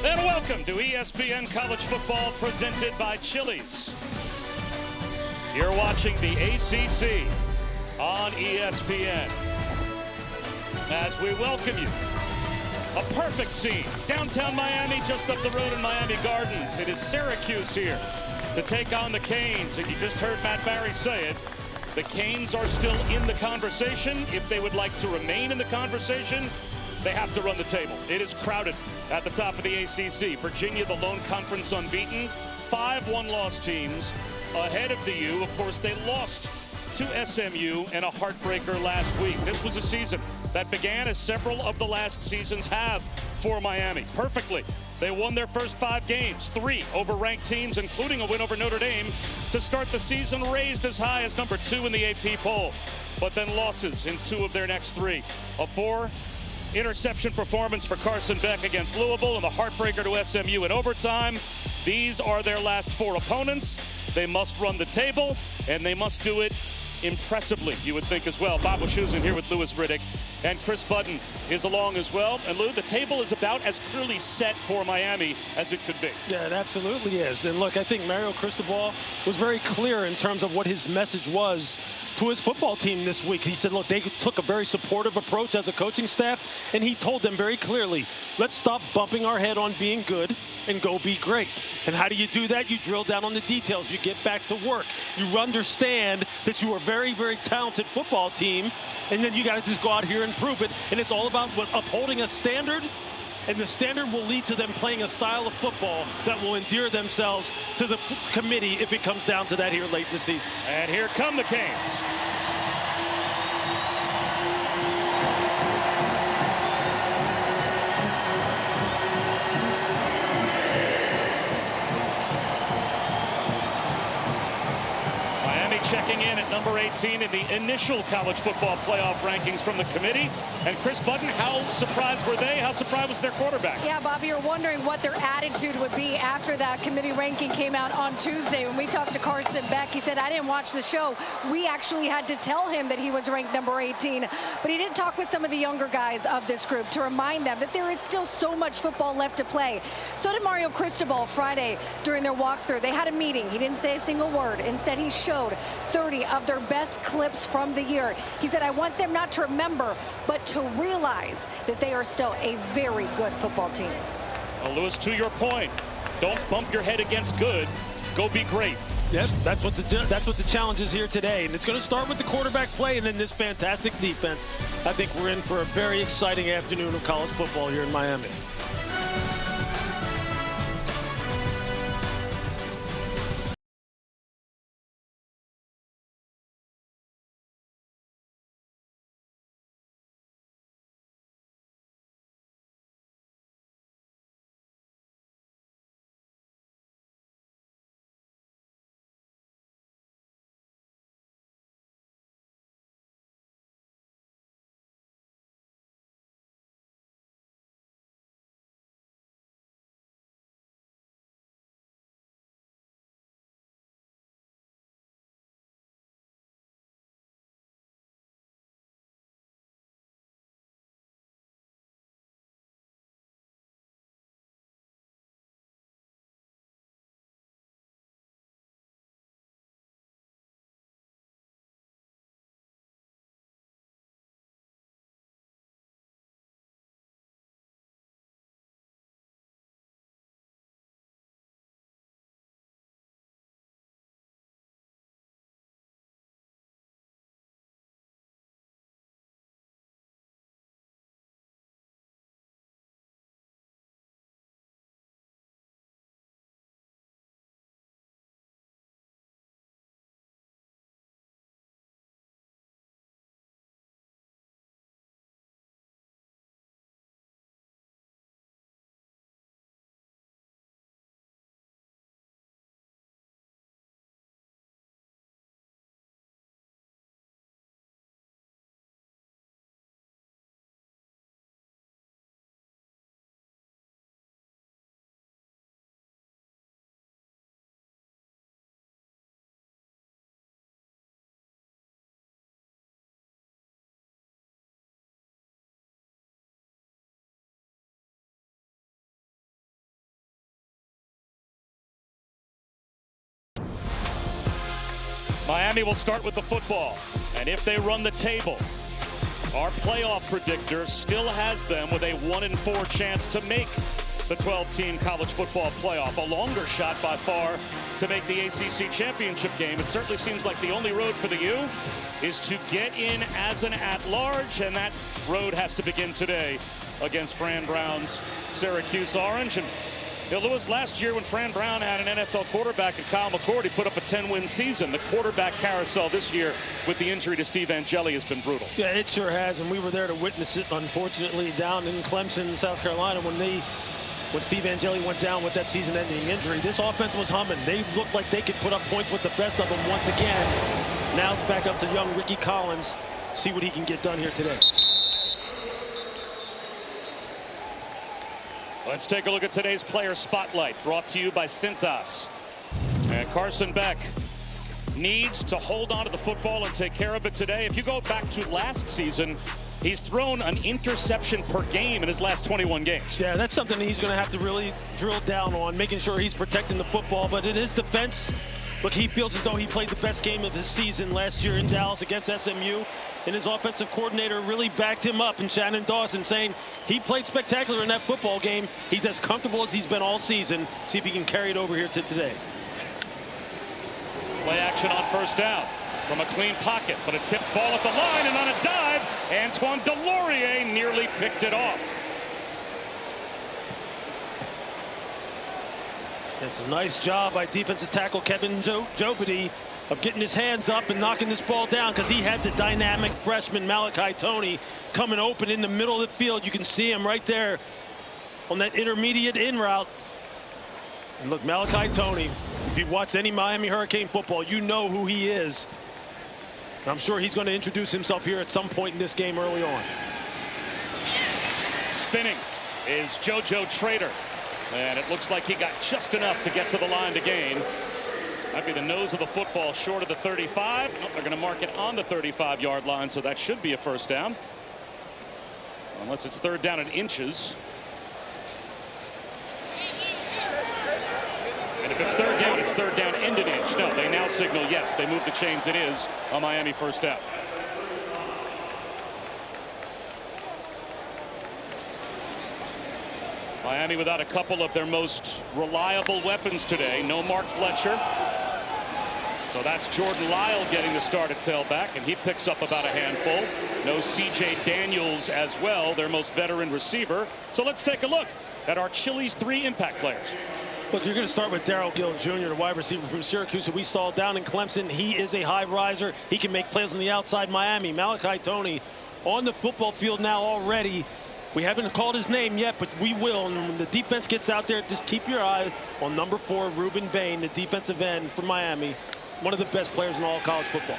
And welcome to ESPN College Football presented by Chili's. You're watching the ACC on ESPN as we welcome you. A perfect scene. Downtown Miami, just up the road in Miami Gardens. It is Syracuse here to take on the Canes. And you just heard Matt Barry say it. The Canes are still in the conversation. If they would like to remain in the conversation, they have to run the table. It is crowded at the top of the ACC. Virginia, the lone conference unbeaten. 5 one-loss teams ahead of the U. Of course, they lost to SMU in a heartbreaker last week. This was a season that began as several of the last seasons have for Miami. Perfectly. They won their first 5 games, 3 over ranked teams, including a win over Notre Dame to start the season, raised as high as number 2 in the AP poll, but then losses in 2 of their next 3. A 4 interception performance for Carson Beck against Louisville and the heartbreaker to SMU in overtime. These are their last 4 opponents. They must run the table, and they must do it impressively, you would think as well. Bob Wischusen here with Louis Riddick, and Chris Budden is along as well. And Lou, the table is about as clearly set for Miami as it could be. Yeah, it absolutely is. And look, I think Mario Cristobal was very clear in terms of what his message was to his football team this week. He said, look, they took a very supportive approach as a coaching staff, and he told them very clearly, let's stop bumping our head on being good and go be great. And how do you do that? You drill down on the details. You get back to work. You understand that you are a very, very talented football team, and then you got to just go out here and prove it. And it's all about upholding a standard, and the standard will lead to them playing a style of football that will endear themselves to the committee if it comes down to that here late in the season. And here come the Canes. Checking in at number 18 in the initial college football playoff rankings from the committee. And Chris Budden, how surprised were they? How surprised was their quarterback? Yeah, Bobby, you're wondering what their attitude would be after that committee ranking came out on Tuesday. When we talked to Carson Beck, he said, I didn't watch the show. We actually had to tell him that he was ranked number 18. But he did talk with some of the younger guys of this group to remind them that there is still so much football left to play. So did Mario Cristobal Friday during their walkthrough. They had a meeting. He didn't say a single word. Instead, he showed 30 of their best clips from the year. He said, I want them not to remember, but to realize that they are still a very good football team. Well, Louis, to your point, don't bump your head against good. Go be great. Yep, that's what the challenge is here today. And it's going to start with the quarterback play and then this fantastic defense. I think we're in for a very exciting afternoon of college football here in Miami. Miami will start with the football, and if they run the table, our playoff predictor still has them with a 1-in-4 chance to make the 12-team college football playoff. A longer shot by far to make the ACC championship game. It certainly seems like the only road for the U is to get in as an at-large, and that road has to begin today against Fran Brown's Syracuse Orange. And Lewis, last year when Fran Brown had an NFL quarterback in Kyle McCord, he put up a 10-win season. The quarterback carousel this year with the injury to Steve Angeli has been brutal. Yeah, it sure has, and we were there to witness it, unfortunately, down in Clemson, South Carolina, when Steve Angeli went down with that season-ending injury. This offense was humming. They looked like they could put up points with the best of them once again. Now it's back up to young Ricky Collins. See what he can get done here today. Let's take a look at today's player spotlight, brought to you by Cintas. And Carson Beck needs to hold on to the football and take care of it today. If you go back to last season, he's thrown an interception per game in his last 21 games. Yeah, that's something he's going to have to really drill down on, making sure he's protecting the football. But in his defense, look, he feels as though he played the best game of his season last year in Dallas against SMU. And his offensive coordinator really backed him up in Shannon Dawson, saying he played spectacular in that football game. He's as comfortable as he's been all season. See if he can carry it over here to today. Play action on first down from a clean pocket, but a tipped ball at the line, and on a dive, Antoine Delorier nearly picked it off. It's a nice job by defensive tackle Kevin Jobity of getting his hands up and knocking this ball down, because he had the dynamic freshman Malachi Toney coming open in the middle of the field. You can see him right there on that intermediate in route. And look, Malachi Toney, if you've watched any Miami Hurricane football, you know who he is. I'm sure he's going to introduce himself here at some point in this game early on. Spinning is JoJo Trader, and it looks like he got just enough to get to the line to gain. That'd be the nose of the football short of the 35. Oh, they're going to mark it on the 35-yard line, so that should be a first down. Unless it's third down in inches. And if it's third down end an inch. No, they now signal yes, they move the chains. It is a Miami first down. Miami without a couple of their most reliable weapons today. No Mark Fletcher. So that's Jordan Lyle getting the start at tailback, and he picks up about a handful. No C.J. Daniels as well, their most veteran receiver. So let's take a look at our Chili's 3 impact players. Look, you're going to start with Darrell Gill Jr., the wide receiver from Syracuse, who we saw down in Clemson. He is a high riser. He can make plays on the outside. Miami, Malachi Toney on the football field now already. We haven't called his name yet, but we will. And when the defense gets out there, just keep your eye on number 4, Ruben Bain, the defensive end from Miami. One of the best players in all college football.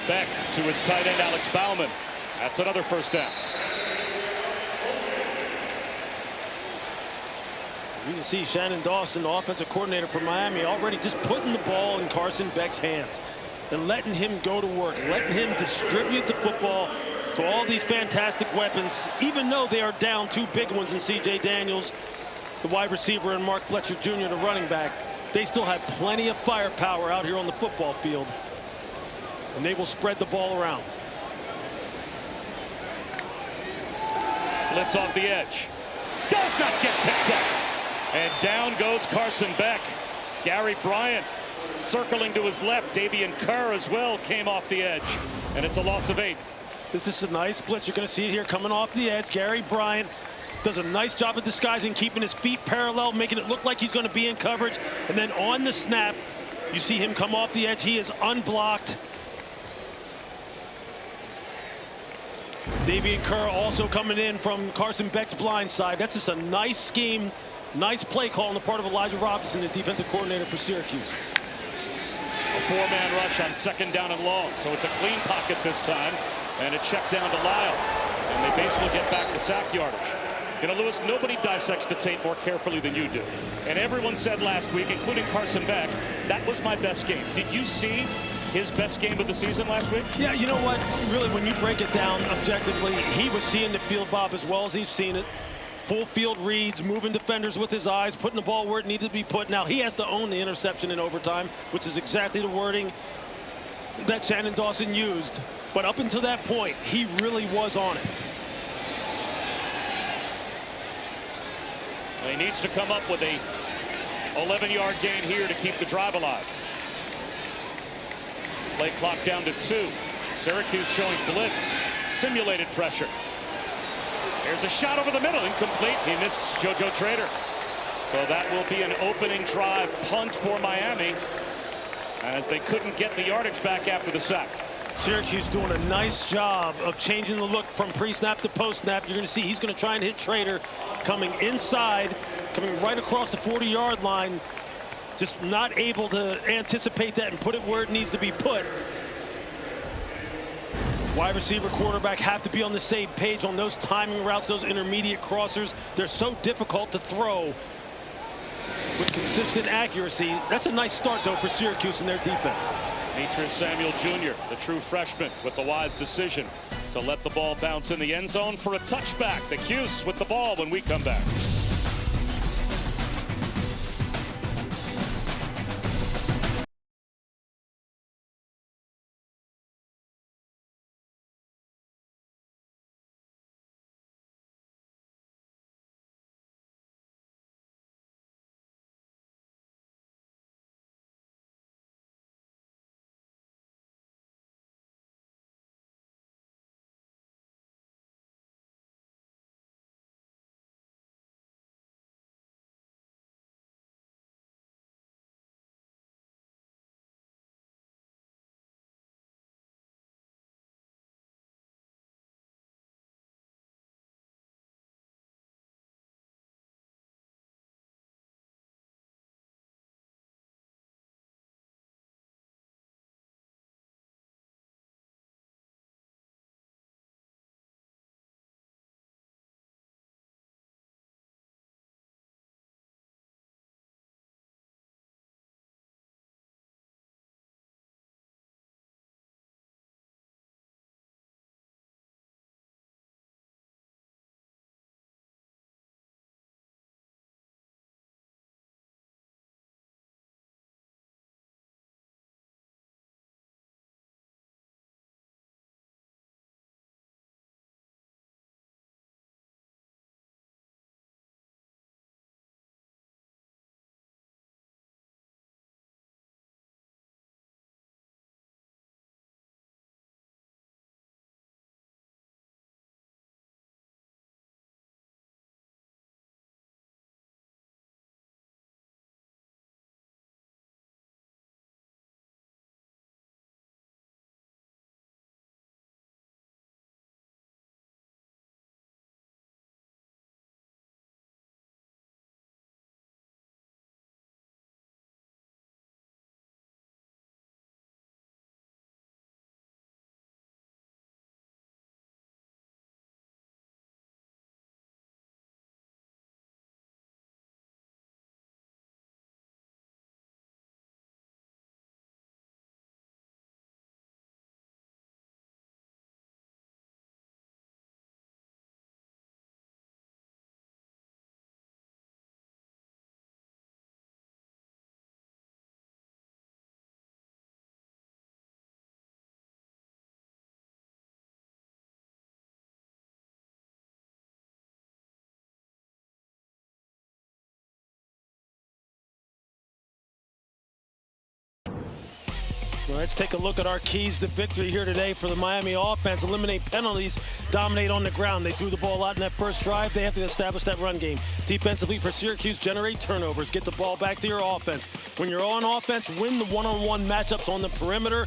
Beck to his tight end, Alex Bauman. That's another first down. You can see Shannon Dawson, the offensive coordinator for Miami, already just putting the ball in Carson Beck's hands and letting him go to work, letting him distribute the football to all these fantastic weapons, even though they are down 2 big ones in C.J. Daniels, the wide receiver, and Mark Fletcher Jr., the running back. They still have plenty of firepower out here on the football field, and they will spread the ball around. Blitz off the edge. Does not get picked up. And down goes Carson Beck. Gary Bryant circling to his left. Davian Kerr as well came off the edge, and it's a loss of 8. This is a nice blitz. You're going to see it here coming off the edge. Gary Bryant does a nice job of disguising, keeping his feet parallel, making it look like he's going to be in coverage. And then on the snap, you see him come off the edge. He is unblocked. Davian Kerr also coming in from Carson Beck's blind side. That's just a nice scheme, nice play call on the part of Elijah Robinson, the defensive coordinator for Syracuse. A 4-man rush on second down and long. So it's a clean pocket this time, and a check down to Lyle. And they basically get back the sack yardage. You know, Lewis, nobody dissects the tape more carefully than you do. And everyone said last week, including Carson Beck, that was my best game. Did you see his best game of the season last week? Yeah, you know what? Really, when you break it down objectively, he was seeing the field, Bob, as well as he's seen it. Full field reads, moving defenders with his eyes, putting the ball where it needed to be put. Now, he has to own the interception in overtime, which is exactly the wording that Shannon Dawson used. But up until that point, he really was on it. He needs to come up with a 11-yard gain here to keep the drive alive. Play clock down to 2. Syracuse showing blitz, simulated pressure. Here's a shot over the middle, incomplete. He missed JoJo Trader. So that will be an opening drive punt for Miami, as they couldn't get the yardage back after the sack. Syracuse doing a nice job of changing the look from pre-snap to post-snap. You're going to see he's going to try and hit Trader coming inside, coming right across the 40-yard line. Just not able to anticipate that and put it where it needs to be put. Wide receiver, quarterback have to be on the same page on those timing routes, those intermediate crossers. They're so difficult to throw with consistent accuracy. That's a nice start, though, for Syracuse and their defense. Demetrius Samuel Jr., the true freshman, with the wise decision to let the ball bounce in the end zone for a touchback. The Cuse with the ball when we come back. Well, let's take a look at our keys to victory here today for the Miami offense. Eliminate penalties, dominate on the ground. They threw the ball out in that first drive. They have to establish that run game. Defensively for Syracuse, generate turnovers. Get the ball back to your offense. When you're on offense, win the one-on-one matchups on the perimeter.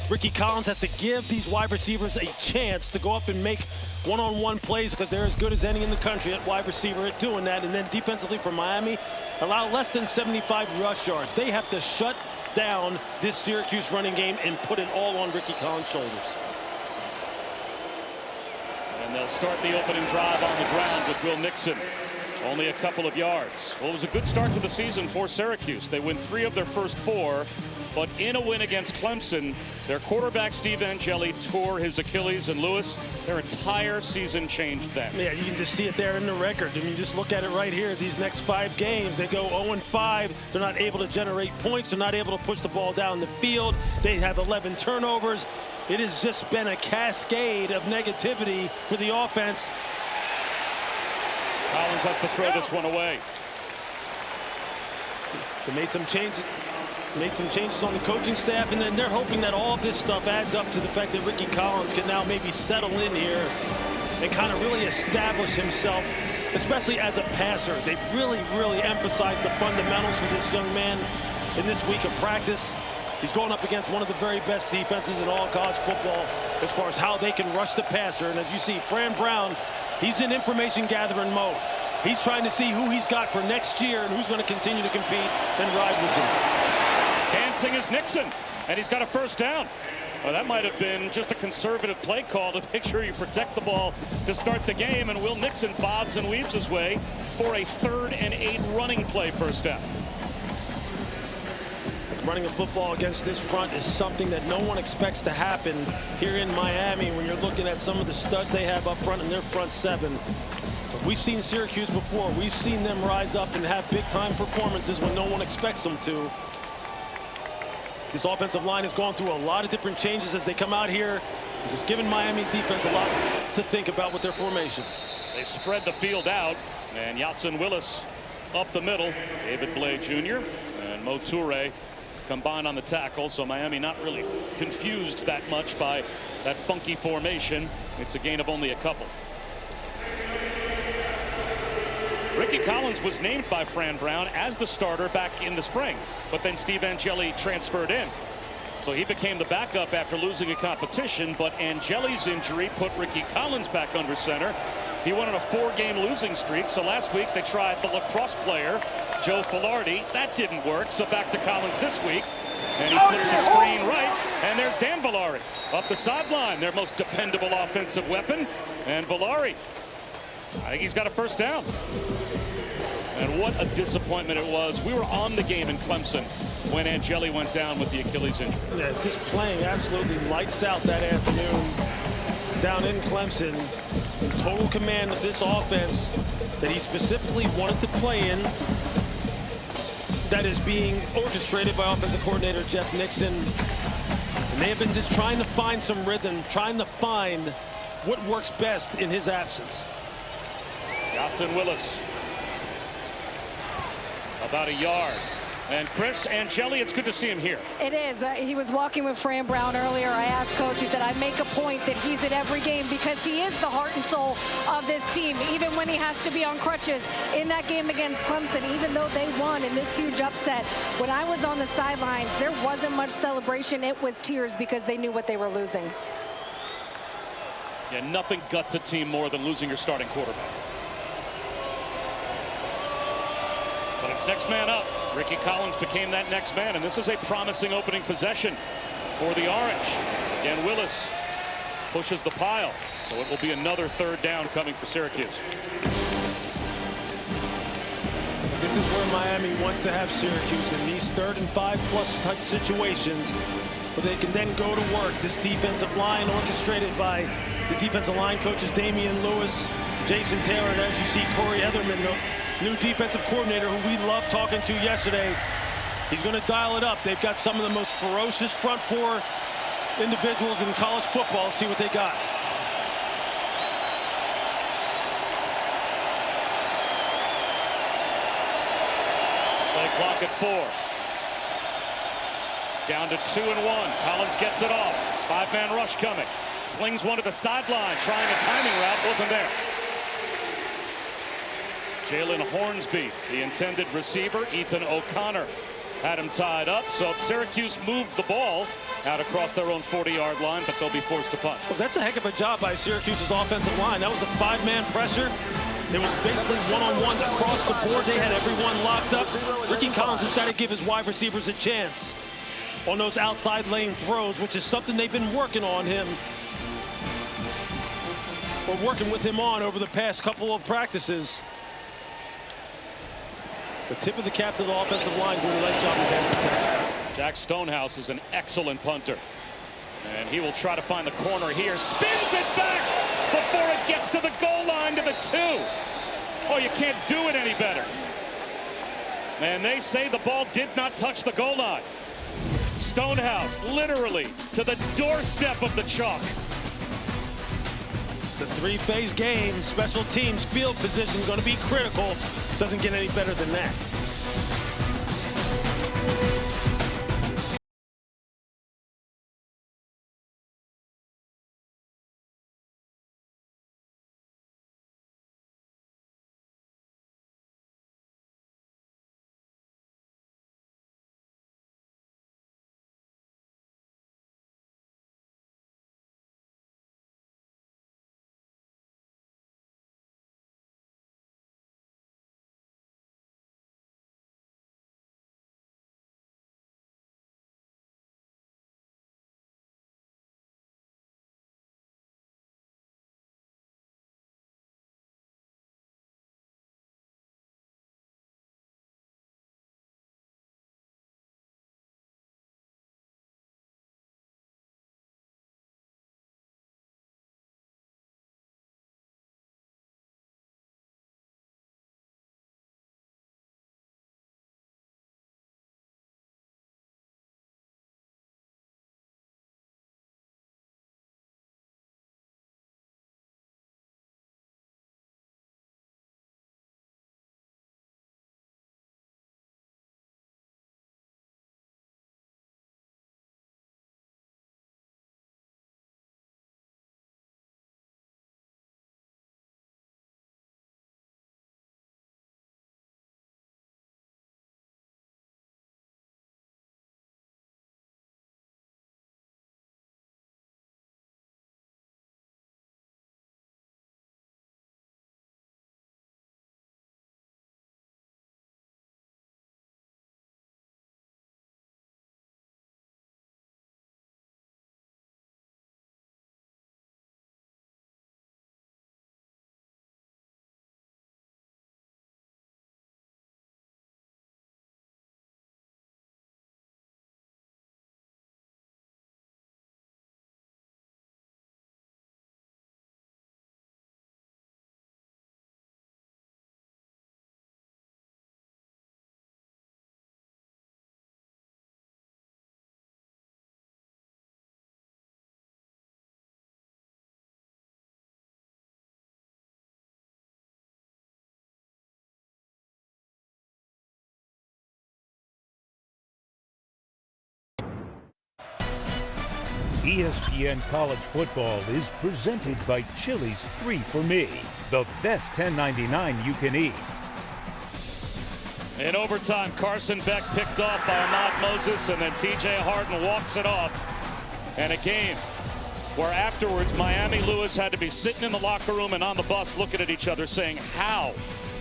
Ricky Collins has to give these wide receivers a chance to go up and make one-on-one plays, because they're as good as any in the country at wide receiver at doing that. And then defensively for Miami, allow less than 75 rush yards. They have to shut down this Syracuse running game and put it all on Ricky Collins' shoulders. And they'll start the opening drive on the ground with Will Nixon. Only a couple of yards. Well, it was a good start to the season for Syracuse. They win 3 of their first 4, but in a win against Clemson, their quarterback Steve Angeli tore his Achilles, and Lewis, their entire season changed then. Yeah, you can just see it there in the record. I mean, just look at it right here. These next 5 games, they go 0-5. They're not able to generate points. They're not able to push the ball down the field. They have 11 turnovers. It has just been a cascade of negativity for the offense. Collins has to throw this one away. They made some changes. On the coaching staff, and then they're hoping that all of this stuff adds up to the fact that Ricky Collins can now maybe settle in here and kind of really establish himself, especially as a passer. They really emphasized the fundamentals for this young man in this week of practice. He's going up against one of the very best defenses in all college football as far as how they can rush the passer. And as you see, Fran Brown, he's in information gathering mode. He's trying to see who he's got for next year and who's going to continue to compete and ride with him. Dancing is Nixon, and he's got a first down. Well, that might have been just a conservative play call to make sure you protect the ball to start the game, and Will Nixon bobs and weaves his way for a 3rd and 8 running play first down. Running a football against this front is something that no one expects to happen here in Miami when you're looking at some of the studs they have up front in their front 7. But we've seen Syracuse before. We've seen them rise up and have big-time performances when no one expects them to. This offensive line has gone through a lot of different changes as they come out here, just giving Miami's defense a lot to think about with their formations. They spread the field out, and Yasin Willis up the middle. David Blay Jr. and Mo Toure combined on the tackle, so Miami not really confused that much by that funky formation. It's a gain of only a couple. Ricky Collins was named by Fran Brown as the starter back in the spring, but then Steve Angeli transferred in. So he became the backup after losing a competition, but Angeli's injury put Ricky Collins back under center. He went on a 4-game losing streak, so last week they tried the lacrosse player, Joe Filardi. That didn't work, so back to Collins this week. And he flips the screen right, and there's Dan Villari up the sideline, their most dependable offensive weapon. And Villari, I think he's got a first down. And what a disappointment it was. We were on the game in Clemson when Angeli went down with the Achilles injury. Yeah, just playing absolutely lights out that afternoon down in Clemson. In total command of this offense that he specifically wanted to play in. That is being orchestrated by offensive coordinator Jeff Nixon. And they have been just trying to find some rhythm, trying to find what works best in his absence. Yasin Willis about a yard. And Chris, Angeli, it's good to see him here. It is. He was walking with Fran Brown earlier. I asked Coach, he said, I make a point that he's at every game because he is the heart and soul of this team, even when he has to be on crutches. In that game against Clemson, even though they won in this huge upset, when I was on the sidelines, there wasn't much celebration. It was tears because they knew what they were losing. Yeah, nothing guts a team more than losing your starting quarterback. But it's next man up. Ricky Collins became that next man, and this is a promising opening possession for the Orange. Again, Willis pushes the pile, so it will be another 3rd down coming for Syracuse. This is where Miami wants to have Syracuse in these 3rd and 5+ type situations where they can then go to work. This defensive line orchestrated by the defensive line coaches Damian Lewis, Jason Taylor, and as you see, Corey Heatherman, the new defensive coordinator who we loved talking to yesterday. He's going to dial it up. They've got some of the most ferocious front 4 individuals in college football. Let's see what they got. Play clock at 4. Down to 2 and 1. Collins gets it off. 5-man rush coming. Slings one to the sideline, trying a timing route, wasn't there. Jalen Hornsby, the intended receiver. Ethan O'Connor had him tied up. So Syracuse moved the ball out across their own 40-yard line, but they'll be forced to punt. Well, that's a heck of a job by Syracuse's offensive line. That was a 5-man pressure. It was basically one-on-ones across the board. They had everyone locked up. Ricky Collins has got to give his wide receivers a chance on those outside lane throws, which is something they've been working on him. Or working with him on over the past couple of practices. The tip of the cap to the offensive line doing a nice job in pass protection. Jack Stonehouse is an excellent punter. And he will try to find the corner here. Spins it back before it gets to the goal line to the 2. Oh, you can't do it any better. And they say the ball did not touch the goal line. Stonehouse literally to the doorstep of the chalk. It's a three-phase game. Special teams, field position going to be critical. Doesn't get any better than that. ESPN College Football is presented by Chili's 3 for Me, the best $10.99 you can eat. In overtime, Carson Beck picked off by Ahmad Moses, and then T.J. Harden walks it off. And a game where afterwards Miami Lewis had to be sitting in the locker room and on the bus looking at each other saying, how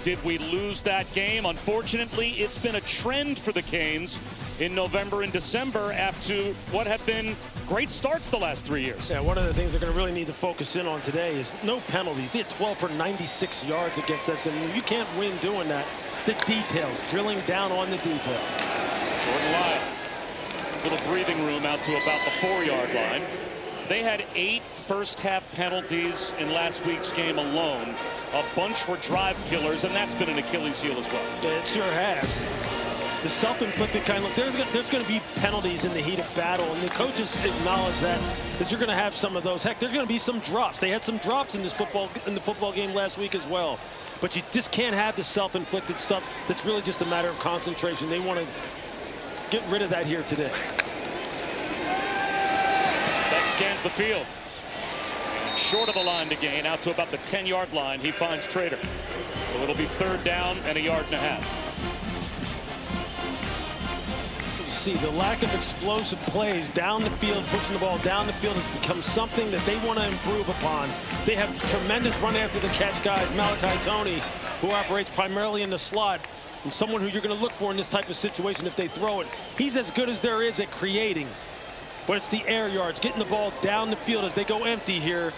did we lose that game? Unfortunately, it's been a trend for the Canes in November and December after what have been great starts the last 3 years. Yeah, one of the things they're going to really need to focus in on today is no penalties. They had 12 for 96 yards against SMU. You can't win doing that. The details, drilling down on the details. Jordan Lyle, little breathing room out to about the 4-yard line. They had 8 first-half penalties in last week's game alone. A bunch were drive killers, and that's been an Achilles heel as well. It sure has. The self-inflicted kind. Look, there's going to be penalties in the heat of battle, and the coaches acknowledge that you're going to have some of those. Heck, there's going to be some drops. They had some drops in the football game last week as well. But you just can't have the self-inflicted stuff. That's really just a matter of concentration. They want to get rid of that here today. Beck scans the field. And short of the line to gain, out to about the 10-yard line. He finds Trader. So it'll be 3rd down and a yard and a half. See, the lack of explosive plays down the field, pushing the ball down the field has become something that they want to improve upon. They have tremendous run after the catch guys. Malachi Tony, who operates primarily in the slot, and someone who you're going to look for in this type of situation if they throw it. He's as good as there is at creating, but it's the air yards, getting the ball down the field as they go empty here.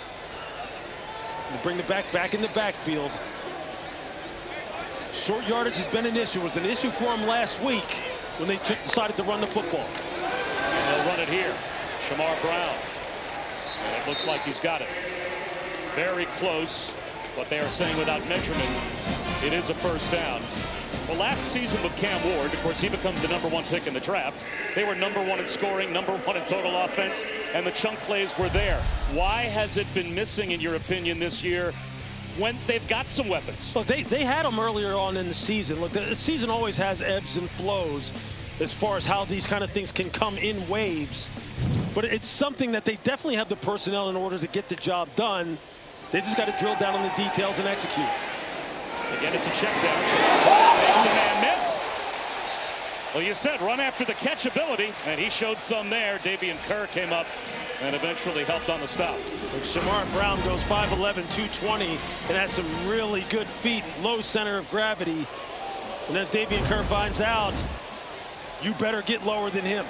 They bring the back in the backfield. Short yardage has been an issue. It was an issue for him last week when they decided to run the football. And they'll run it here. Shamar Brown. And it looks like he's got it. Very close, but they are saying without measurement, it is a first down. Well, last season with Cam Ward, of course, he becomes the #1 pick in the draft. They were #1 in scoring, #1 in total offense, and the chunk plays were there. Why has it been missing, in your opinion, this year when they've got some weapons? Look, they had them earlier on in the season. Look, the season always has ebbs and flows as far as how these kind of things can come in waves. But it's something that they definitely have the personnel in order to get the job done. They just got to drill down on the details and execute. Again, it's a check down. Shamar makes a man miss. Well, you said run after the catch ability, and he showed some there. Davian Kerr came up and eventually helped on the stop. Shamar Brown goes 5'11", 220, and has some really good feet, low center of gravity. And as Davian Kerr finds out, you better get lower than him.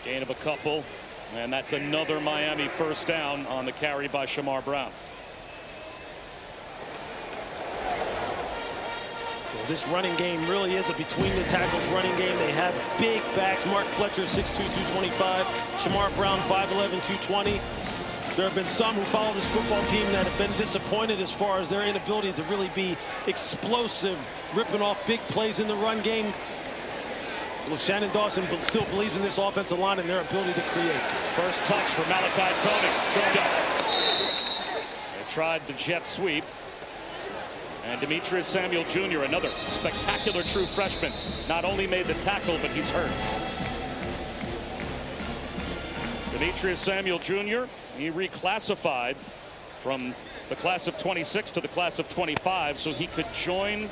Gain of a couple, and that's another Miami first down on the carry by Shamar Brown. This running game really is a between the tackles running game. They have big backs. Mark Fletcher, 6'2", 225. Shamar Brown, 5'11", 220. There have been some who follow this football team that have been disappointed as far as their inability to really be explosive, ripping off big plays in the run game. Look, Shannon Dawson still believes in this offensive line and their ability to create. First touch for Malachi Tony. Tripped up. They tried the jet sweep. And Demetrius Samuel Jr., another spectacular true freshman, not only made the tackle, but he's hurt. Demetrius Samuel Jr., he reclassified from the class of 26 to the class of 25, so he could join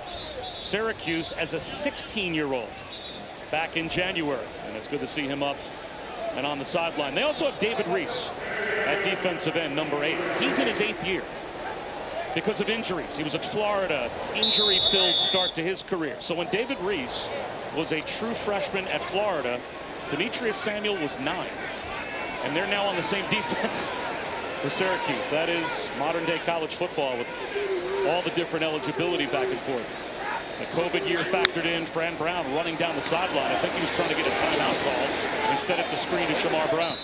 Syracuse as a 16-year-old back in January. And it's good to see him up and on the sideline. They also have David Reese at defensive end, #8. He's in his 8th year because of injuries. He was at Florida, injury-filled start to his career. So when David Reese was a true freshman at Florida, Demetrius Samuel was 9. And they're now on the same defense for Syracuse. That is modern-day college football with all the different eligibility back and forth. The COVID year factored in. Fran Brown running down the sideline. I think he was trying to get a timeout call. Instead, it's a screen to Shamar Brown.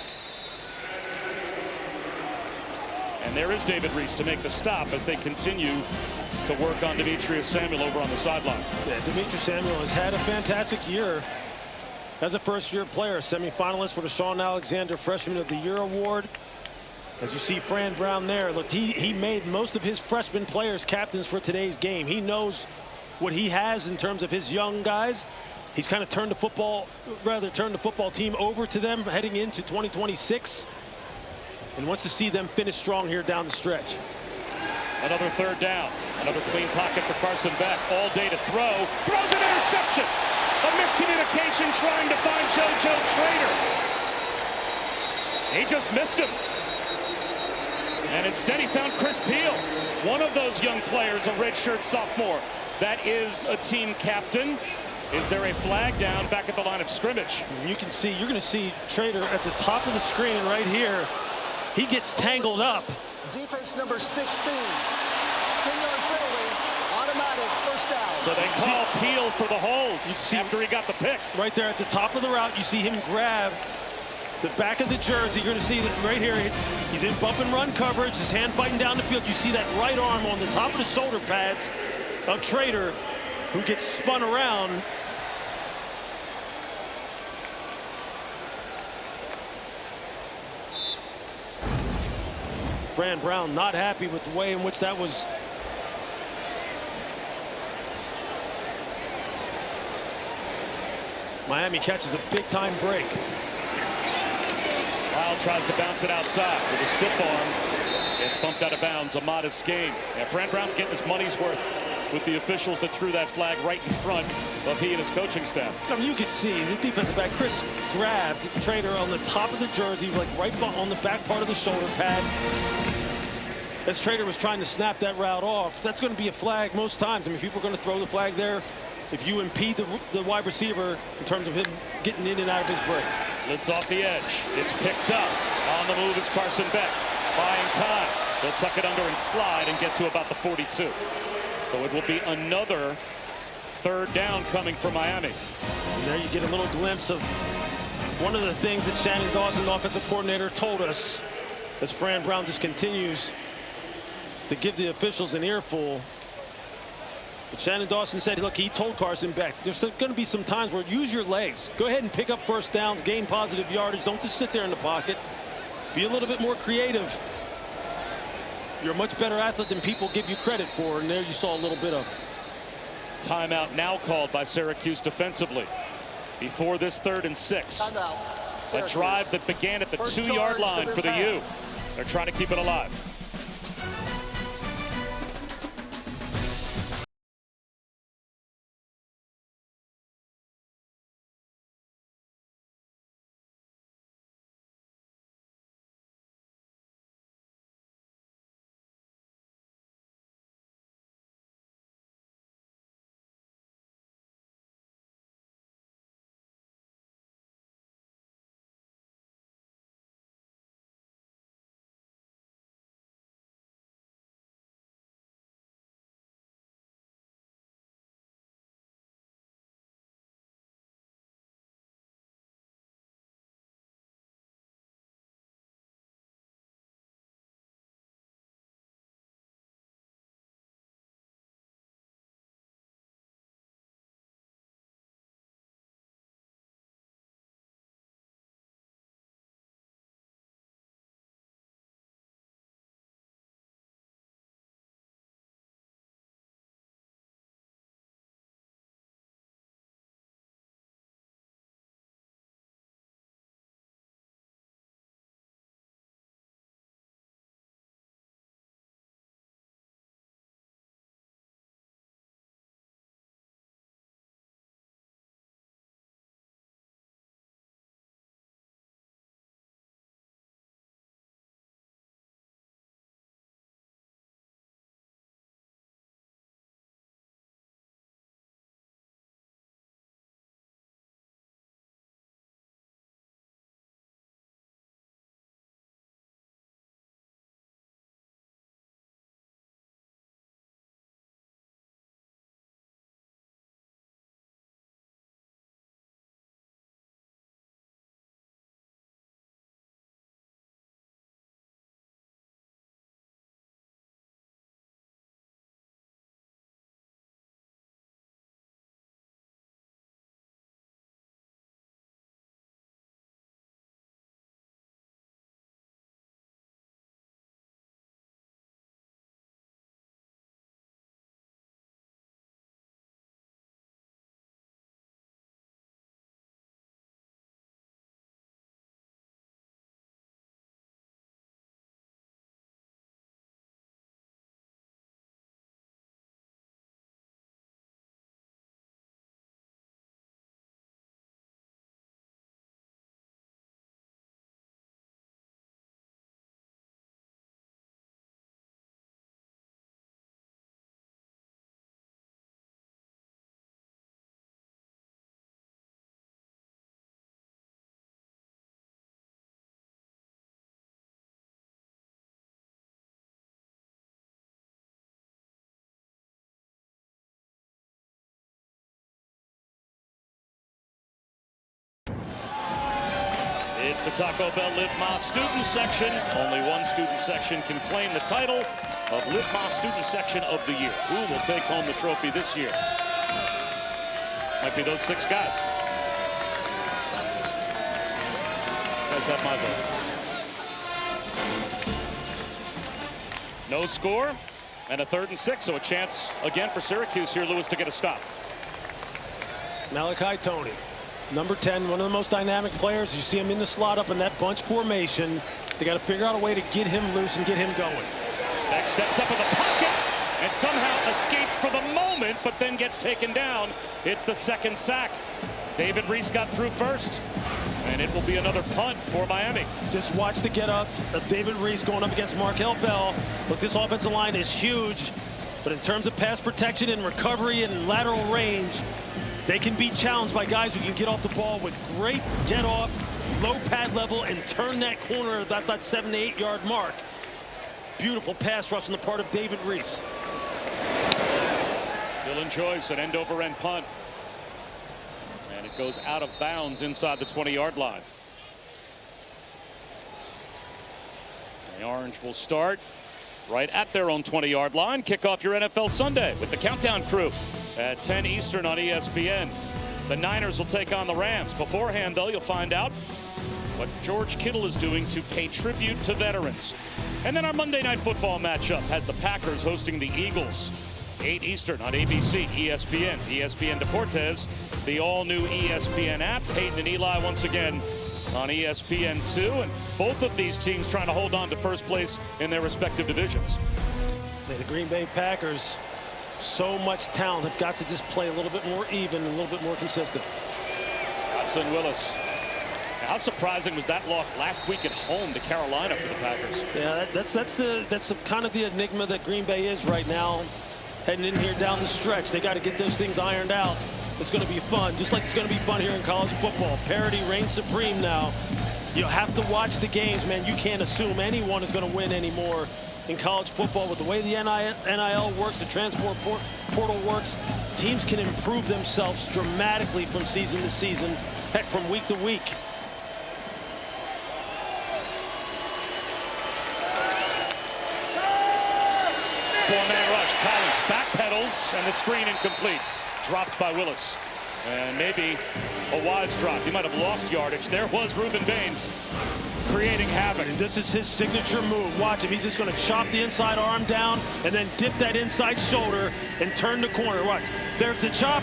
And there is David Reese to make the stop as they continue to work on Demetrius Samuel over on the sideline. Yeah, Demetrius Samuel has had a fantastic year as a first-year player, semifinalist for the Shaun Alexander Freshman of the Year award. As you see Fran Brown there, look, he made most of his freshman players captains for today's game. He knows what he has in terms of his young guys. He's kind of turned the football team over to them heading into 2026. And wants to see them finish strong here down the stretch. Another third down. Another clean pocket for Carson Beck. All day to throw. Throws an interception. A miscommunication trying to find JoJo Trader. He just missed him. And instead he found Chris Peel. One of those young players, a redshirt sophomore. That is a team captain. Is there a flag down back at the line of scrimmage? You can see, you're going to see Trader at the top of the screen right here. He gets tangled up. Defense number 16. 10-yard penalty, automatic first down. So they call Peel for the hold after he got the pick. Right there at the top of the route, you see him grab the back of the jersey. You're going to see that right here. He's in bump and run coverage, his hand fighting down the field. You see that right arm on the top of the shoulder pads of Trader, who gets spun around. Fran Brown not happy with the way in which that was. Miami catches a big-time break. Wild tries to bounce it outside with a stiff arm. It's bumped out of bounds, a modest gain. Yeah, Fran Brown's getting his money's worth with the officials that threw that flag right in front of he and his coaching staff. I mean, you could see the defensive back, Chris, grabbed Trader on the top of the jersey, like right on the back part of the shoulder pad. As Trader was trying to snap that route off, that's going to be a flag most times. I mean, people are going to throw the flag there if you impede the wide receiver in terms of him getting in and out of his break. Blitz off the edge. It's picked up. On the move is Carson Beck. Buying time. They'll tuck it under and slide and get to about the 42. So it will be another third down coming from Miami. And there you get a little glimpse of one of the things that Shannon Dawson, the offensive coordinator, told us as Fran Brown just continues to give the officials an earful. But Shannon Dawson said, look, he told Carson Beck, there's going to be some times where use your legs. Go ahead and pick up first downs, gain positive yardage. Don't just sit there in the pocket. Be a little bit more creative. You're a much better athlete than people give you credit for, and there you saw a little bit of it. Timeout now called by Syracuse defensively before this 3rd and 6. A drive that began at the 2-yard line for the U. They're trying to keep it alive. It's the Taco Bell Live Más Student Section. Only one student section can claim the title of Live Más Student Section of the Year. Who will take home the trophy this year? Might be those 6 guys. Guys have my vote. No score and a 3rd and 6, so a chance again for Syracuse here, Lewis, to get a stop. Malachi Tony, number 10, one of the most dynamic players. You see him in the slot up in that bunch formation. They got to figure out a way to get him loose and get him going. Beck steps up in the pocket and somehow escaped for the moment, but then gets taken down. It's the 2nd sack. David Reese got through first, and it will be another punt for Miami. Just watch the get up of David Reese going up against Markel Bell. Look, this offensive line is huge, but in terms of pass protection and recovery and lateral range, they can be challenged by guys who can get off the ball with great get off, low pad level, and turn that corner at that 7 to 8 yard mark. beautiful pass rush on the part of David Reese. Dylan Joyce, an end-over-end punt. And it goes out of bounds inside the 20-yard line. The Orange will start right at their own 20-yard line. Kick off your NFL Sunday with the Countdown Crew at 10 Eastern on ESPN. The Niners will take on the Rams. Beforehand, though, you'll find out what George Kittle is doing to pay tribute to veterans. And then our Monday Night Football matchup has the Packers hosting the Eagles. 8 Eastern on ABC, ESPN, ESPN Deportes, the all-new ESPN app. Peyton and Eli once again on ESPN2, and both of these teams trying to hold on to first place in their respective divisions. The Green Bay Packers, so much talent, have got to just play a little bit more even and a little bit more consistent. Hassan Willis. How surprising was that loss last week at home to Carolina for the Packers? Yeah, that's kind of the enigma that Green Bay is right now, heading in here down the stretch. They got to get those things ironed out. It's going to be fun, just like it's going to be fun here in college football. Parity reigns supreme now. You have to watch the games, man. You can't assume anyone is going to win anymore in college football. With the way the NIL works, the transfer portal works, teams can improve themselves dramatically from season to season, heck, from week to week. Four-man rush. Collins backpedals, and the screen incomplete. Dropped by Willis. And maybe a wise drop. He might have lost yardage. There was Reuben Bain creating havoc. And this is his signature move. Watch him. He's just going to chop the inside arm down and then dip that inside shoulder and turn the corner. Watch. There's the chop.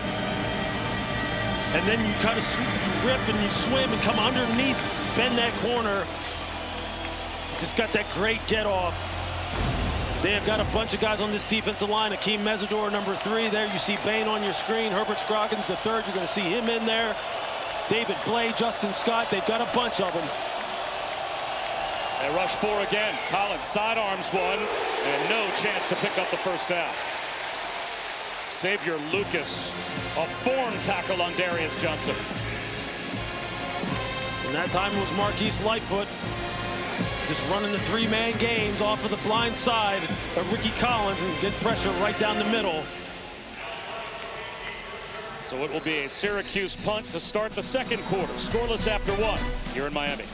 And then you kind of rip and you swim and come underneath, bend that corner. He's just got that great get off. They have got a bunch of guys on this defensive line. Akeem Mesidor, number 3. There you see Bain on your screen. Herbert Scroggins, the 3rd. You're going to see him in there. David Blade, Justin Scott. They've got a bunch of them. They rush 4 again. Collins sidearms one, and no chance to pick up the first down. Xavier Lucas, a form tackle on Darius Johnson. And that time it was Marquise Lightfoot. Just running the 3-man games off of the blind side of Ricky Collins and get pressure right down the middle. So it will be a Syracuse punt to start the second quarter. Scoreless after 1 here in Miami.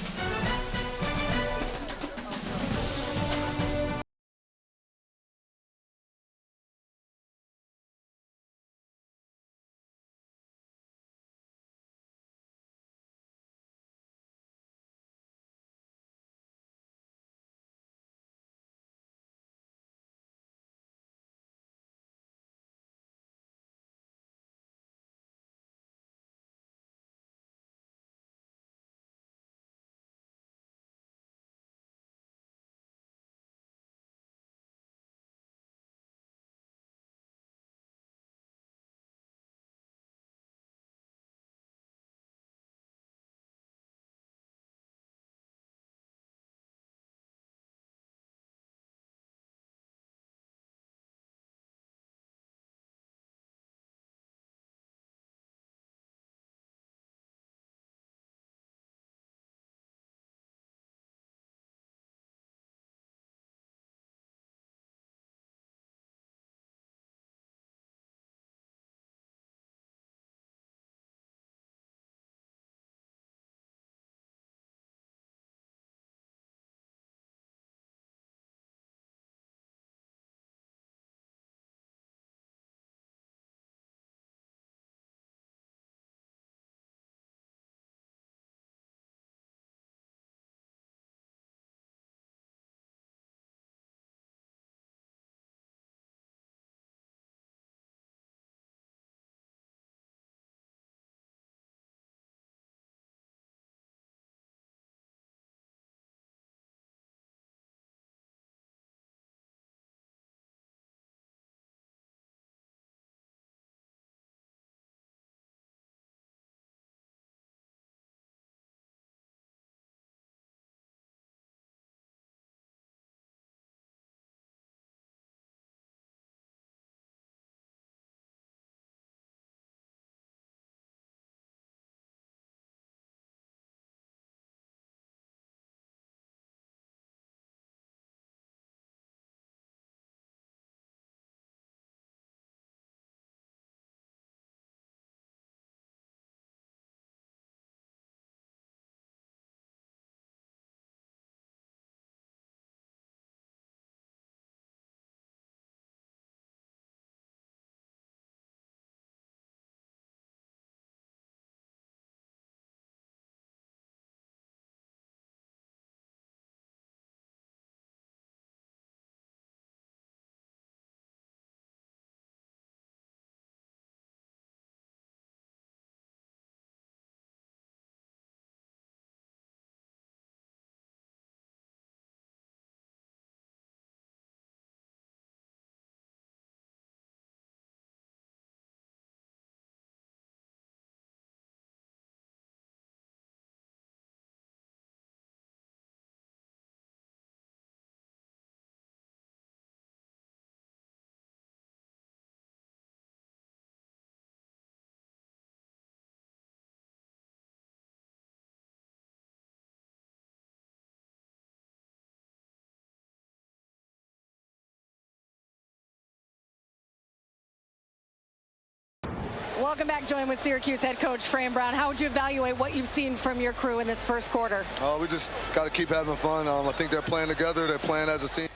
Welcome back. Joined with Syracuse head coach Fran Brown. How would you evaluate what you've seen from your crew in this first quarter? We just got to keep having fun. I think they're playing together. They're playing as a team.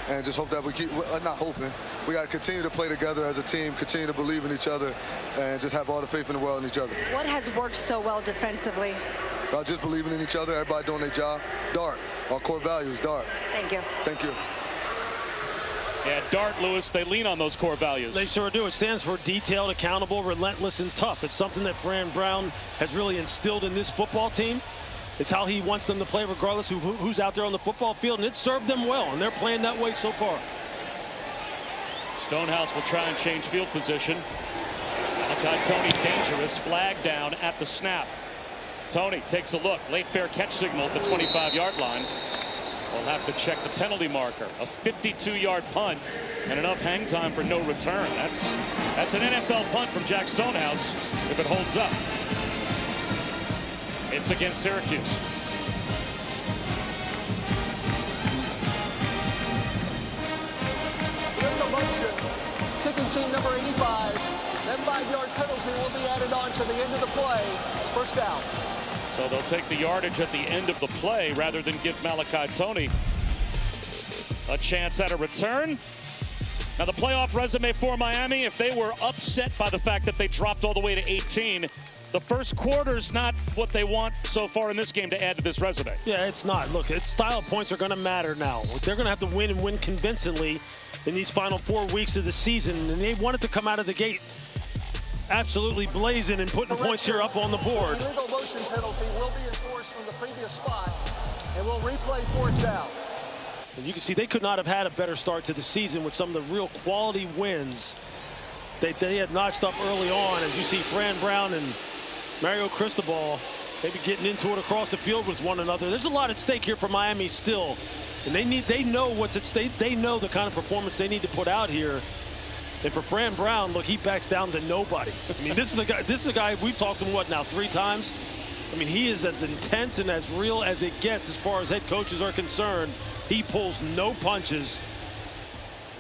And just hope that we keep, not hoping, we got to continue to play together as a team, continue to believe in each other, and just have all the faith in the world in each other. What has worked so well defensively? Just believing in each other, everybody doing their job. Dart, our core values, dart. Thank you. Thank you. Yeah, Dart, Lewis, they lean on those core values. They sure do. It stands for detailed, accountable, relentless, and tough. It's something that Fran Brown has really instilled in this football team. It's how he wants them to play regardless of who's out there on the football field, and it's served them well, and they're playing that way so far. Stonehouse will try and change field position. Malachi Tony dangerous, flag down at the snap. Tony takes a look, late fair catch signal at the 25-yard line. We'll have to check the penalty marker. A 52-yard punt and enough hang time for no return. That's an NFL punt from Jack Stonehouse if it holds up. It's against Syracuse. In the motion, kicking team number 85. That 5-yard penalty will be added on to the end of the play. First down. So they'll take the yardage at the end of the play rather than give Malachi Tony a chance at a return. Now the playoff resume for Miami, if they were upset by the fact that they dropped all the way to 18, the first quarter's not what they want so far in this game to add to this resume. Yeah, it's not. Look, it's style points are going to matter now. They're going to have to win and win convincingly in these final 4 weeks of the season, and they wanted to come out of the gate absolutely blazing and putting points here up on the board. The illegal motion penalty will be enforced from the previous spot, and we'll replay fourth down. And you can see they could not have had a better start to the season with some of the real quality wins that they had notched up early on. As you see Fran Brown and Mario Cristobal maybe getting into it across the field with one another. There's a lot at stake here for Miami still, and they know what's at stake. They know the kind of performance they need to put out here. And for Fran Brown, look, he backs down to nobody. I mean, this is a guy we've talked to him, what now, 3 times? I mean, he is as intense and as real as it gets as far as head coaches are concerned. He pulls no punches.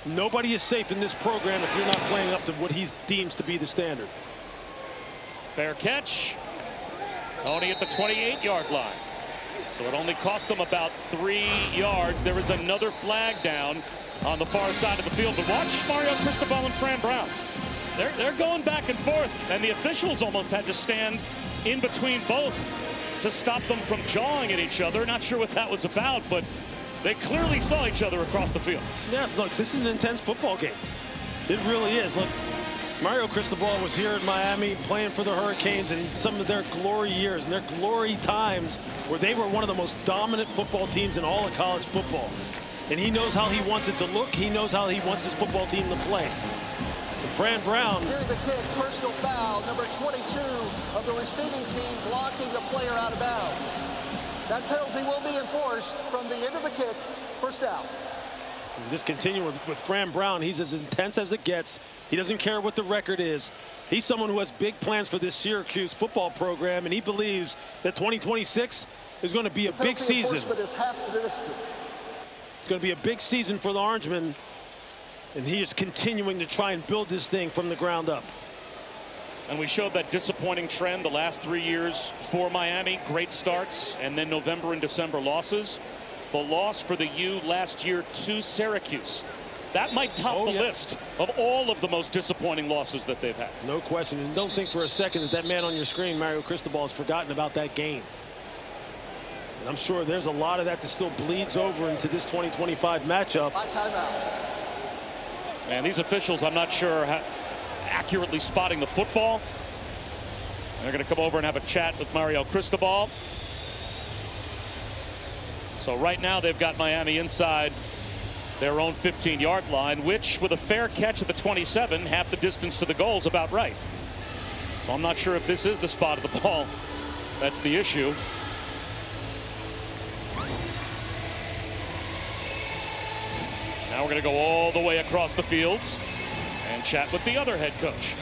Nobody is safe in this program if you're not playing up to what he deems to be the standard. Fair catch. Tony at the 28-yard line. So it only cost them about 3 yards. There is another flag down on the far side of the field. But watch Mario Cristobal and Fran Brown. They're going back and forth, and the officials almost had to stand in between both to stop them from jawing at each other. Not sure what that was about, but they clearly saw each other across the field. Yeah, look, this is an intense football game. It really is. Look, Mario Cristobal was here in Miami playing for the Hurricanes in some of their glory years and their glory times where they were one of the most dominant football teams in all of college football. And he knows how he wants it to look. He knows how he wants his football team to play. And Fran Brown. Here's the kick, personal foul, number 22 of the receiving team blocking the player out of bounds. That penalty will be enforced from the end of the kick. First down. And just continue with Fran Brown. He's as intense as it gets. He doesn't care what the record is. He's someone who has big plans for this Syracuse football program, and he believes that 2026 is going to be a big season. Is half the distance. It's going to be a big season for the Orangemen, and he is continuing to try and build this thing from the ground up. And we showed that disappointing trend the last 3 years for Miami. Great starts, and then November and December losses. The loss for the U last year to Syracuse. That might top the list of all of the most disappointing losses that they've had. No question. And don't think for a second that that man on your screen, Mario Cristobal, has forgotten about that game. And I'm sure there's a lot of that that still bleeds over into this 2025 matchup. And these officials, I'm not sure how accurately spotting the football. They're going to come over and have a chat with Mario Cristobal. So right now they've got Miami inside their own 15-yard line, which with a fair catch at the 27, half the distance to the goal is about right. So I'm not sure if this is the spot of the ball. That's the issue. Now we're going to go all the way across the field and chat with the other head coach.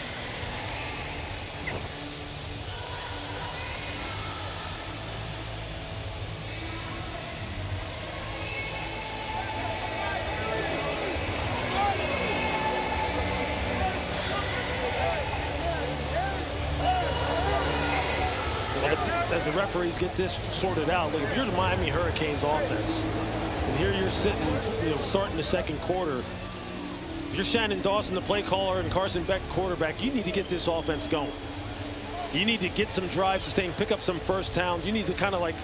as the referees get this sorted out, look, if you're the Miami Hurricanes offense, and here you're sitting, starting the second quarter, if you're Shannon Dawson, the play caller, and Carson Beck, quarterback, you need to get this offense going. You need to get some drives sustained, pick up some first downs. You need to kind of like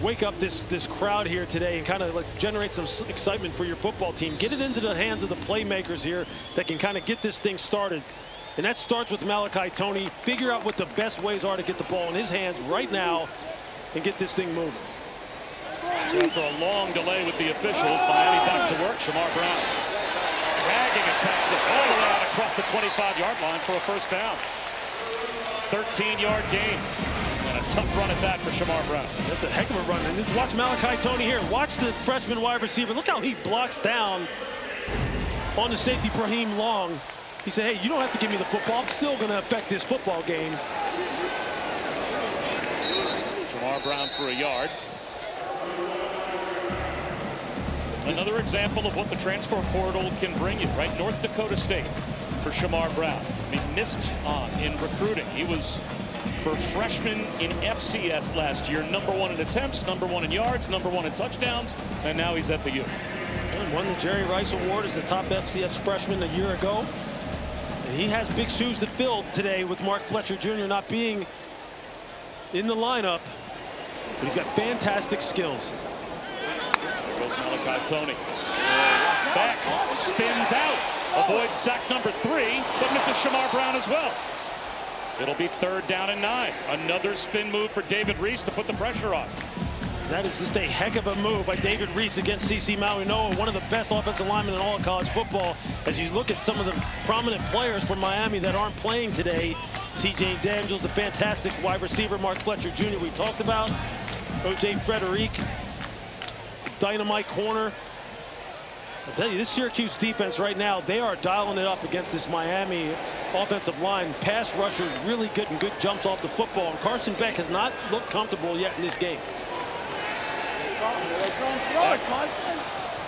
wake up this crowd here today and kind of like generate some excitement for your football team. Get it into the hands of the playmakers here that can kind of get this thing started. And that starts with Malachi Toney. Figure out what the best ways are to get the ball in his hands right now and get this thing moving. So after a long delay with the officials, Miami back to work. Shamar Brown dragging a tackle all the way out across the 25-yard line for a first down. 13-yard gain. And a tough run at that for Shamar Brown. That's a heck of a run. And just watch Malachi Toney here. Watch the freshman wide receiver. Look how he blocks down on the safety, Raheem Long. He said, hey, you don't have to give me the football. I'm still going to affect this football game. Shamar Brown for a yard. Another example of what the transfer portal can bring you, right? North Dakota State for Shamar Brown. I mean, missed on in recruiting. He was, for freshman in FCS last year, #1 in attempts, #1 in yards, #1 in touchdowns, and now he's at the U. And won the Jerry Rice Award as the top FCS freshman a year ago. And he has big shoes to fill today with Mark Fletcher Jr. not being in the lineup. But he's got fantastic skills. There goes Malachi Toney. Back, spins out, avoids sack #3, but misses Shamar Brown as well. It'll be 3rd down and 9. Another spin move for David Reese to put the pressure on. That is just a heck of a move by David Reese against C.C. Mauigoa, one of the best offensive linemen in all of college football. As you look at some of the prominent players from Miami that aren't playing today, C.J. Daniels, the fantastic wide receiver, Mark Fletcher Jr. we talked about, O.J. Frederick, dynamite corner. I'll tell you, this Syracuse defense right now, they are dialing it up against this Miami offensive line. Pass rushers really good and good jumps off the football. And Carson Beck has not looked comfortable yet in this game.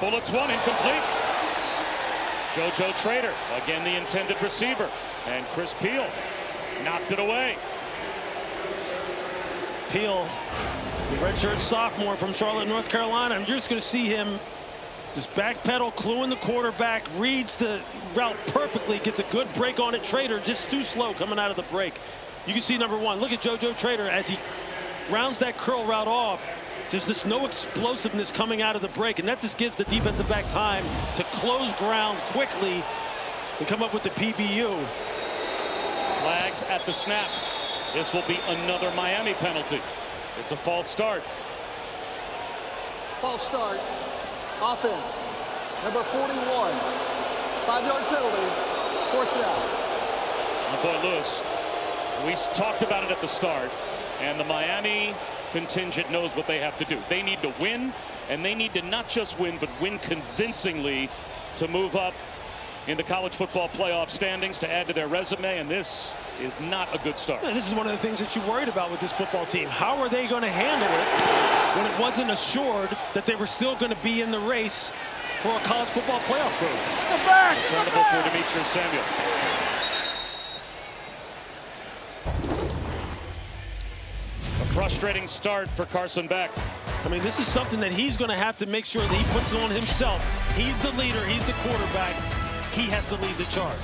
Bullets one, incomplete. JoJo Trader, again the intended receiver. And Chris Peel knocked it away. Peel, the redshirt sophomore from Charlotte, North Carolina. I'm just going to see him just backpedal, cluing the quarterback, reads the route perfectly, gets a good break on it. Trader just too slow coming out of the break. You can see #1. Look at JoJo Trader as he rounds that curl route off. There's just no explosiveness coming out of the break, and that just gives the defensive back time to close ground quickly and come up with the PBU. Flags at the snap. This will be another Miami penalty. It's a false start. False start. Offense. Number 41. 5-yard penalty. 4th down. My boy Lewis, we talked about it at the start, and the Miami contingent knows what they have to do. They need to win, and they need to not just win, but win convincingly to move up in the college football playoff standings, to add to their resume, and this is not a good start. Yeah, this is one of the things that you worried about with this football team. How are they going to handle it when it wasn't assured that they were still going to be in the race for a college football playoff berth? Returnable for Demetrius Samuel. A frustrating start for Carson Beck. I mean, this is something that he's going to have to make sure that he puts on himself. He's the leader. He's the quarterback. He has to lead the charge.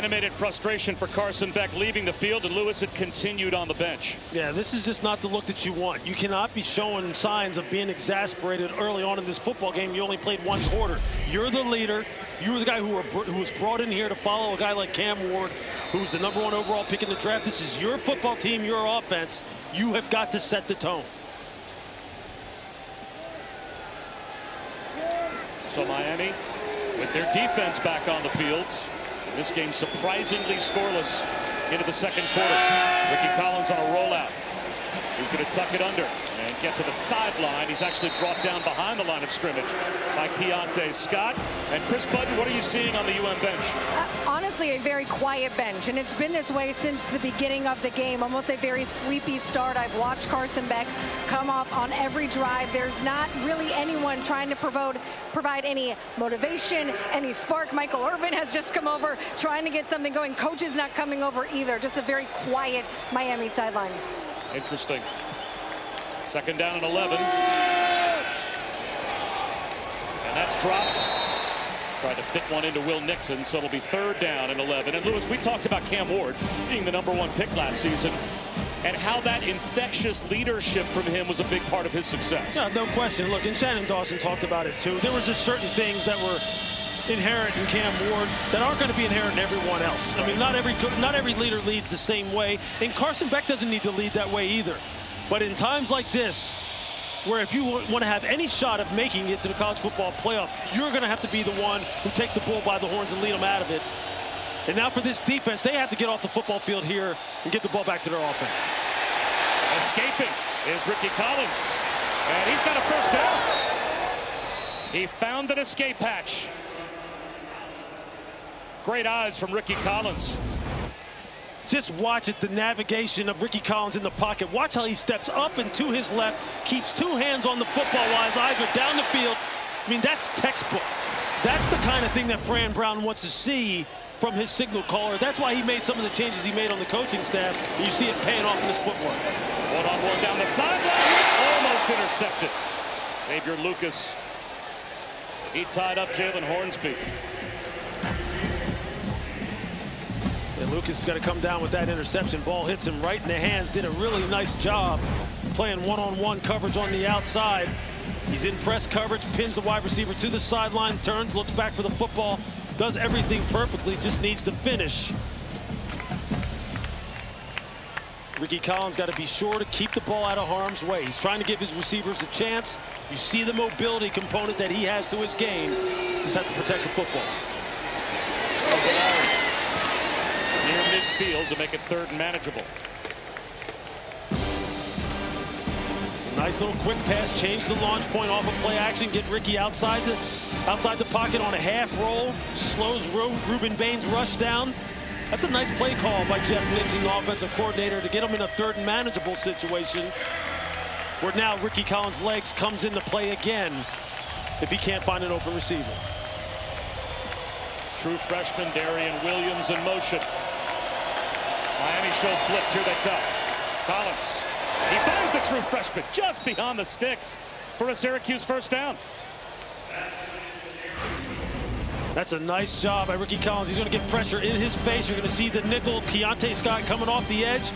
animated frustration for Carson Beck leaving the field, and Lewis had continued on the bench. Yeah, this is just not the look that you want. You cannot be showing signs of being exasperated early on in this football game. You only played one quarter. You're the leader. You were the guy who was brought in here to follow a guy like Cam Ward, who's the #1 overall pick in the draft. This is your football team, your offense. You have got to set the tone. So Miami, with their defense back on the field, this game surprisingly scoreless into the second quarter. Ricky Collins on a rollout. He's going to tuck it under and get to the sideline. He's actually brought down behind the line of scrimmage by Keontae Scott. And Chris Budden, what are you seeing on the UM bench? Honestly, a very quiet bench, and it's been this way since the beginning of the game. Almost a very sleepy start. I've watched Carson Beck come off on every drive. There's not really anyone trying to provide any motivation, any spark. Michael Irvin has just come over trying to get something going. Coach is not coming over either. Just a very quiet Miami sideline. Interesting. Second down and 11. And that's dropped. Tried to fit one into Will Nixon, so it'll be third down and 11. And Lewis, we talked about Cam Ward being the #1 pick last season and how that infectious leadership from him was a big part of his success. Yeah, no question. Look, and Shannon Dawson talked about it too. There were just certain things that were inherent in Cam Ward that aren't going to be inherent in everyone else. I mean, not every leader leads the same way, and Carson Beck doesn't need to lead that way either. But in times like this, where if you want to have any shot of making it to the college football playoff, you're going to have to be the one who takes the bull by the horns and lead them out of it. And now for this defense, they have to get off the football field here and get the ball back to their offense. Escaping is Ricky Collins, and he's got a first down. He found an escape hatch. Great eyes from Ricky Collins. Just watch it, the navigation of Ricky Collins in the pocket. Watch how he steps up and to his left, keeps two hands on the football while his eyes are down the field. I mean, that's textbook. That's the kind of thing that Fran Brown wants to see from his signal caller. That's why he made some of the changes he made on the coaching staff. You see it paying off in his footwork. One-on-one down the sideline, almost intercepted. Xavier Lucas, he tied up Jalen Hornsby. And Lucas has got to come down with that interception. Ball hits him right in the hands. Did a really nice job playing one-on-one coverage on the outside. He's in press coverage, pins the wide receiver to the sideline, turns, looks back for the football, does everything perfectly, just needs to finish. Ricky Collins got to be sure to keep the ball out of harm's way. He's trying to give his receivers a chance. You see the mobility component that he has to his game. Just has to protect the football. Near midfield to make it third and manageable. Nice little quick pass, change the launch point off of play action, get Ricky outside the pocket on a half roll, slows Ruben Bain's rush down. That's a nice play call by Jeff Nixon, the offensive coordinator, to get him in a third and manageable situation where now Ricky Collins' legs comes into play again if he can't find an open receiver. True freshman Darian Williams in motion. Miami shows blitz, here they come. Collins, he finds the true freshman just beyond the sticks for a Syracuse first down. That's a nice job by Ricky Collins. He's going to get pressure in his face. You're going to see the nickel, Keontae Scott coming off the edge.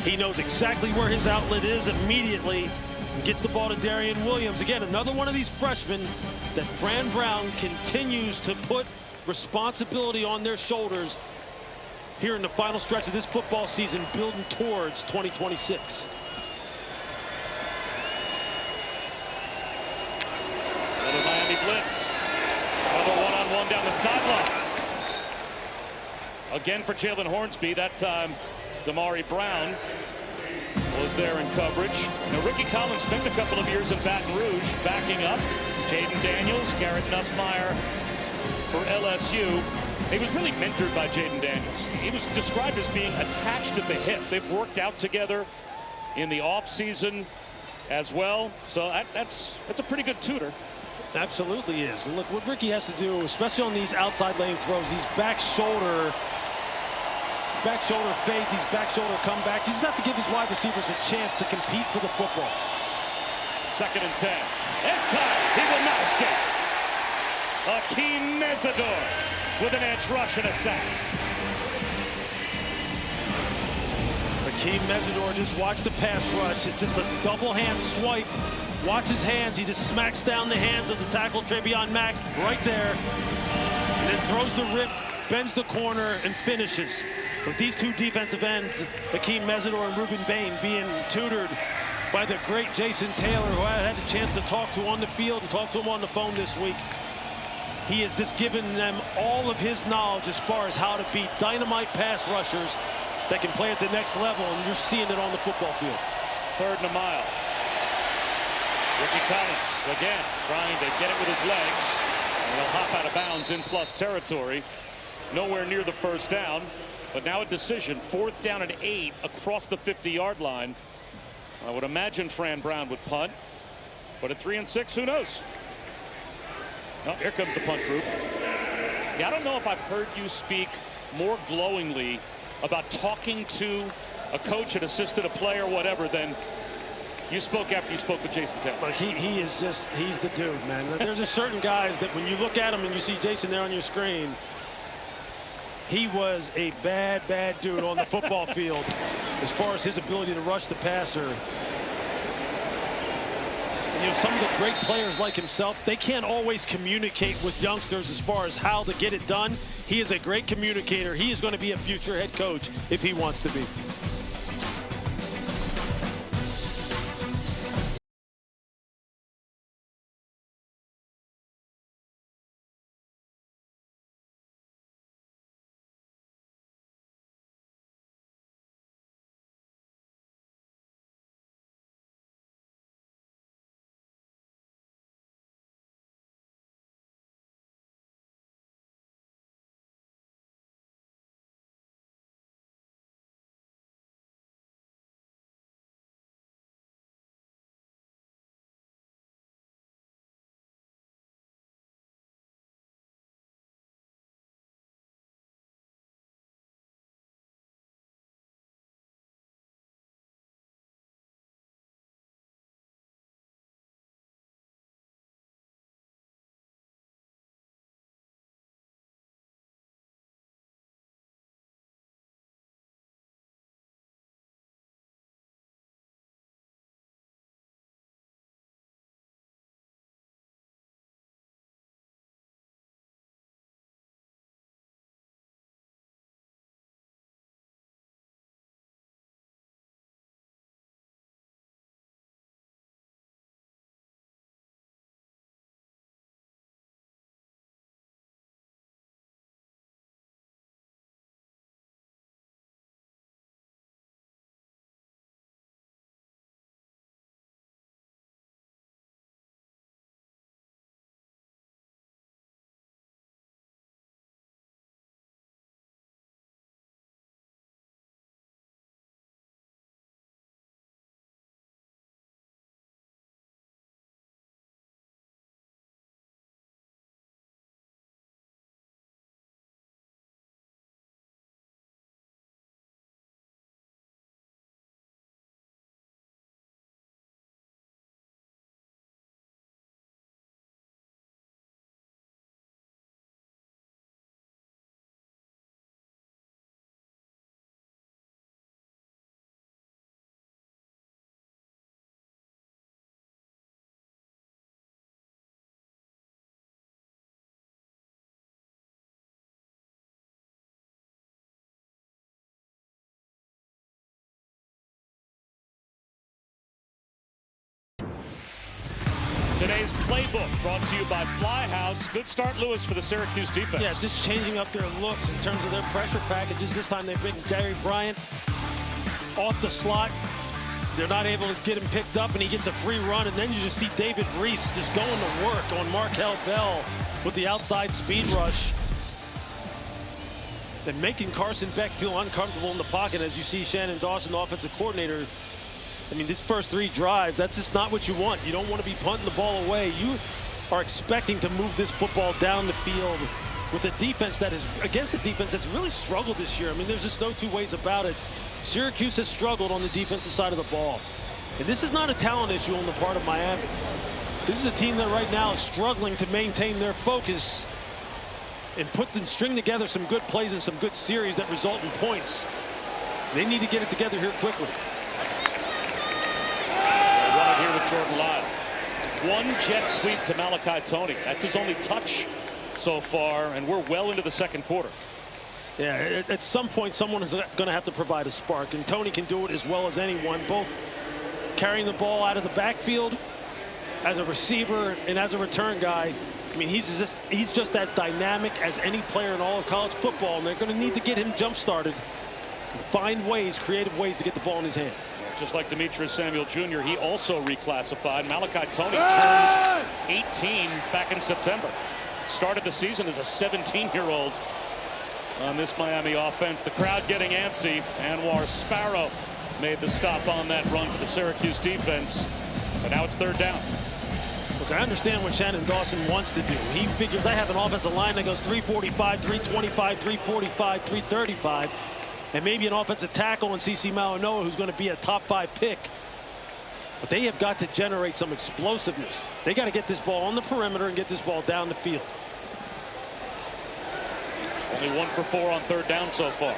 He knows exactly where his outlet is immediately and gets the ball to Darian Williams. Again, another one of these freshmen that Fran Brown continues to put responsibility on their shoulders here in the final stretch of this football season, building towards 2026. Another Miami blitz. Another one-on-one down the sideline. Again for Jalen Hornsby. That time, Damari Brown was there in coverage. Now, Ricky Collins spent a couple of years in Baton Rouge backing up Jaden Daniels, Garrett Nussmeier for LSU. He was really mentored by Jaden Daniels. He was described as being attached at the hip. They've worked out together in the offseason as well. So that's a pretty good tutor. Absolutely is. And look, what Ricky has to do, especially on these outside lane throws, these back shoulder fades, these back shoulder comebacks. He just has to give his wide receivers a chance to compete for the football. 2nd and 10. This time, he will not escape. Akeem Mesidor with an edge rush and a sack. Akeem Mesidor just watched the pass rush. It's just a double hand swipe. Watch his hands. He just smacks down the hands of the tackle, Travion Mack, right there. And then throws the rip, bends the corner, and finishes. With these two defensive ends, Akeem Mesidor and Ruben Bain, being tutored by the great Jason Taylor, who I had a chance to talk to on the field and talk to him on the phone this week. He has just given them all of his knowledge as far as how to beat dynamite pass rushers that can play at the next level, and you're seeing it on the football field. 3rd and a mile. Ricky Collins again trying to get it with his legs. And he'll hop out of bounds in plus territory. Nowhere near the first down, but now a decision. 4th down and 8 across the 50-yard line. I would imagine Fran Brown would punt, but at 3 and 6, who knows? Oh, here comes the punt group. Yeah, I don't know if I've heard you speak more glowingly about talking to a coach, an assistant, a player, whatever, than you spoke after you spoke with Jason Taylor. Like he is just, he's the dude, man. There's just certain guys that when you look at him and you see Jason there on your screen, he was a bad, bad dude on the football field as far as his ability to rush the passer. You know, some of the great players like himself, they can't always communicate with youngsters as far as how to get it done. He is a great communicator. He is going to be a future head coach if he wants to be. Today's playbook brought to you by Flyhouse. Good start, Lewis, for the Syracuse defense. Yeah, just changing up their looks in terms of their pressure packages. This time they bring Gary Bryant off the slot. They're not able to get him picked up, and he gets a free run. And then you just see David Reese just going to work on Markel Bell with the outside speed rush. And making Carson Beck feel uncomfortable in the pocket, as you see Shannon Dawson, the offensive coordinator. I mean, these first 3 drives, that's just not what you want. You don't want to be punting the ball away. You are expecting to move this football down the field with a defense that is against a defense that's really struggled this year. I mean, there's just no two ways about it. Syracuse has struggled on the defensive side of the ball. And this is not a talent issue on the part of Miami. This is a team that right now is struggling to maintain their focus and string together some good plays and some good series that result in points. They need to get it together here quickly. Right here with Jordan Lyle. One jet sweep to Malachi Toney. That's his only touch so far, and we're well into the second quarter. Yeah, at some point, someone is going to have to provide a spark, and Toney can do it as well as anyone, both carrying the ball out of the backfield as a receiver and as a return guy. I mean, he's just as dynamic as any player in all of college football, and they're going to need to get him jump-started and find ways, creative ways to get the ball in his hand. Just like Demetrius Samuel Jr., he also reclassified. Malachi Toney turned 18 back in September. Started the season as a 17-year-old on this Miami offense. The crowd getting antsy. Anwar Sparrow made the stop on that run for the Syracuse defense. So now it's third down. Look, I understand what Shannon Dawson wants to do. He figures I have an offensive line that goes 345, 325, 345, 335. And maybe an offensive tackle in CeCe Mauanoa who's going to be a top 5 pick. But they have got to generate some explosiveness. They got to get this ball on the perimeter and get this ball down the field. Only 1 for 4 on third down so far.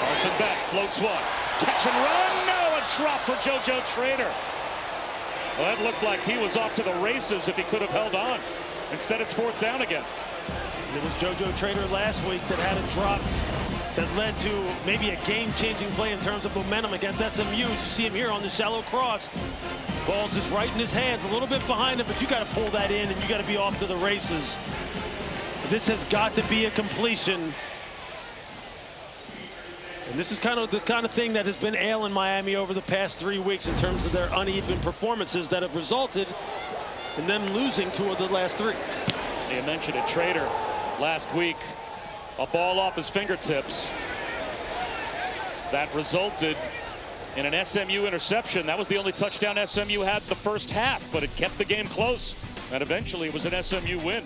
Carson Beck floats one. Catch and run. No, a drop for JoJo Trader. Well, that looked like he was off to the races if he could have held on. Instead, it's fourth down again. It was JoJo Trader last week that had a drop that led to maybe a game-changing play in terms of momentum against SMU. You see him here on the shallow cross. Ball's just right in his hands, a little bit behind him, but you got to pull that in and you got to be off to the races. This has got to be a completion. And this is kind of the thing that has been ailing Miami over the past 3 weeks in terms of their uneven performances that have resulted in them losing 2 of the last 3. You mentioned it, Trader last week, a ball off his fingertips that resulted in an SMU interception. That was the only touchdown SMU had the first half, but it kept the game close, and eventually it was an SMU win.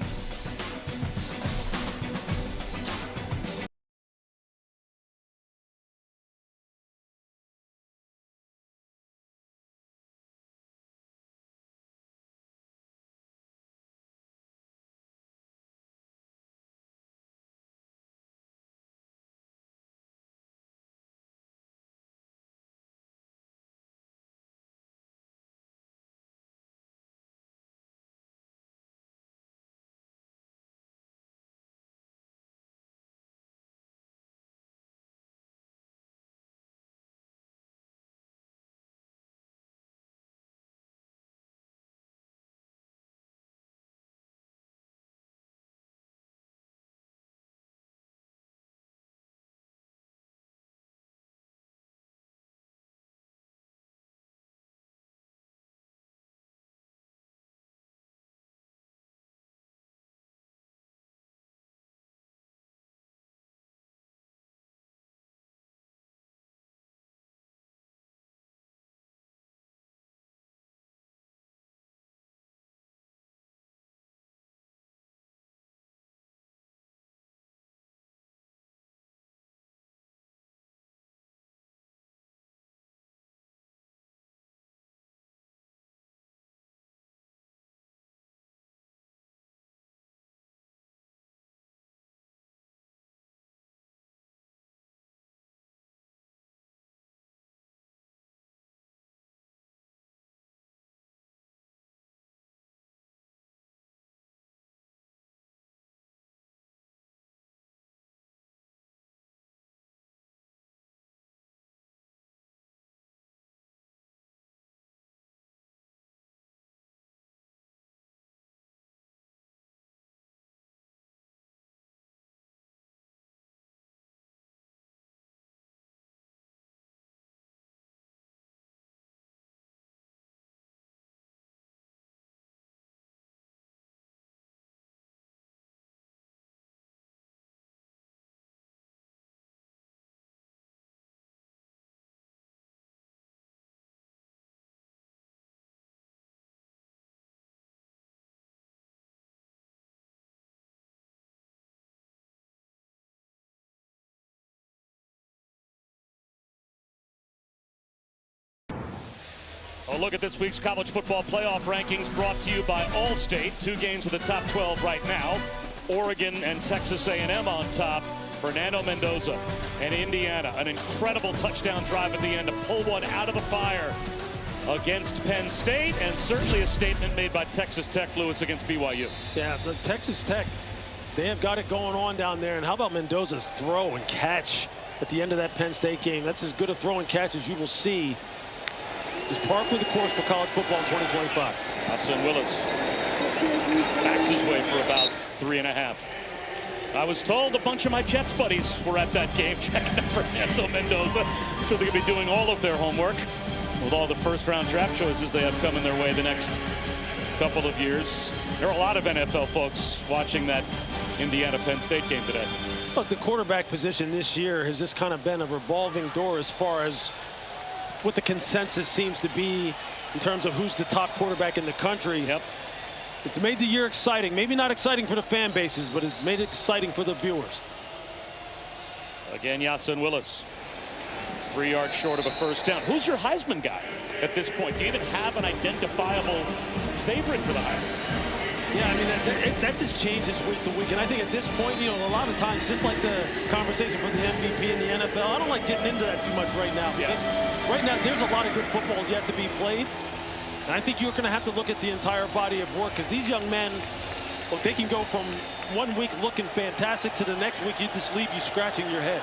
A look at this week's college football playoff rankings brought to you by Allstate. 2 games of the top 12 right now. Oregon and Texas A&M on top. Fernando Mendoza and Indiana. An incredible touchdown drive at the end to pull one out of the fire against Penn State, and certainly a statement made by Texas Tech, Lewis, against BYU. Yeah, but Texas Tech, they have got it going on down there. And how about Mendoza's throw and catch at the end of that Penn State game? That's as good a throw and catch as you will see. Just par for the course for college football in 2025. Hassan Willis backs his way for about 3.5. I was told a bunch of my Jets buddies were at that game checking out Fernando Mendoza. So they're going to be doing all of their homework with all the first-round draft choices they have coming their way the next couple of years. There are a lot of NFL folks watching that Indiana-Penn State game today. Look, the quarterback position this year has just kind of been a revolving door as far as what the consensus seems to be in terms of who's the top quarterback in the country. Yep. It's made the year exciting. Maybe not exciting for the fan bases, but it's made it exciting for the viewers. Again, Hassan Willis, 3 yards short of a first down. Who's your Heisman guy at this point? Do you even have an identifiable favorite for the Heisman? Yeah, I mean, that just changes week to week. And I think at this point, you know, a lot of times, just like the conversation for the MVP in the NFL, I don't like getting into that too much right now. Because right now, there's a lot of good football yet to be played. And I think you're going to have to look at the entire body of work, because these young men, look, they can go from 1 week looking fantastic to the next week, you just leave you scratching your head.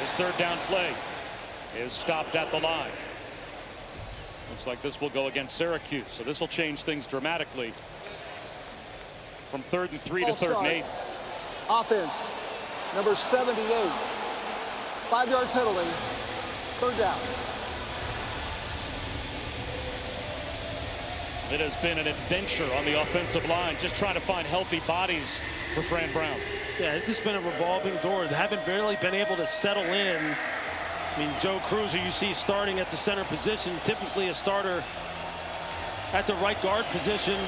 His third down play is stopped at the line. Looks like this will go against Syracuse, so this will change things dramatically from 3rd and 3 to 3rd and 8. Offense, number 78. 5-yard penalty, 3rd down. It has been an adventure on the offensive line, just trying to find healthy bodies for Fran Brown. Yeah, it's just been a revolving door. They haven't barely been able to settle in. I mean, Joe Cruz, who you see starting at the center position, typically a starter at the right guard position.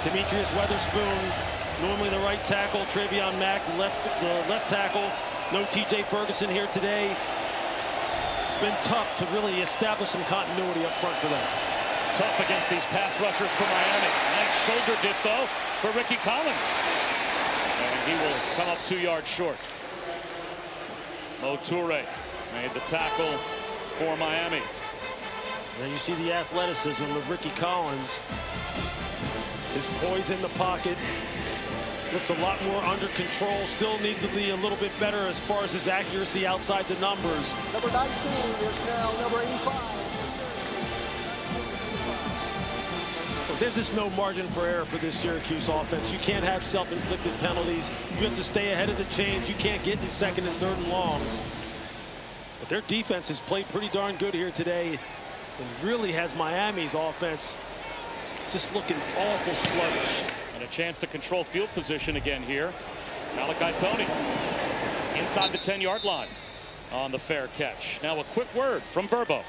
Demetrius Weatherspoon, normally the right tackle. Travion Mack, the left tackle. No TJ Ferguson here today. It's been tough to really establish some continuity up front for them. Tough against these pass rushers for Miami. Nice shoulder dip, though, for Ricky Collins. And he will come up 2 yards short. Mo Toure made the tackle for Miami. Now you see the athleticism of Ricky Collins. His poise in the pocket. Looks a lot more under control. Still needs to be a little bit better as far as his accuracy outside the numbers. Number 19 is now number 85. There's just no margin for error for this Syracuse offense. You can't have self-inflicted penalties. You have to stay ahead of the chains. You can't get in 2nd and 3rd and longs. But their defense has played pretty darn good here today, and really has Miami's offense just looking awful sluggish. And a chance to control field position again here. Malachi Tony inside the 10-yard line on the fair catch. Now a quick word from Verbo.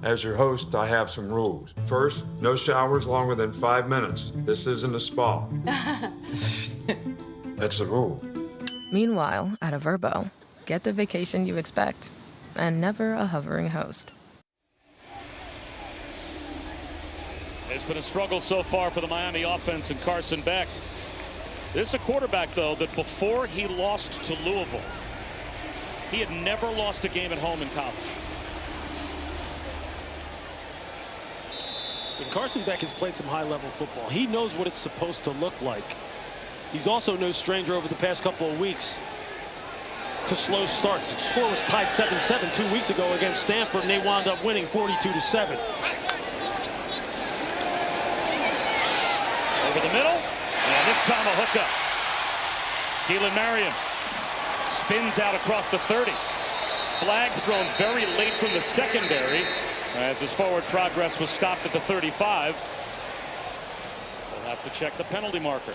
As your host, I have some rules. First, no showers longer than 5 minutes. This isn't a spa. That's the rule. Meanwhile, at a Verbo, get the vacation you expect and never a hovering host. It's been a struggle so far for the Miami offense and Carson Beck. This is a quarterback, though, that before he lost to Louisville, he had never lost a game at home in college. And Carson Beck has played some high-level football. He knows what it's supposed to look like. He's also no stranger over the past couple of weeks to slow starts. The score was tied 7-7 2 weeks ago against Stanford, and they wound up winning 42-7. Over the middle, and this time a hookup. Keelan Marion spins out across the 30. Flag thrown very late from the secondary as his forward progress was stopped at the 35. We'll have to check the penalty marker.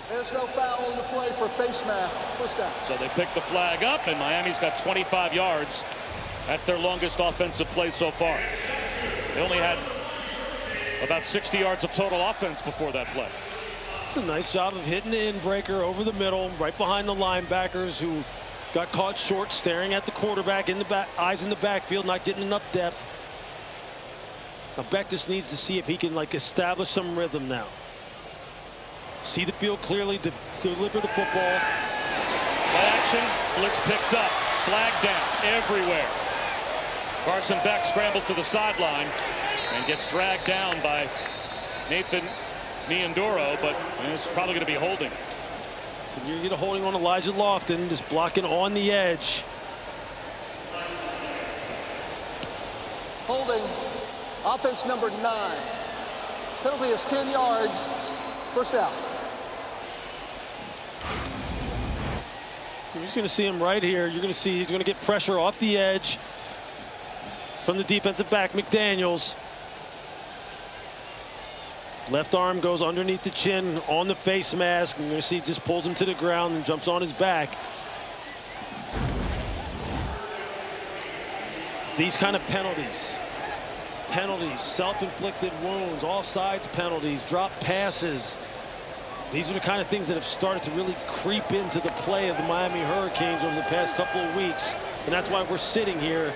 There's no foul in the play for face mask. First down. So they pick the flag up, and Miami's got 25 yards That's their longest offensive play so far. They only had about 60 yards of total offense before that play. It's a nice job of hitting the in-breaker over the middle, right behind the linebackers who got caught short, staring at the quarterback in the back, eyes in the backfield, not getting enough depth. Now Beck just needs to see if he can establish some rhythm now. See the field clearly, deliver the football. Play action, blitz picked up, flag down everywhere. Carson Beck scrambles to the sideline and gets dragged down by Nathan Niandoro, but it's probably going to be holding. You're going to holding on Elijah Lofton, just blocking on the edge. Holding, offense number 9. Penalty is 10 yards, first down. You're just going to see him right here. You're going to see he's going to get pressure off the edge from the defensive back, McDaniels. Left arm goes underneath the chin on the face mask. You're going to see just pulls him to the ground and jumps on his back. It's these kind of penalties, self-inflicted wounds, offsides penalties, drop passes. These are the kind of things that have started to really creep into the play of the Miami Hurricanes over the past couple of weeks. And that's why we're sitting here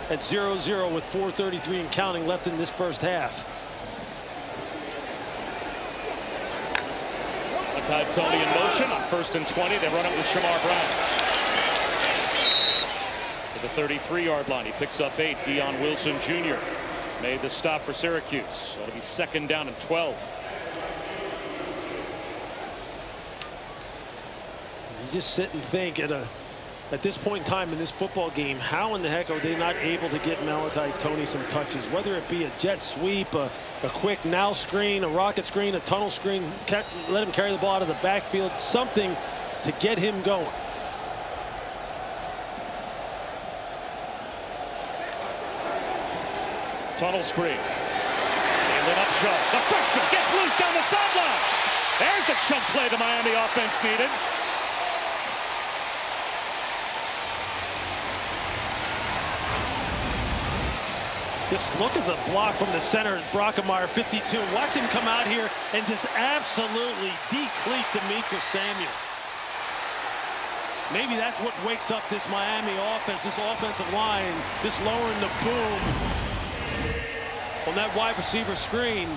at 0-0 with 4:33 and counting left in this first half. Tony in motion on 1st and 20. They run it with Shamar Brown to the 33-yard line. He picks up 8. Dion Wilson Jr. made the stop for Syracuse. So it'll be 2nd down and 12. You just sit and think at this point in time in this football game, how in the heck are they not able to get Malachi Tony some touches, whether it be a jet sweep, a quick now screen, a rocket screen, a tunnel screen, let him carry the ball out of the backfield, something to get him going. Tunnel screen. And then Upshaw. The freshman gets loose down the sideline. There's the chunk play the Miami offense needed. Just look at the block from the center, Brockemeyer, 52. Watch him come out here and just absolutely decleat Demetrius Samuel. Maybe that's what wakes up this Miami offense, this offensive line, just lowering the boom on that wide receiver screen.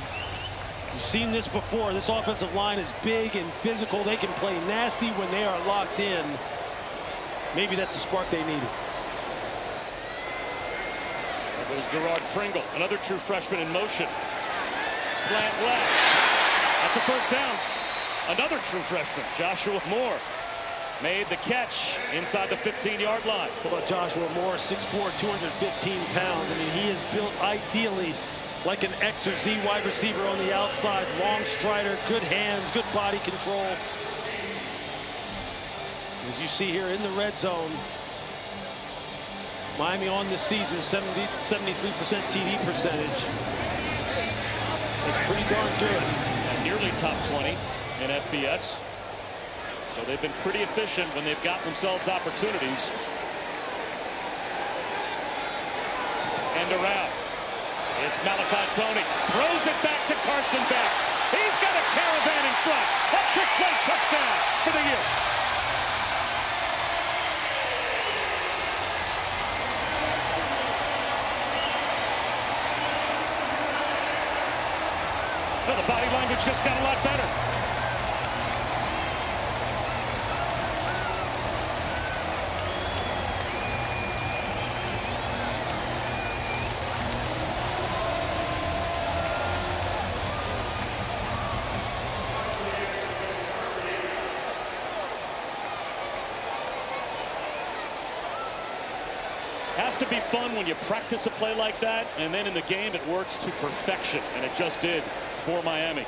You've seen this before. This offensive line is big and physical. They can play nasty when they are locked in. Maybe that's the spark they needed. There goes Gerard Pringle, another true freshman in motion. Slant left. That's a first down. Another true freshman, Joshua Moore, made the catch inside the 15-yard line. What about Joshua Moore, 6'4", 215 pounds. I mean, he is built ideally like an X or Z wide receiver on the outside. Long strider, good hands, good body control. As you see here in the red zone, Miami on this season, 73% TD percentage. That's pretty darn good. And nearly top 20 in FBS. So they've been pretty efficient when they've got themselves opportunities. And around. It's Malachi Tony. Throws it back to Carson Beck. He's got a caravan in front. A trick play touchdown for the year. Well, the body language just got a lot better. Has to be fun when you practice a play like that, and then in the game it works to perfection, and it just did for Miami.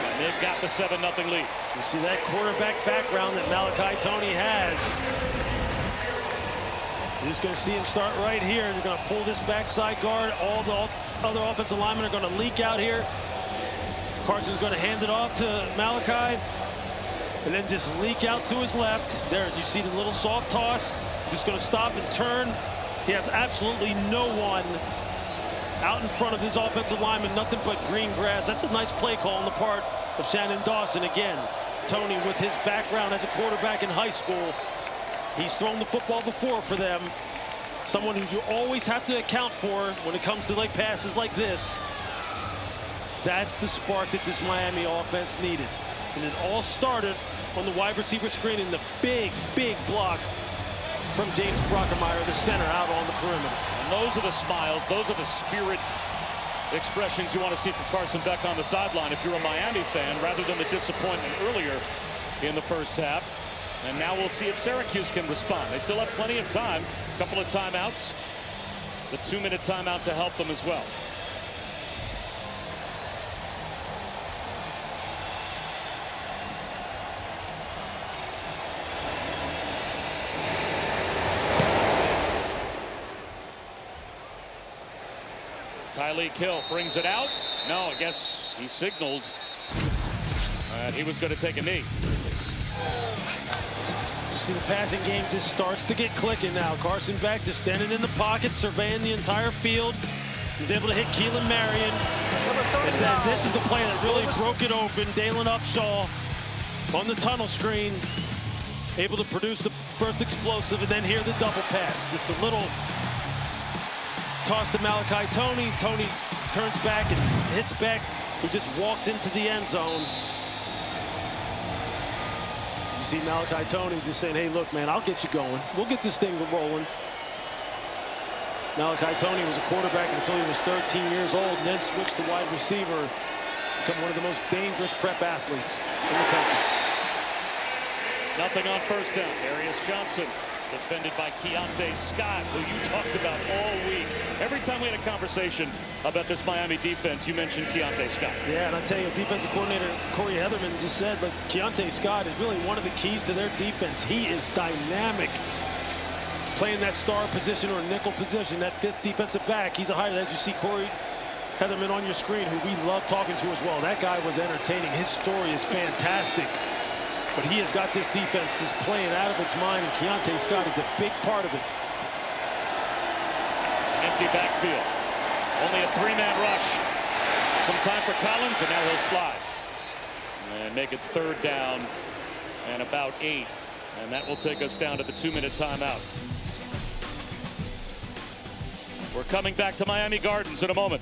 And they've got the 7-0 lead. You see that quarterback background that Malachi Tony has. You're just going to see him start right here. They're going to pull this backside guard. All the other offensive linemen are going to leak out here. Carson's going to hand it off to Malachi. And then just leak out to his left. There, you see the little soft toss. He's just going to stop and turn. He has absolutely no one out in front of his offensive lineman, nothing but green grass. That's a nice play call on the part of Shannon Dawson. Again, Tony, with his background as a quarterback in high school, he's thrown the football before for them. Someone who you always have to account for when it comes to passes like this. That's the spark that this Miami offense needed. And it all started on the wide receiver screen in the big block from James Brockermeyer, the center, out on the perimeter. And those are the smiles, those are the spirit expressions you want to see from Carson Beck on the sideline if you're a Miami fan, rather than the disappointment earlier in the first half. And now we'll see if Syracuse can respond. They still have plenty of time, a couple of timeouts, the 2-minute timeout to help them as well. Tyreek Hill brings it out. No, I guess he signaled that he was going to take a knee. You see the passing game just starts to get clicking now. Carson Beck just standing in the pocket, surveying the entire field. He's able to hit Keelan Marion. And then this is the play that really broke it open. Dalen Upshaw on the tunnel screen, able to produce the first explosive, and then here the double pass. Just a little toss to Malachi Tony. Tony turns back and hits Beck, who just walks into the end zone. You see Malachi Tony just saying, hey, look, man, I'll get you going. We'll get this thing rolling. Malachi Tony was a quarterback until he was 13 years old, and then switched to wide receiver, become one of the most dangerous prep athletes in the country. Nothing on first down. Darius Johnson, defended by Keontae Scott, who you talked about all week. Every time we had a conversation about this Miami defense, you mentioned Keontae Scott. Yeah, and I tell you, defensive coordinator Corey Heatherman just said, like, Keontae Scott is really one of the keys to their defense. He is dynamic, playing that star position or nickel position, that fifth defensive back. He's a highlight. As you see Corey Heatherman on your screen, who we love talking to as well. That guy was entertaining. His story is fantastic. But he has got this defense just playing out of its mind, and Keontae Scott is a big part of it. Empty backfield. Only a 3-man rush. Some time for Collins, and now he'll slide. And make it third down and about 8. And that will take us down to the 2-minute timeout. We're coming back to Miami Gardens in a moment.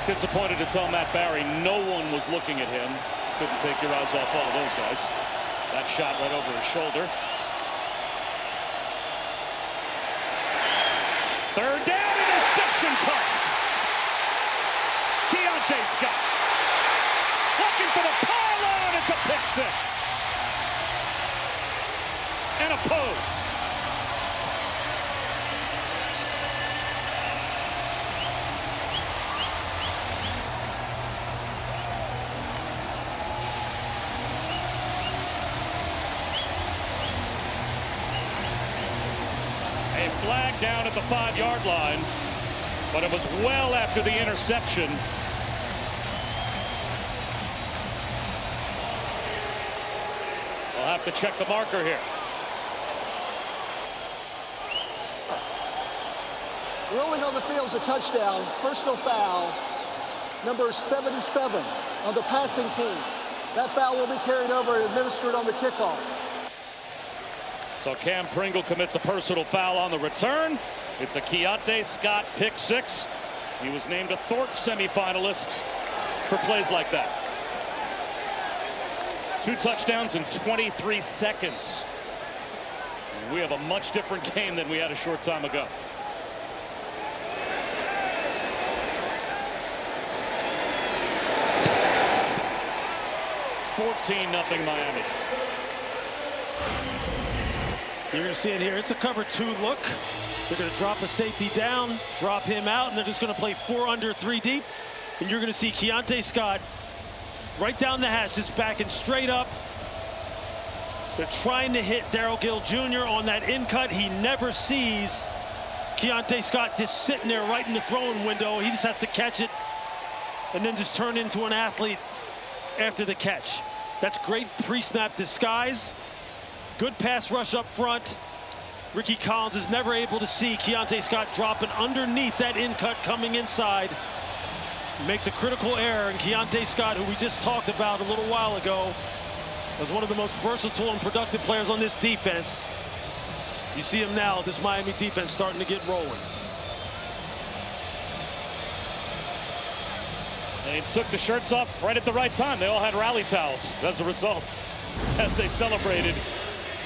Disappointed to tell Matt Barry no one was looking at him. Couldn't take your eyes off all of those guys. That shot right over his shoulder. Third down, interception touched. Keontae Scott looking for the pylon. It's a pick six. And a pose. A flag down at the 5-yard line, but it was well after the interception. We'll have to check the marker here. Rolling on the field is a touchdown. Personal foul, number 77 on the passing team. That foul will be carried over and administered on the kickoff. So Cam Pringle commits a personal foul on the return. It's a Keontae Scott pick six. He was named a Thorpe semifinalist for plays like that. 2 touchdowns in 23 seconds. We have a much different game than we had a short time ago. (14-0) Miami. You're going to see it here. It's a cover 2 look. They're going to drop a safety down, drop him out, and they're just going to play 4 under 3 deep. And you're going to see Keontae Scott right down the hatch, just backing straight up. They're trying to hit Darrell Gill Jr. on that in cut. He never sees Keontae Scott just sitting there right in the throwing window. He just has to catch it and then just turn into an athlete after the catch. That's great pre-snap disguise. Good pass rush up front. Ricky Collins is never able to see Keontae Scott dropping underneath that in cut coming inside. Makes a critical error, and Keontae Scott, who we just talked about a little while ago, was one of the most versatile and productive players on this defense. You see him now, this Miami defense starting to get rolling. They took the shirts off right at the right time. They all had rally towels as a result as they celebrated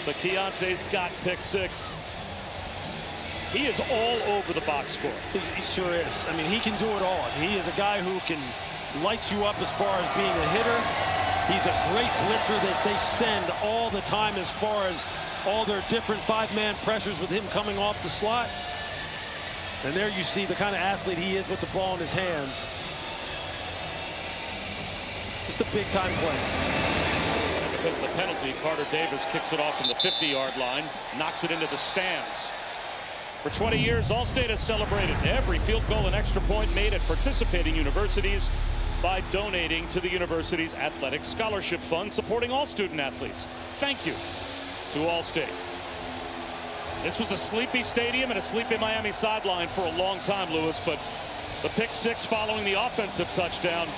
the Keontae Scott pick six. He is all over the box score. He sure is. I mean, he can do it all. He is a guy who can light you up as far as being a hitter. He's a great blitzer that they send all the time as far as all their different 5-man pressures with him coming off the slot. And there you see the kind of athlete he is with the ball in his hands. Just a big-time play. Because of the penalty, Carter Davis kicks it off from the 50-yard line, knocks it into the stands. For 20 years, Allstate has celebrated every field goal and extra point made at participating universities by donating to the university's athletic scholarship fund, supporting all student athletes. Thank you to Allstate. This was a sleepy stadium and a sleepy Miami sideline for a long time, Lewis, but the pick six following the offensive touchdown,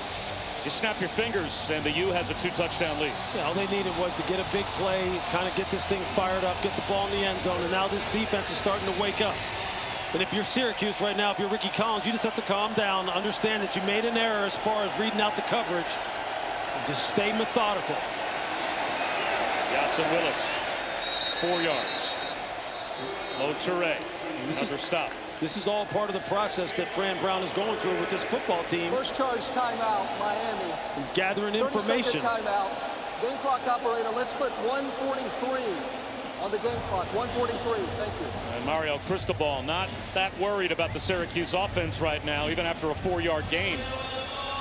you snap your fingers and the U has a 2-touchdown lead. Yeah, all they needed was to get a big play, kind of get this thing fired up, get the ball in the end zone, and now this defense is starting to wake up. And if you're Syracuse right now, if you're Ricky Collins, you just have to calm down, understand that you made an error as far as reading out the coverage, and just stay methodical. Yassin Willis, 4 yards. Low Touré, another stop. This is all part of the process that Fran Brown is going through with this football team. First charge timeout, Miami. Gathering information. Timeout. Game clock operator, let's put 1:43 on the game clock. 1:43, thank you. And Mario Cristobal not that worried about the Syracuse offense right now, even after a 4-yard gain.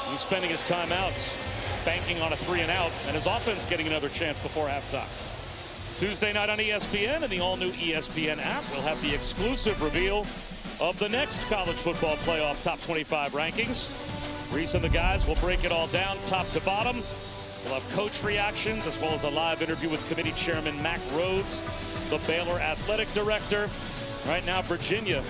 He's spending his timeouts banking on a 3-and-out, and his offense getting another chance before halftime. Tuesday night on ESPN and the all-new ESPN app, we'll have the exclusive reveal of the next college football playoff top 25 rankings. Reese and the guys will break it all down top to bottom. We'll have coach reactions as well as a live interview with committee chairman Mack Rhodes, the Baylor athletic director. Right now, Virginia,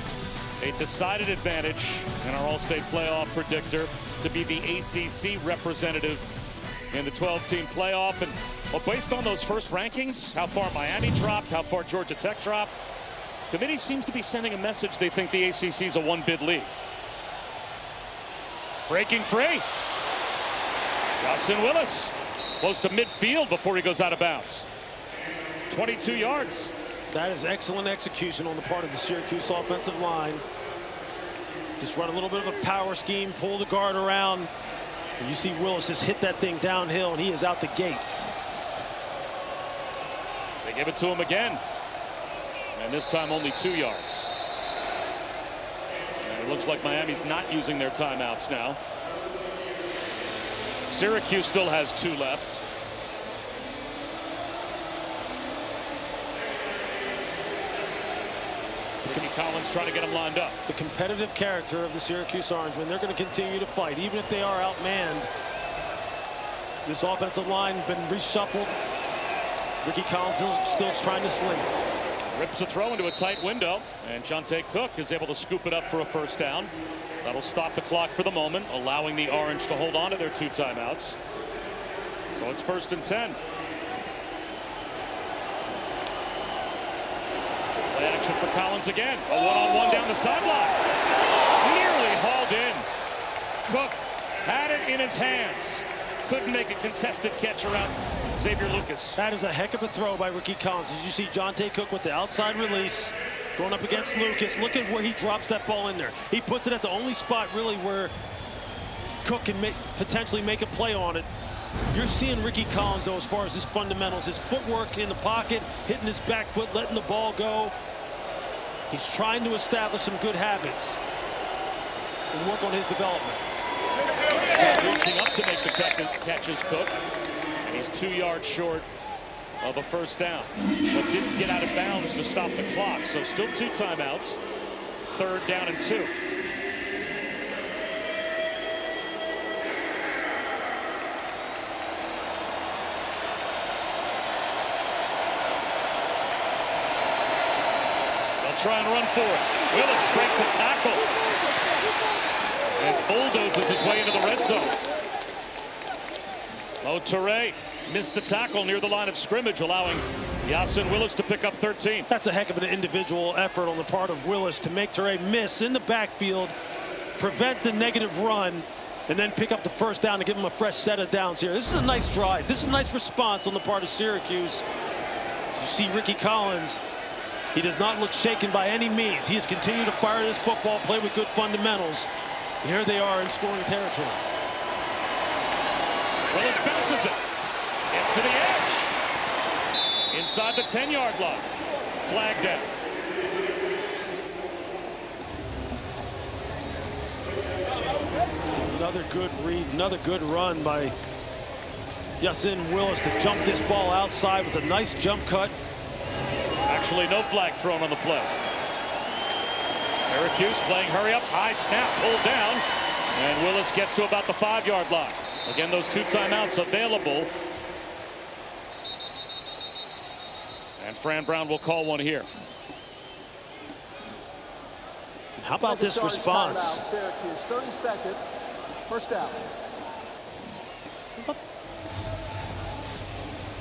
a decided advantage in our all-state playoff predictor to be the ACC representative in the 12-team playoff. And well, based on those first rankings, how far Miami dropped, how far Georgia Tech dropped, committee seems to be sending a message they think the ACC is a one-bid league. Breaking free. Yasin Willis close to midfield before he goes out of bounds. 22 yards. That is excellent execution on the part of the Syracuse offensive line. Just run a little bit of a power scheme, pull the guard around. And you see Willis just hit that thing downhill, and he is out the gate. They give it to him again. And this time only 2 yards. And it looks like Miami's not using their timeouts now. Syracuse still has 2 left. Ricky Collins trying to get him lined up. The competitive character of the Syracuse Orangemen, they're going to continue to fight, even if they are outmanned. This offensive line been reshuffled. Ricky Collins still trying to sling it. Rips a throw into a tight window, and Jonte Cook is able to scoop it up for a first down. That'll stop the clock for the moment, allowing the Orange to hold on to their 2 timeouts. So it's 1st and 10. Play action for Collins again. A one-on-one down the sideline. Nearly hauled in. Cook had it in his hands. Couldn't make a contested catch around Xavier Lucas. That is a heck of a throw by Ricky Collins. As you see Jonte Cook with the outside release going up against Lucas. Look at where he drops that ball in there. He puts it at the only spot really where Cook can potentially make a play on it. You're seeing Ricky Collins, though, as far as his fundamentals, his footwork in the pocket, hitting his back foot, letting the ball go. He's trying to establish some good habits and work on his development. Reaching up to make the catches, Cook. And he's 2 yards short of a first down. But didn't get out of bounds to stop the clock. So still 2 timeouts. 3rd down and 2. They'll try and run for it. Willis breaks a tackle and bulldozes his way into the red zone. Toure missed the tackle near the line of scrimmage, allowing Yasin Willis to pick up 13. That's a heck of an individual effort on the part of Willis to make Toure miss in the backfield, prevent the negative run, and then pick up the first down to give him a fresh set of downs here. This is a nice drive. This is a nice response on the part of Syracuse. You see Ricky Collins. He does not look shaken by any means. He has continued to fire this football, play with good fundamentals. And here they are in scoring territory. Willis bounces it. Gets to the edge. Inside the 10-yard line. Flag down. Another good read, another good run by Yasin Willis to jump this ball outside with a nice jump cut. Actually, no flag thrown on the play. Syracuse playing hurry up, high snap, pulled down, and Willis gets to about the 5-yard line. Again, those 2 timeouts available. And Fran Brown will call one here. How about this response? Timeout, Syracuse, 30 seconds, first down. How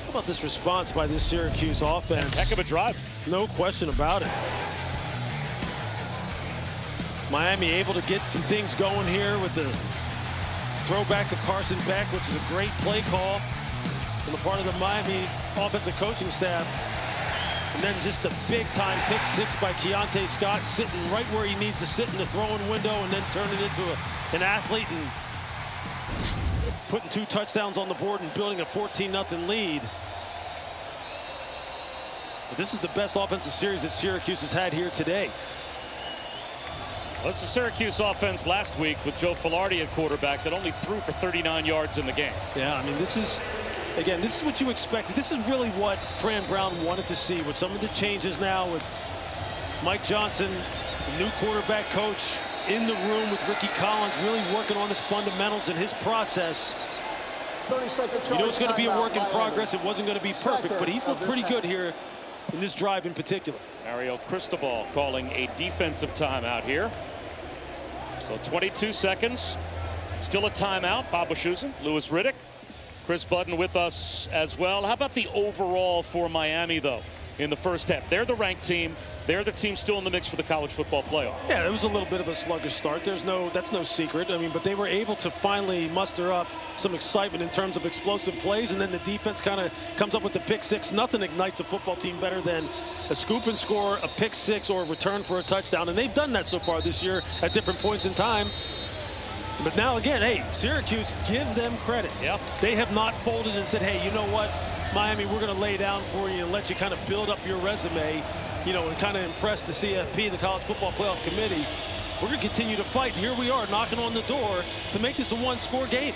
about this response by this Syracuse offense? Heck of a drive. No question about it. Miami able to get some things going here with the throwback to Carson Beck, which is a great play call on the part of the Miami offensive coaching staff. And then just a big-time pick 6 by Keontae Scott, sitting right where he needs to sit in the throwing window and then turn it into an athlete and putting 2 touchdowns on the board and building a 14-0 lead. But this is the best offensive series that Syracuse has had here today. Well, this is Syracuse offense last week with Joe Filardi at quarterback that only threw for 39 yards in the game. Yeah, I mean, this is, again, this is what you expected. This is really what Fran Brown wanted to see with some of the changes now with Mike Johnson, the new quarterback coach in the room with Ricky Collins, really working on his fundamentals and his process. 30-second You know it's going to be a work in Miami. progress. It wasn't going to be perfect, but he's looked pretty good here in this drive in particular. Mario Cristobal calling a defensive timeout here. So 22 seconds. Still a timeout. Bob Wischusen, Louis Riddick, Chris Budden with us as well. How about the overall for Miami, though, in the first half? They're the ranked team. they're the team still in the mix for the college football playoff. Yeah, it was a little bit of a sluggish start. That's no secret. I mean, but they were able to finally muster up some excitement in terms of explosive plays, and then the defense kind of comes up with the pick six. Nothing ignites a football team better than a scoop and score, a pick six, or a return for a touchdown, and they've done that so far this year at different points in time. But now again, hey, Syracuse, give them credit. Yep. They have not folded and said, hey, you know what, Miami, we're going to lay down for you and let you kind of build up your resume, you know, and kind of impress the CFP, the College Football Playoff Committee. We're going to continue to fight. Here we are knocking on the door to make this a one-score game.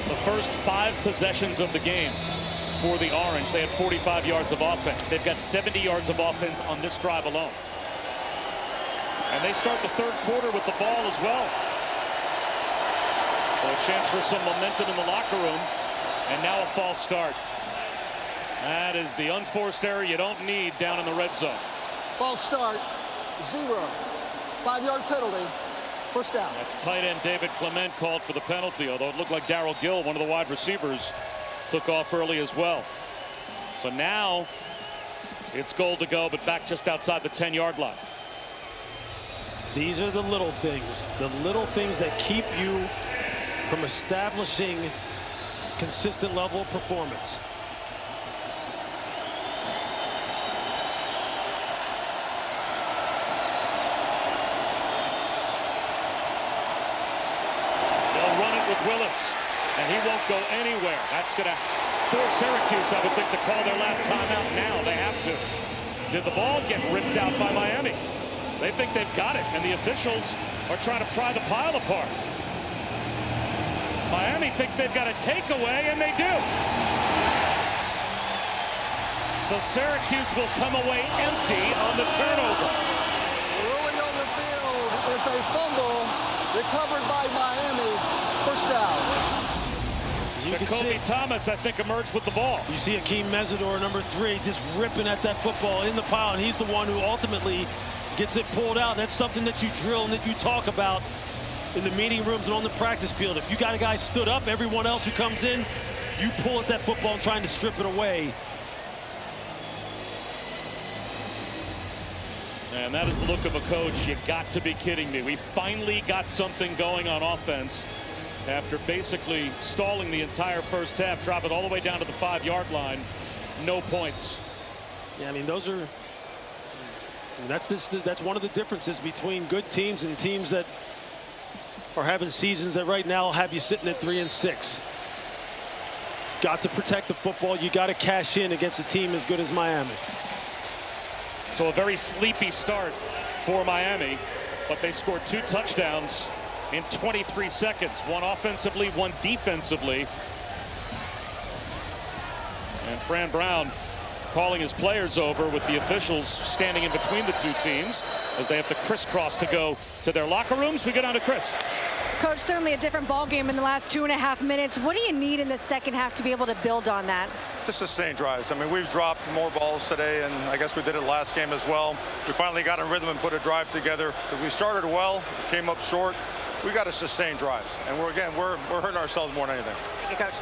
The first 5 possessions of the game for the Orange, they had 45 yards of offense. They've got 70 yards of offense on this drive alone. And they start the third quarter with the ball as well. So a chance for some momentum in the locker room. And now a false start. That is the unforced error you don't need down in the red zone. False start, 0. 5-yard penalty, first down. That's tight end David Clement called for the penalty, although it looked like Darrell Gill, one of the wide receivers, took off early as well. So now it's goal to go, but back just outside the 10-yard line. These are the little things that keep you from establishing consistent level of performance. They'll run it with Willis, and he won't go anywhere. That's going to force Syracuse, I would think, to call their last timeout now. They have to. Did the ball get ripped out by Miami? They think they've got it, and the officials are trying to pry the pile apart. Miami thinks they've got a takeaway, and they do. So Syracuse will come away empty on the turnover. Rolling on the field is a fumble recovered by Miami. First down. Jacoby Thomas, I think, emerged with the ball. You see Akeem Mesidor, number 3, just ripping at that football in the pile, and he's the one who ultimately gets it pulled out. That's something that you drill and that you talk about in the meeting rooms and on the practice field. If you got a guy stood up, everyone else who comes in, you pull at that football and trying to strip it away. And that is the look of a coach. You got to be kidding me. We finally got something going on offense after basically stalling the entire first half. Drop it all the way down to the 5-yard line. No points. Yeah, I mean, those are... That's one of the differences between good teams and teams that are having seasons that right now have you sitting at 3-6. Got to protect the football. You got to cash in against a team as good as Miami. So a very sleepy start for Miami, but they scored 2 touchdowns in 23 seconds. One offensively, one defensively. And Fran Brown calling his players over with the officials standing in between the 2 teams as they have to crisscross to go to their locker rooms. We go down to Chris. Coach, certainly a different ball game in the last 2.5 minutes. What do you need in the second half to be able to build on that? To sustain drives. I mean, we've dropped more balls today, and I guess we did it last game as well. We finally got in rhythm and put a drive together. We started well, came up short. We got to sustain drives, and we're hurting ourselves more than anything. Thank you, Coach.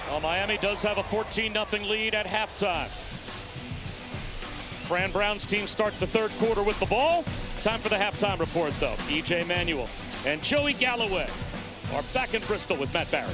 Well, Miami does have a 14-0 lead at halftime. Fran Brown's team starts the third quarter with the ball. Time for the halftime report, though. E.J. Manuel and Joey Galloway are back in Bristol with Matt Barrett.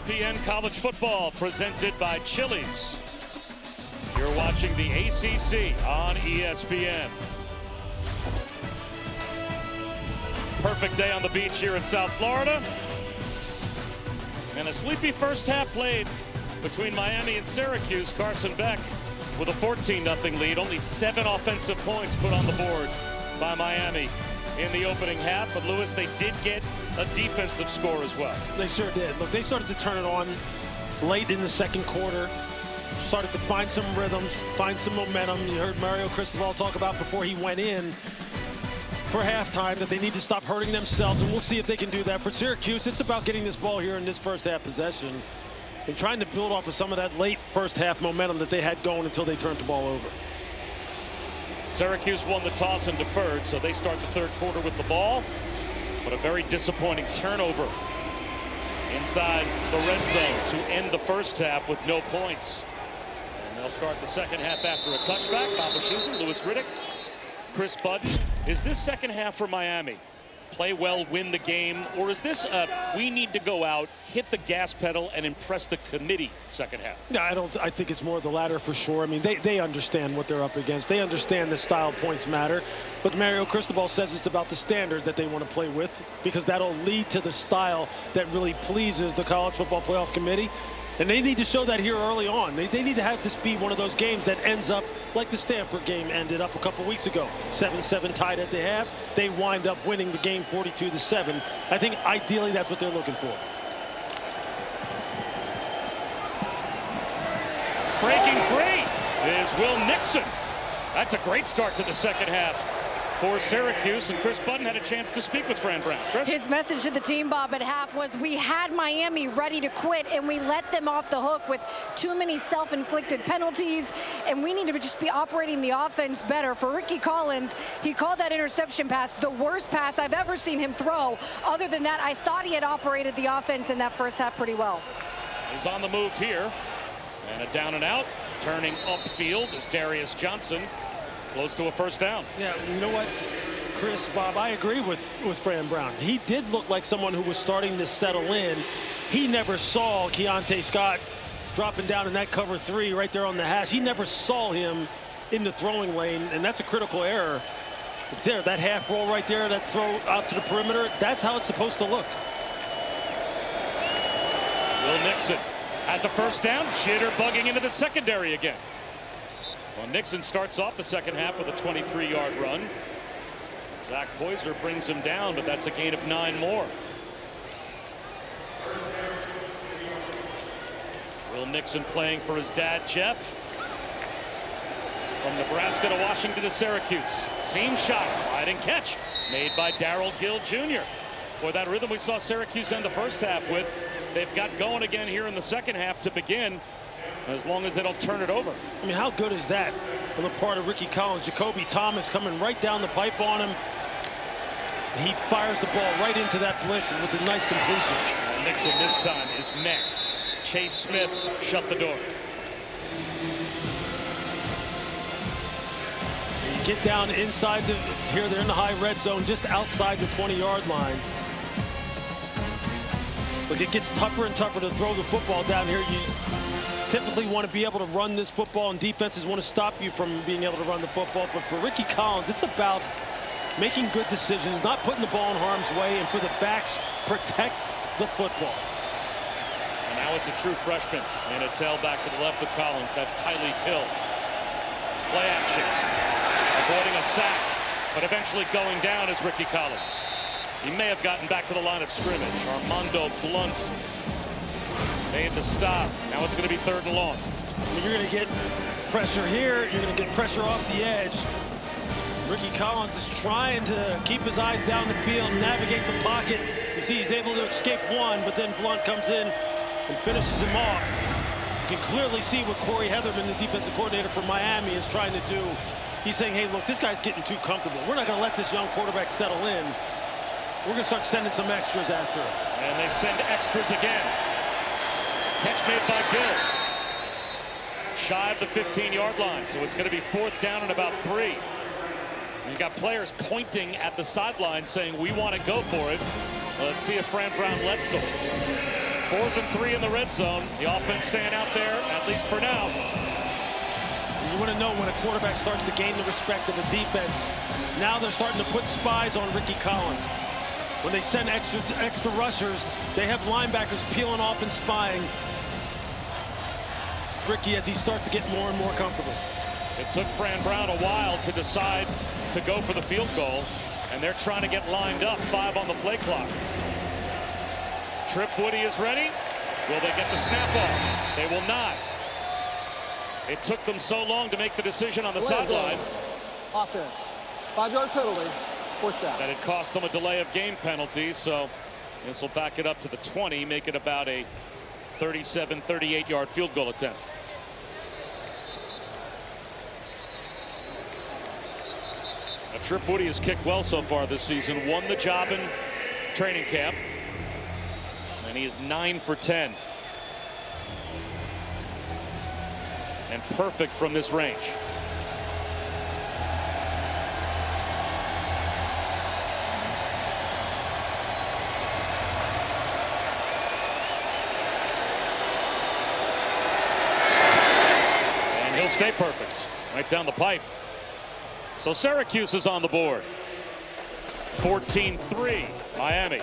ESPN College Football presented by Chili's. You're watching the ACC on ESPN. Perfect day on the beach here in South Florida. And a sleepy first half played between Miami and Syracuse. Carson Beck with a 14-0 lead. Only 7 offensive points put on the board by Miami in the opening half. But, Lewis, they did get a defensive score as well. They sure did. Look, they started to turn it on late in the second quarter. Started to find some rhythms, find some momentum. You heard Mario Cristobal talk about before he went in for halftime that they need to stop hurting themselves, and we'll see if they can do that. For Syracuse, it's about getting this ball here in this first half possession and trying to build off of some of that late first half momentum that they had going until they turned the ball over. Syracuse won the toss and deferred, so they start the third quarter with the ball. But a very disappointing turnover inside the red zone to end the first half with no points. And they'll start the second half after a touchback. Papa Schusen, Lewis Riddick, Chris Budden. Is this second half for Miami? Play well, win the game, or is this we need to go out, hit the gas pedal, and impress the committee second half? No, I think it's more the latter for sure. I mean, they understand what they're up against. They understand the style points matter. But Mario Cristobal says it's about the standard that they want to play with, because that'll lead to the style that really pleases the College Football Playoff Committee. And they need to show that here early on. They need to have this be one of those games that ends up like the Stanford game ended up a couple weeks ago. 7-7 tied at the half. They wind up winning the game 42-7. I think ideally that's what they're looking for. Breaking free is Will Nixon. That's a great start to the second half for Syracuse, and Chris Budden had a chance to speak with Fran Brown. Chris? His message to the team, Bob, at half was, we had Miami ready to quit, and we let them off the hook with too many self-inflicted penalties, and we need to just be operating the offense better. For Ricky Collins, he called that interception pass the worst pass I've ever seen him throw. Other than that, I thought he had operated the offense in that first half pretty well. He's on the move here, and a down and out. Turning upfield is Darius Johnson. Close to a first down. Yeah, you know what, Chris, Bob, I agree with Fran Brown. He did look like someone who was starting to settle in. He never saw Keontae Scott dropping down in that cover 3 right there on the hash. He never saw him in the throwing lane, and that's a critical error. It's there, that half roll right there, that throw out to the perimeter. That's how it's supposed to look. Will Nixon has a first down, jitterbugging into the secondary again. Well, Nixon starts off the second half with a 23-yard run. Zach Poyser brings him down, but that's a gain of 9 more. Will Nixon playing for his dad, Jeff. From Nebraska to Washington to Syracuse. Seam shot, sliding catch, made by Darrell Gill Jr. Boy, that rhythm we saw Syracuse end the first half with, they've got going again here in the second half to begin, as long as they don't turn it over. I mean, how good is that on the part of Ricky Collins? Jacoby Thomas coming right down the pipe on him. He fires the ball right into that blitz and with a nice completion. Nixon this time is met. Chase Smith shut the door. You get down inside here, they're in the high red zone, just outside the 20-yard line. But it gets tougher and tougher to throw the football down here. You typically want to be able to run this football, and defenses want to stop you from being able to run the football. But for Ricky Collins, it's about making good decisions, not putting the ball in harm's way, and for the backs, protect the football. And now it's a true freshman. And a tail back to the left of Collins. That's Tyreek Hill. Play action. Avoiding a sack, but eventually going down is Ricky Collins. He may have gotten back to the line of scrimmage. Armando Blunt made the stop. Now it's going to be 3rd and long. You're going to get pressure here. You're going to get pressure off the edge. Ricky Collins is trying to keep his eyes down the field, navigate the pocket. You see he's able to escape one, but then Blunt comes in and finishes him off. You can clearly see what Corey Heatherman, the defensive coordinator for Miami, is trying to do. He's saying, hey, look, this guy's getting too comfortable. We're not going to let this young quarterback settle in. We're going to start sending some extras after him. And they send extras again. Catch made by Gill. Shy of the 15-yard line, so it's going to be 4th down and about 3. You got players pointing at the sideline saying, we want to go for it. Let's see if Fran Brown lets them. 4th and 3 in the red zone. The offense staying out there, at least for now. You want to know when a quarterback starts to gain the respect of the defense. Now they're starting to put spies on Ricky Collins. When they send extra rushers, they have linebackers peeling off and spying Ricky as he starts to get more and more comfortable. It took Fran Brown a while to decide to go for the field goal, and they're trying to get lined up. 5 on the play clock. Trip Woody is ready. Will they get the snap off? They will not. It took them so long to make the decision on the sideline. Offense. 5-yard penalty. 4th down. That it cost them a delay of game penalty, so this will back it up to the 20, make it about a 37, 38-yard field goal attempt. Now, Trip Woody has kicked well so far this season, won the job in training camp, and he is 9 for 10. And perfect from this range. And he'll stay perfect right down the pipe. So Syracuse is on the board. 14-3 Miami.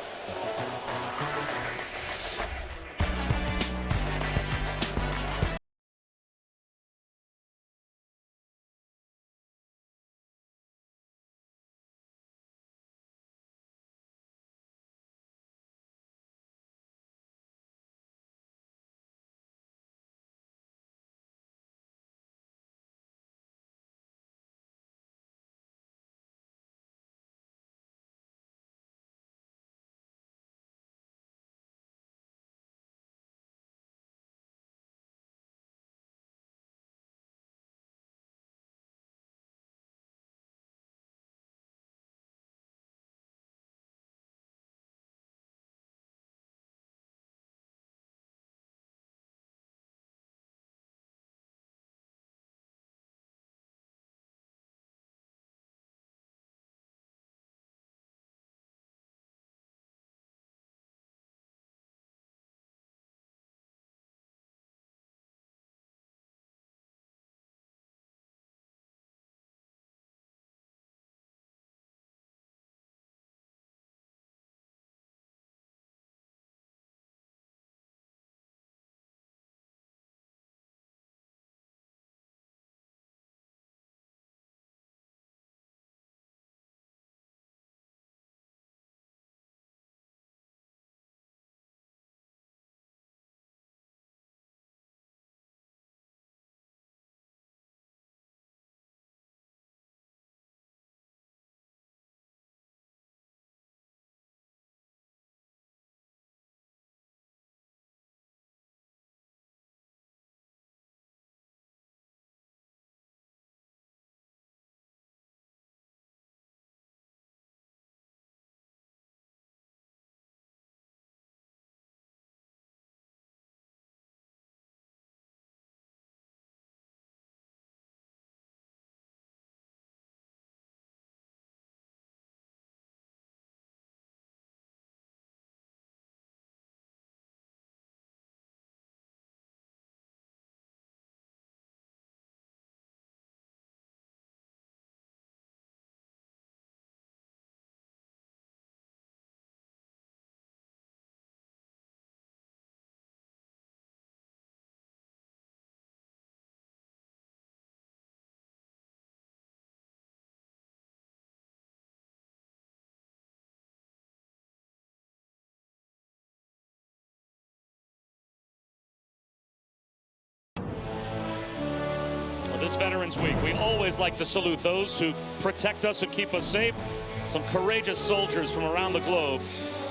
This Veterans Week, we always like to salute those who protect us and keep us safe. Some courageous soldiers from around the globe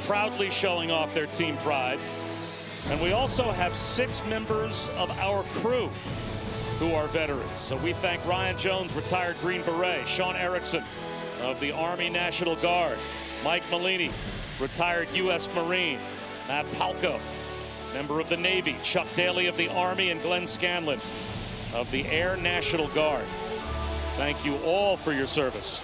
proudly showing off their team pride. And we also have 6 members of our crew who are veterans. So we thank Ryan Jones, retired Green Beret, Sean Erickson of the Army National Guard, Mike Malini, retired U.S. Marine, Matt Palco, member of the Navy, Chuck Daly of the Army, and Glenn Scanlon of the Air National Guard. Thank you all for your service.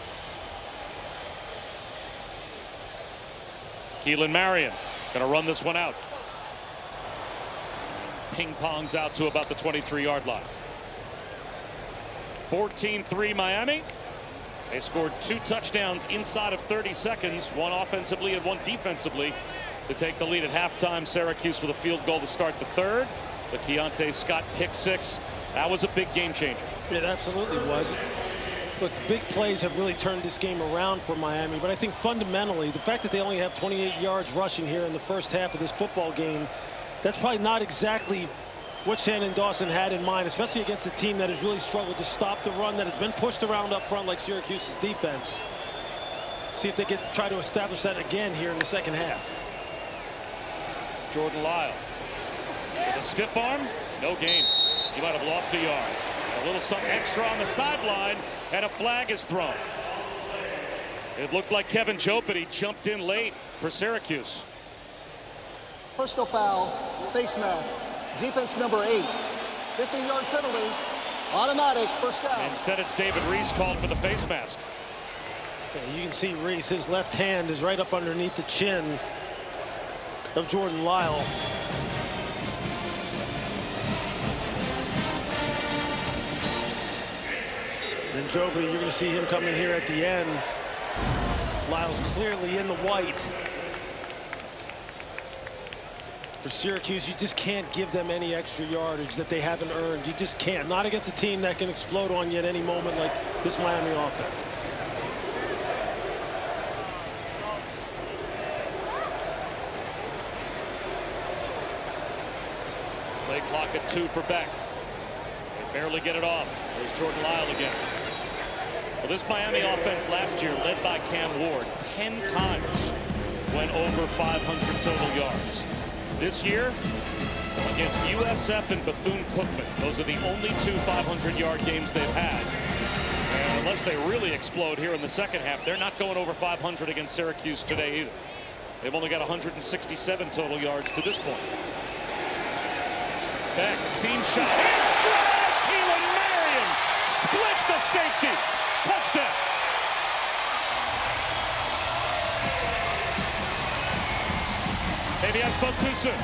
Keelan Marion going to run this one out. ping-pongs out to about the 23-yard line. 14-3 Miami. They scored 2 touchdowns inside of 30 seconds, one offensively and one defensively, to take the lead at halftime. Syracuse with a field goal to start the third. The Keontae Scott pick six. That was a big game changer. It absolutely was. Look, the big plays have really turned this game around for Miami, but I think fundamentally the fact that they only have 28 yards rushing here in the first half of this football game, that's probably not exactly what Shannon Dawson had in mind, especially against a team that has really struggled to stop the run, that has been pushed around up front like Syracuse's defense. See if they can try to establish that again here in the second half. Jordan Lyle with a stiff arm, no gain. He might have lost a yard. A little something extra on the sideline, and a flag is thrown. It looked like Kevin Chopity jumped in late for Syracuse. Personal foul, face mask, defense number 8. 15-yard penalty, automatic, first down. Instead, it's David Reese called for the face mask. You can see Reese, his left hand is right up underneath the chin of Jordan Lyle. And Joby, you're going to see him coming here at the end. Lyle's clearly in the white. For Syracuse, you just can't give them any extra yardage that they haven't earned. You just can't. Not against a team that can explode on you at any moment like this Miami offense. Play clock at 2 for Beck. They barely get it off. There's Jordan Lyle again. Well, this Miami offense last year, led by Cam Ward, 10 times went over 500 total yards. This year, against USF and Bethune-Cookman, those are the only 2 500-yard games they've had. And unless they really explode here in the second half, they're not going over 500 against Syracuse today either. They've only got 167 total yards to this point. Beck, seam shot, and strike! Keelan Marion splits the safeties. Touchdown. Maybe I spoke too soon.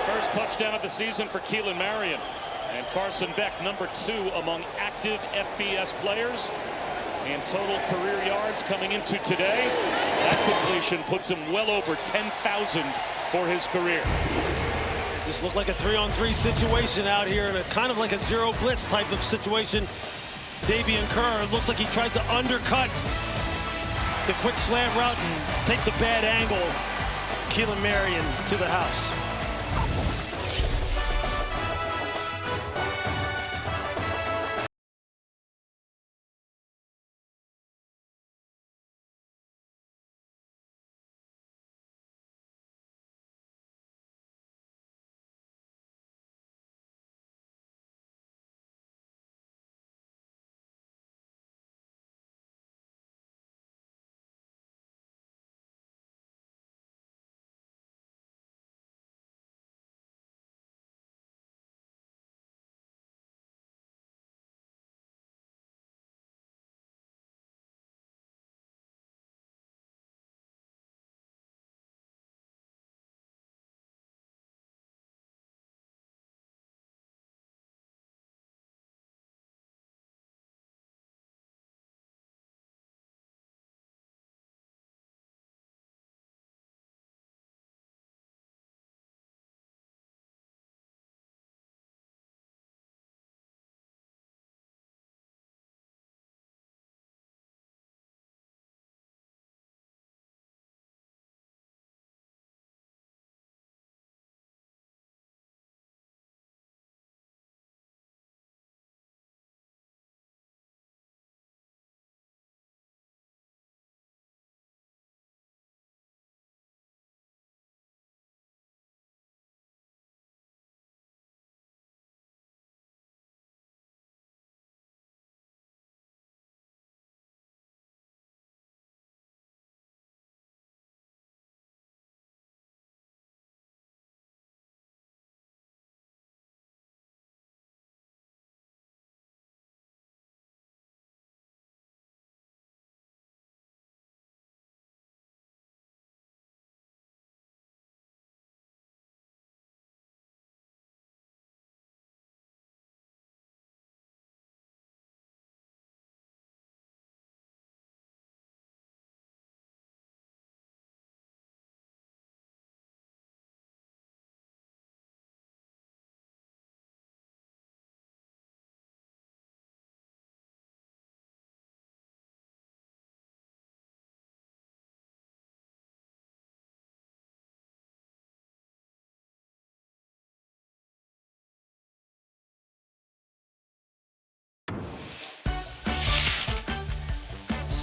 First touchdown of the season for Keelan Marion. And Carson Beck, number 2 among active FBS players in total career yards coming into today. That completion puts him well over 10,000 for his career. It just looked like a 3-on-3 situation out here, and a kind of like a zero blitz type of situation. Davian Kerr, it looks like he tries to undercut the quick slant route and takes a bad angle. Keelan Marion to the house.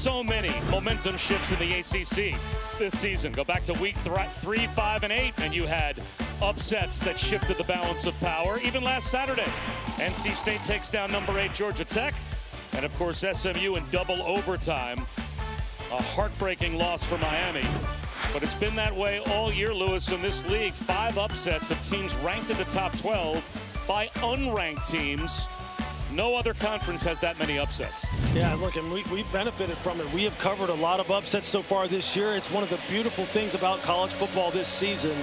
so many momentum shifts in the ACC this season. Go back to week 3, 5, and 8, and you had upsets that shifted the balance of power. Even last Saturday, NC State takes down number 8 Georgia Tech, and of course SMU in double overtime. A heartbreaking loss for Miami. But it's been that way all year, Lewis, in this league. 5 upsets of teams ranked in the top 12 by unranked teams. No other conference has that many upsets. Yeah, look, and we benefited from it. We have covered a lot of upsets so far this year. It's one of the beautiful things about college football this season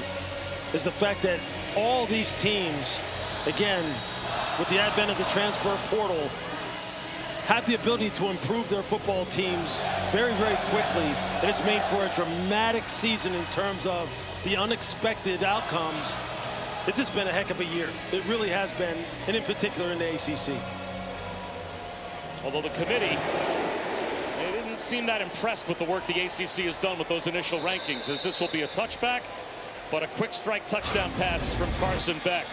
is the fact that all these teams, again, with the advent of the transfer portal, have the ability to improve their football teams very, very quickly. And it's made for a dramatic season in terms of the unexpected outcomes. It's just been a heck of a year. It really has been, and in particular in the ACC. Although the committee, they didn't seem that impressed with the work the ACC has done with those initial rankings, as this will be a touchback, but a quick strike touchdown pass from Carson Beck.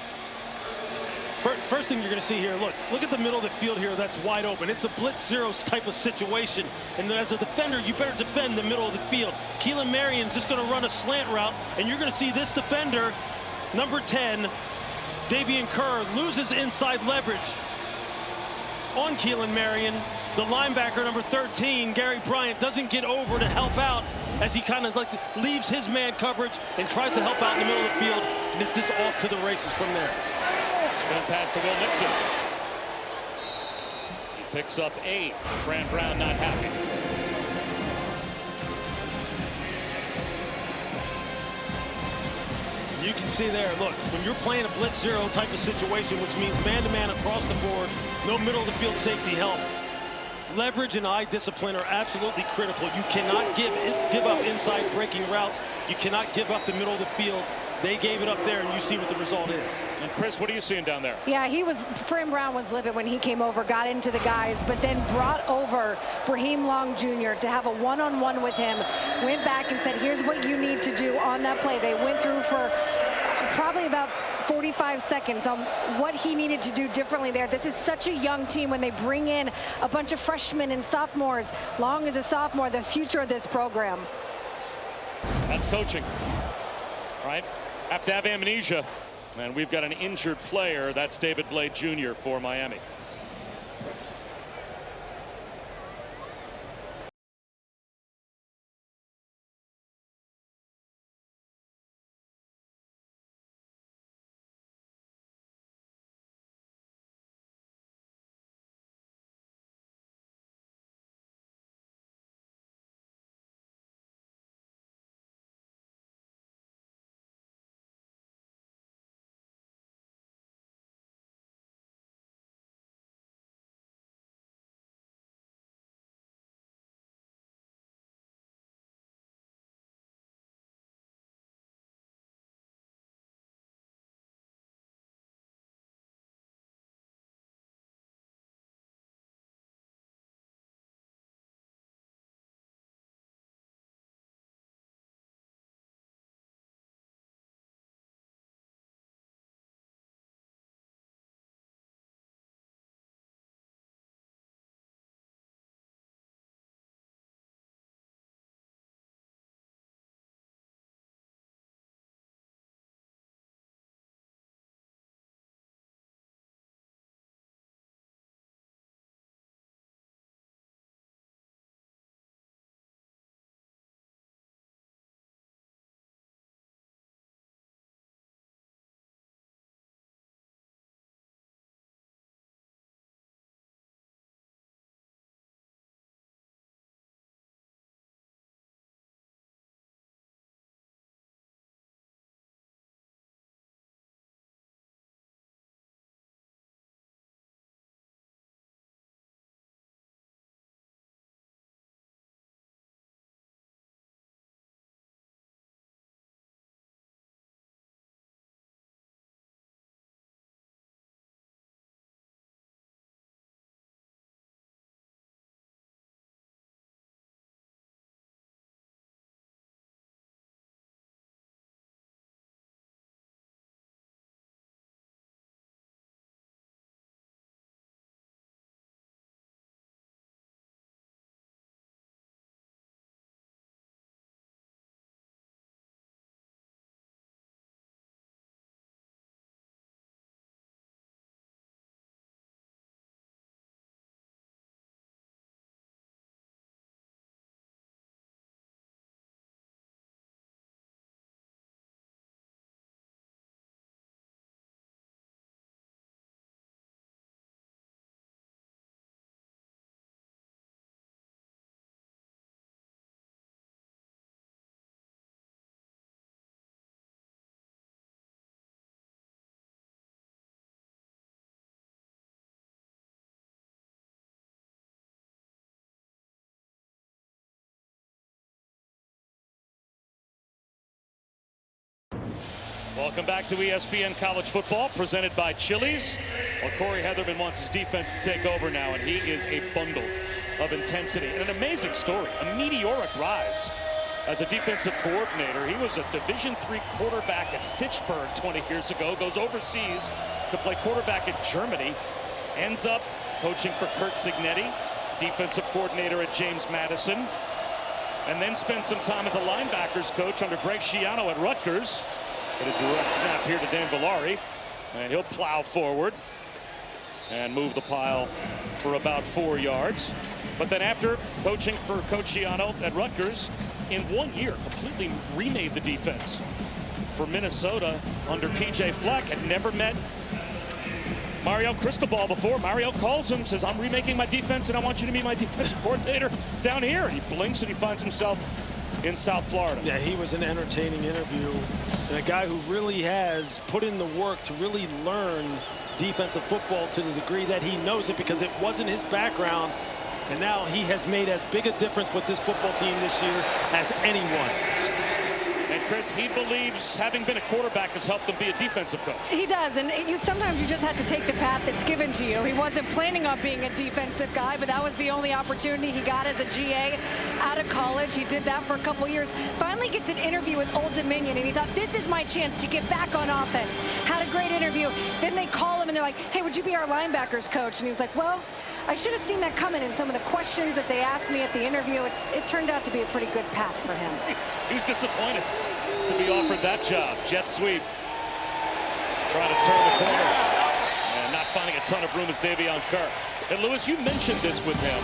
First thing you're going to see here, look at the middle of the field here. That's wide open. It's a blitz zero type of situation. And as a defender, you better defend the middle of the field. Keelan Marion's just going to run a slant route, and you're going to see this defender, number 10, Davian Kerr, loses inside leverage on Keelan Marion. The linebacker, number 13, Gary Bryant, doesn't get over to help out as he kind of leaves his man coverage and tries to help out in the middle of the field. And it's just off to the races from there. Swing pass to Will Nixon. He picks up 8. Fran Brown not happy. You can see there, look, when you're playing a blitz zero type of situation, which means man-to-man across the board, no middle of the field safety help, leverage and eye discipline are absolutely critical. You cannot give up inside breaking routes. You cannot give up the middle of the field. They gave it up there, and you see what the result is. And Chris, what are you seeing down there? Yeah, Fran Brown was livid when he came over, got into the guys, but then brought over Raheem Long Jr. to have a one-on-one with him, went back and said, here's what you need to do on that play. They went through for probably about 45 seconds on what he needed to do differently there. This is such a young team when they bring in a bunch of freshmen and sophomores. Long is a sophomore, the future of this program. That's coaching, right? Have to have amnesia, and we've got an injured player. That's David Blade Jr. for Miami. Welcome back to ESPN College Football, presented by Chili's. Well, Corey Heatherman wants his defense to take over now, and he is a bundle of intensity. And an amazing story, a meteoric rise as a defensive coordinator. He was a Division III quarterback at Fitchburg 20 years ago, goes overseas to play quarterback in Germany, ends up coaching for Curt Cignetti, defensive coordinator at James Madison, and then spends some time as a linebackers coach under Greg Schiano at Rutgers. Get a direct snap here to Dan Villari, and he'll plow forward and move the pile for about 4 yards. But then after coaching for Coach Schiano at Rutgers, in 1 year, completely remade the defense for Minnesota under P.J. Fleck. Had never met Mario Cristobal before. Mario calls him, says, I'm remaking my defense, and I want you to be my defensive coordinator down here. And he blinks, and he finds himself in South Florida. Yeah, he was an entertaining interview, and a guy who really has put in the work to really learn defensive football to the degree that he knows it, because it wasn't his background, and now he has made as big a difference with this football team this year as anyone. And Chris, he believes having been a quarterback has helped him be a defensive coach. He does, and sometimes you just have to take the path that's given to you. He wasn't planning on being a defensive guy, but that was the only opportunity he got as a GA out of college. He did that for a couple years. Finally gets an interview with Old Dominion, and he thought, this is my chance to get back on offense. Had a great interview. Then they call him, and they're like, hey, would you be our linebackers coach? And he was like, well, I should have seen that coming in some of the questions that they asked me at the interview. It turned out to be a pretty good path for him. He was disappointed to be offered that job. Jet sweep. Trying to turn the corner. And not finding a ton of room is Davion Kerr. And Lewis, you mentioned this with him,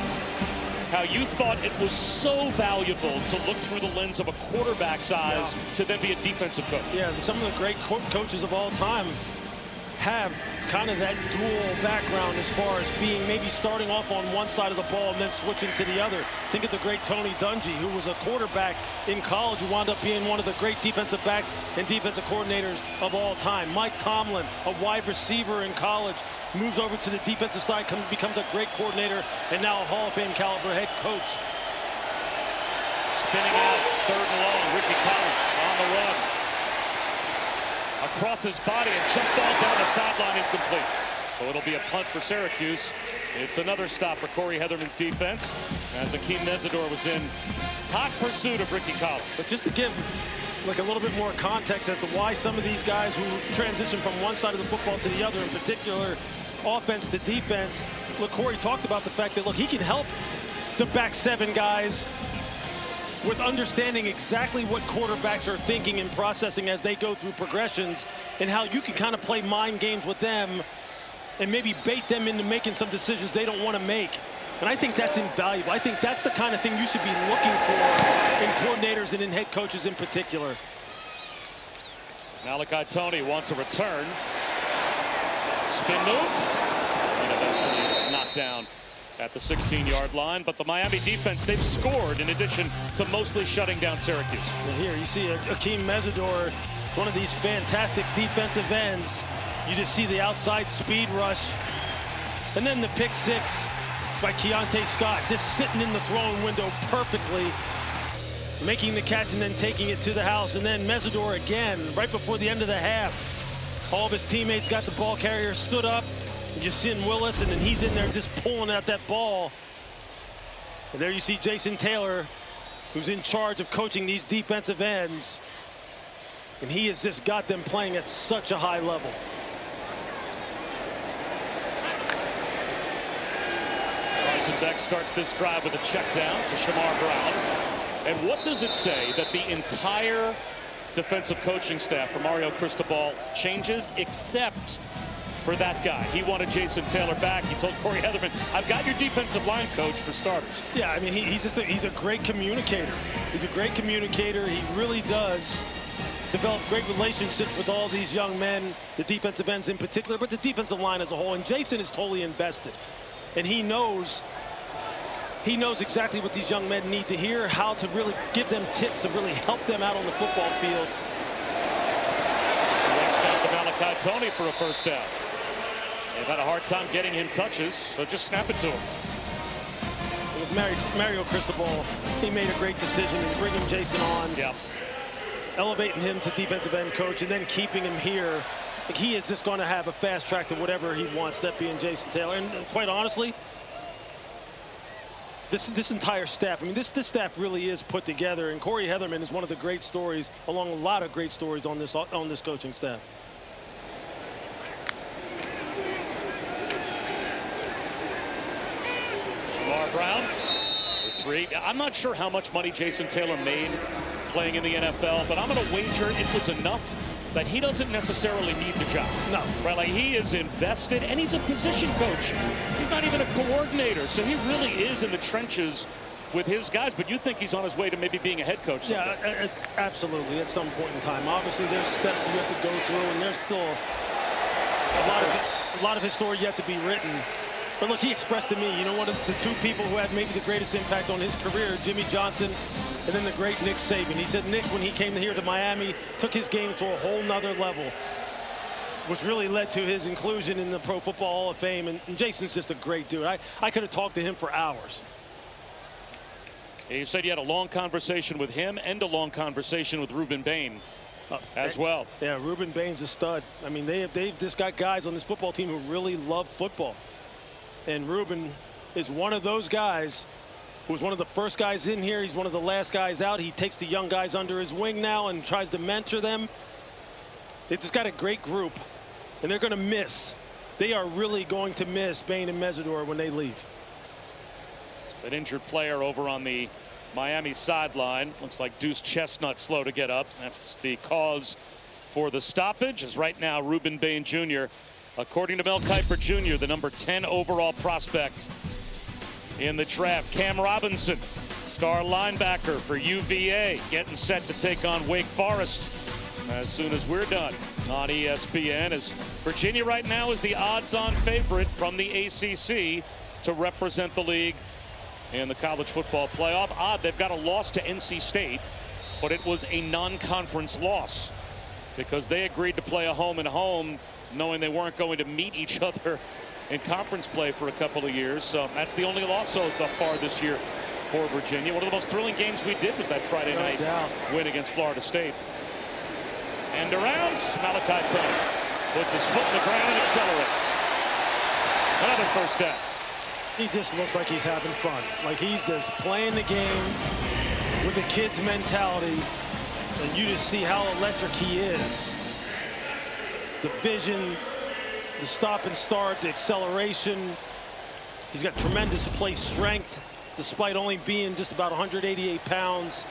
how you thought it was so valuable to look through the lens of a quarterback's eyes to then be a defensive coach. Yeah, some of the great coaches of all time have kind of that dual background as far as being maybe starting off on one side of the ball and then switching to the other. Think of the great Tony Dungy, who was a quarterback in college, who wound up being one of the great defensive backs and defensive coordinators of all time. Mike Tomlin, a wide receiver in college, moves over to the defensive side, becomes a great coordinator, and now a Hall of Fame caliber head coach. Spinning out, 3rd and long, Ricky Collins on the run. Across his body, and jump ball down the sideline, incomplete. So it'll be a punt for Syracuse. It's another stop for Corey Heatherman's defense, as Akeem Mesidor was in hot pursuit of Ricky Collins. But just to give like a little bit more context as to why some of these guys who transition from one side of the football to the other, in particular offense to defense, look, Corey talked about the fact that, look, he can help the back 7 guys with understanding exactly what quarterbacks are thinking and processing as they go through progressions, and how you can kind of play mind games with them and maybe bait them into making some decisions they don't want to make. And I think that's invaluable. I think that's the kind of thing you should be looking for in coordinators and in head coaches in particular. Malachi Tony wants a return. Spin move. And eventually it's knocked down at the 16-yard line, but the Miami defense, they've scored in addition to mostly shutting down Syracuse. And here you see Akeem Mesidor, one of these fantastic defensive ends. You just see the outside speed rush. And then the pick 6 by Keontae Scott, just sitting in the throwing window perfectly, making the catch and then taking it to the house. And then Mesidor again, right before the end of the half. All of his teammates got the ball carrier, stood up. Just seeing Willis, and then he's in there just pulling out that ball. And there you see Jason Taylor, who's in charge of coaching these defensive ends. And he has just got them playing at such a high level. Carson Beck starts this drive with a check down to Shamar Brown. And what does it say that the entire defensive coaching staff for Mario Cristobal changes except for that guy? He wanted Jason Taylor back. He told Corey Heatherman, I've got your defensive line coach for starters. Yeah, I mean, he's a great communicator. He's a great communicator. He really does develop great relationships with all these young men, the defensive ends in particular, but the defensive line as a whole. And Jason is totally invested. And he knows exactly what these young men need to hear, how to really give them tips to really help them out on the football field. Next down to Malachi Tony for a first down. They've had a hard time getting him touches, so just snap it to him. With Mario Cristobal, he made a great decision in bringing Jason on. Yeah. elevating him to defensive end coach and then keeping him here, like he is just going to have a fast track to whatever he wants, that being Jason Taylor. And quite honestly, this entire staff, I mean, this staff really is put together, and Corey Heatherman is one of the great stories, along a lot of great stories on this coaching staff. Shamar Brown for 3. I'm not sure how much money Jason Taylor made playing in the NFL, but I'm going to wager it was enough that he doesn't necessarily need the job. No. Right, like he is invested, and he's a position coach. He's not even a coordinator, so he really is in the trenches with his guys. But you think he's on his way to maybe being a head coach someday? Yeah, absolutely, at some point in time. Obviously, there's steps you have to go through, and there's still a lot of his story yet to be written. But look, he expressed to me, you know, one of the 2 people who had maybe the greatest impact on his career, Jimmy Johnson, and then the great Nick Saban. He said Nick, when he came here to Miami, took his game to a whole nother level, which really led to his inclusion in the Pro Football Hall of Fame. And Jason's just a great dude. I could have talked to him for hours. You said you had a long conversation with him and a long conversation with Ruben Bain as well. Yeah, Ruben Bain's a stud. I mean, they've just got guys on this football team who really love football. And Ruben is one of those guys who was one of the first guys in here. He's one of the last guys out. He takes the young guys under his wing now and tries to mentor them. They've just got a great group, and they're going to miss. They are really going to miss Bain and Mesidor when they leave. An injured player over on the Miami sideline. Looks like Deuce Chestnut slow to get up. That's the cause for the stoppage, as right now Ruben Bain Jr., according to Mel Kiper Jr., the number 10 overall prospect in the draft. Cam Robinson, star linebacker for UVA, getting set to take on Wake Forest as soon as we're done on ESPN, as Virginia right now is the odds-on favorite from the ACC to represent the league in the college football playoff. Odd, they've got a loss to NC State, but it was a non-conference loss because they agreed to play a home-and-home, knowing they weren't going to meet each other in conference play for a couple of years. So that's the only loss so far this year for Virginia. One of the most thrilling games we did was that Friday night win against Florida State. And around, Malachi Tony puts his foot in the ground and accelerates. Another first down. He just looks like he's having fun. Like he's just playing the game with the kid's mentality. And you just see how electric he is. The vision, the stop and start, the acceleration. He's got tremendous play strength, despite only being just about 188 pounds.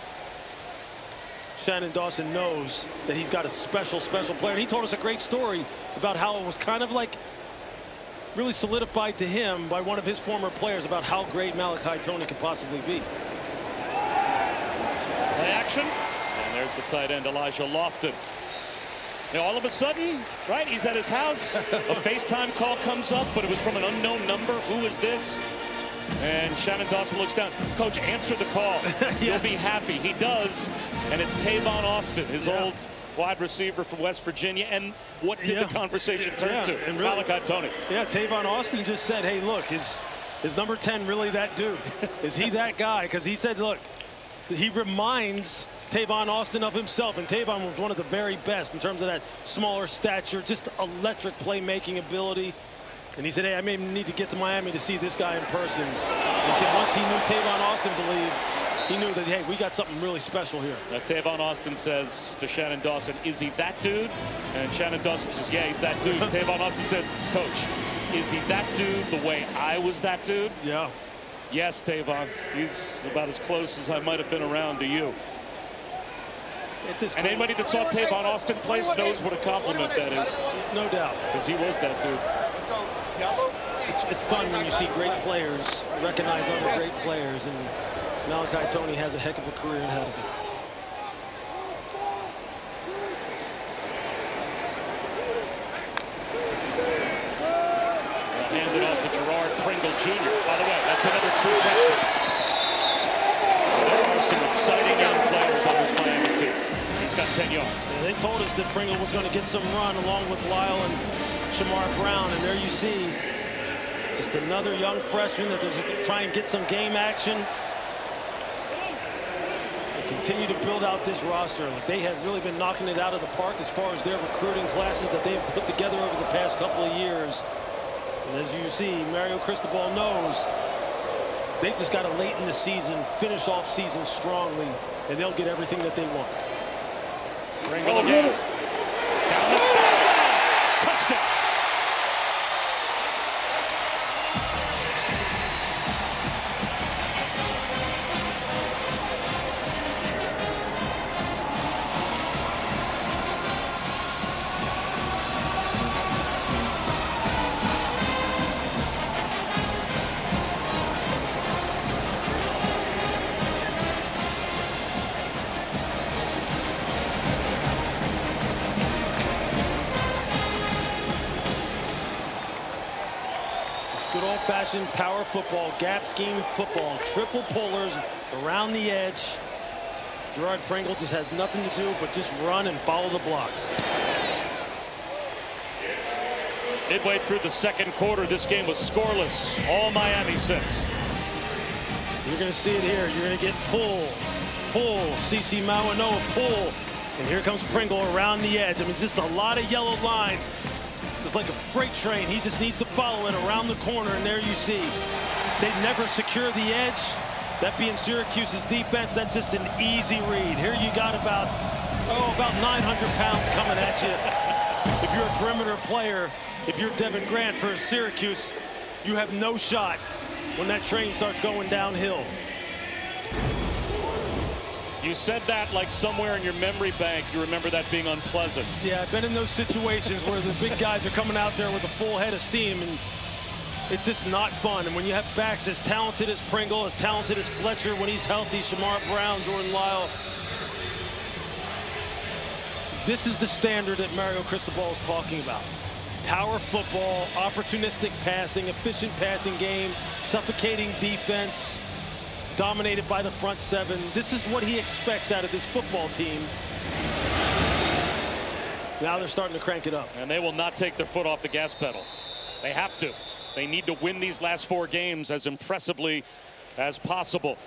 Shannon Dawson knows that he's got a special player. And he told us a great story about how it was kind of like really solidified to him by one of his former players about how great Malachi Tony could possibly be. Play action, and there's the tight end, Elijah Lofton. Now, all of a sudden, right, he's at his house. A FaceTime call comes up, but it was from an unknown number. Who is this? And Shannon Dawson looks down. Coach, answer the call. You'll be happy. He does. And it's Tavon Austin, his old wide receiver from West Virginia. And what did the conversation turn to? And really, Malachi Tony. Yeah, Tavon Austin just said, hey, look, is number 10 really that dude? Is he that guy? Because he said, look, he reminds Tavon Austin of himself, and Tavon was one of the very best in terms of that smaller stature, just electric playmaking ability. And he said, hey, I may need to get to Miami to see this guy in person. And he said once he knew Tavon Austin believed, he knew that, hey, we got something really special here. Tavon Austin says to Shannon Dawson, is he that dude? And Shannon Dawson says, yeah, he's that dude. Tavon Austin says, Coach, is he that dude the way I was that dude? Yeah. Yes, Tavon. He's about as close as I might have been around to you. And anybody that saw Tavon Austin play knows what a compliment that is. No doubt. Because he was that dude. It's fun when you see great players recognize other great players, and Malachi Tony has a heck of a career ahead of him. Hand it off to Gerard Pringle Jr. By the way, that's another true freshman. There are some exciting young players on this Miami team. He's got 10 yards. Yeah, they told us that Pringle was going to get some run along with Lyle and Shamar Brown, and there you see just another young freshman that is trying to get some game action. Continue to build out this roster. Like, they have really been knocking it out of the park as far as their recruiting classes that they've put together over the past couple of years. And as you see, Mario Cristobal knows they just got to late in the season finish off season strongly, and they'll get everything that they want. Pringle again. Down the sideline. Touchdown. Good old-fashioned power football, gap scheme football, triple pullers around the edge. Gerard Pringle just has nothing to do but just run and follow the blocks. Midway through the second quarter, this game was scoreless. All Miami since. You're going to see it here. You're going to get pull, CC Mawanoa pull. And here comes Pringle around the edge. I mean, it's just a lot of yellow lines. Just like a freight train, he just needs to follow it around the corner, and there you see. They never secure the edge. That being Syracuse's defense, that's just an easy read. Here you got about 900 pounds coming at you. If you're a perimeter player, if you're Devin Grant for Syracuse, you have no shot when that train starts going downhill. You said that like somewhere in your memory bank you remember that being unpleasant. Yeah, I've been in those situations where the big guys are coming out there with a full head of steam, and it's just not fun. And when you have backs as talented as Pringle, as talented as Fletcher when he's healthy, Shamar Brown, Jordan Lyle, this is the standard that Mario Cristobal is talking about. Power football, opportunistic passing, efficient passing game, suffocating defense, dominated by the front seven. This is what he expects out of this football team. Now they're starting to crank it up. And they will not take their foot off the gas pedal. They have to. They need to win these last 4 games as impressively as possible.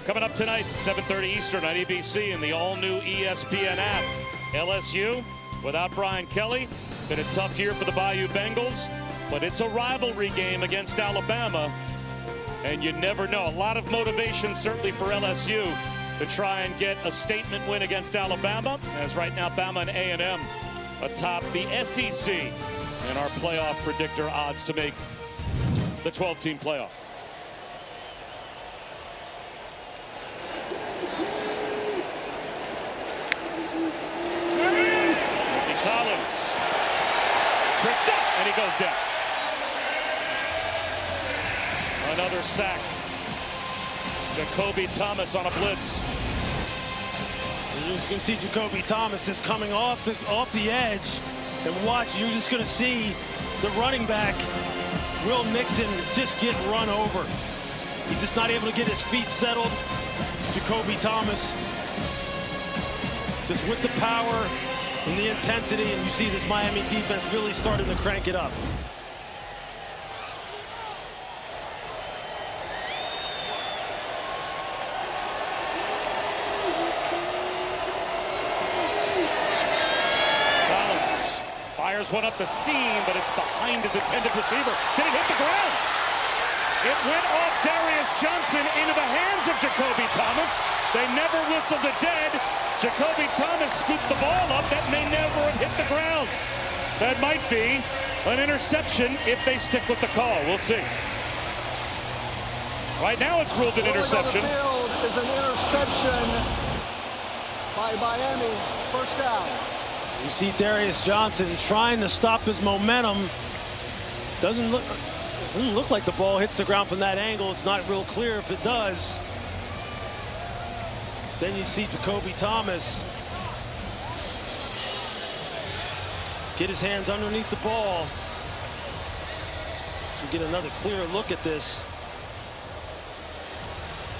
Coming up tonight, 7:30 Eastern on ABC and the all-new ESPN app. LSU without Brian Kelly. Been a tough year for the Bayou Bengals, but it's a rivalry game against Alabama. And you never know. A lot of motivation certainly for LSU to try and get a statement win against Alabama, as right now Bama and A&M atop the SEC in our playoff predictor odds to make the 12-team playoff. Collins tripped up and he goes down. Another sack. Jacoby Thomas on a blitz. You're just going to see Jacoby Thomas just coming off the edge, and watch, you're just going to see the running back, Will Nixon, just get run over. He's just not able to get his feet settled. Jacoby Thomas, just with the power and the intensity, and you see this Miami defense really starting to crank it up. Fires one up the seam, but it's behind his intended receiver. Did it hit the ground? It went off Darius Johnson into the hands of Jacoby Thomas. They never whistled it dead. Jacoby Thomas scooped the ball up. That may never have hit the ground. That might be an interception if they stick with the call. We'll see. Right now it's ruled an interception. On the field is an interception by Miami. First down. You see Darius Johnson trying to stop his momentum. Doesn't look like the ball hits the ground from that angle. It's not real clear if it does. Then you see Jacoby Thomas get his hands underneath the ball. So we get another clear look at this.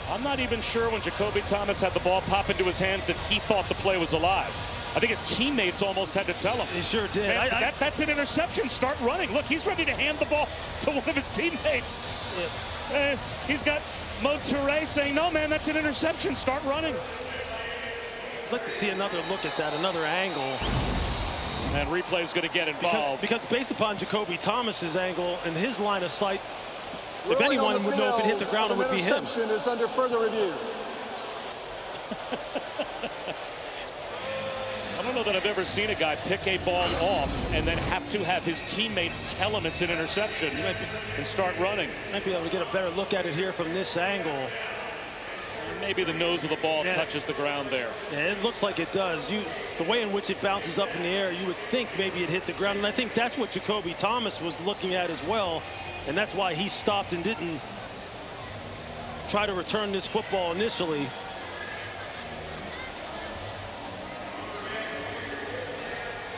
I'm not even sure when Jacoby Thomas had the ball pop into his hands that he thought the play was alive. I think his teammates almost had to tell him. They sure did. Hey, that's an interception. Start running. Look, he's ready to hand the ball to one of his teammates. Yeah. He's got Mo Toure saying, no, man, that's an interception. Start running. I'd like to see another look at that, another angle. And replay's going to get involved. Because based upon Jacoby Thomas's angle and his line of sight, if Ruling anyone would know if it hit the ground, it would be him. Interception is under further review. I don't know that I've ever seen a guy pick a ball off and then have to have his teammates tell him it's an interception and start running. Might be able to get a better look at it here from this angle. Maybe the nose of the ball touches the ground there. Yeah, it looks like it does. The way in which it bounces up in the air, you would think maybe it hit the ground. And I think that's what Jacoby Thomas was looking at as well. And that's why he stopped and didn't try to return this football initially.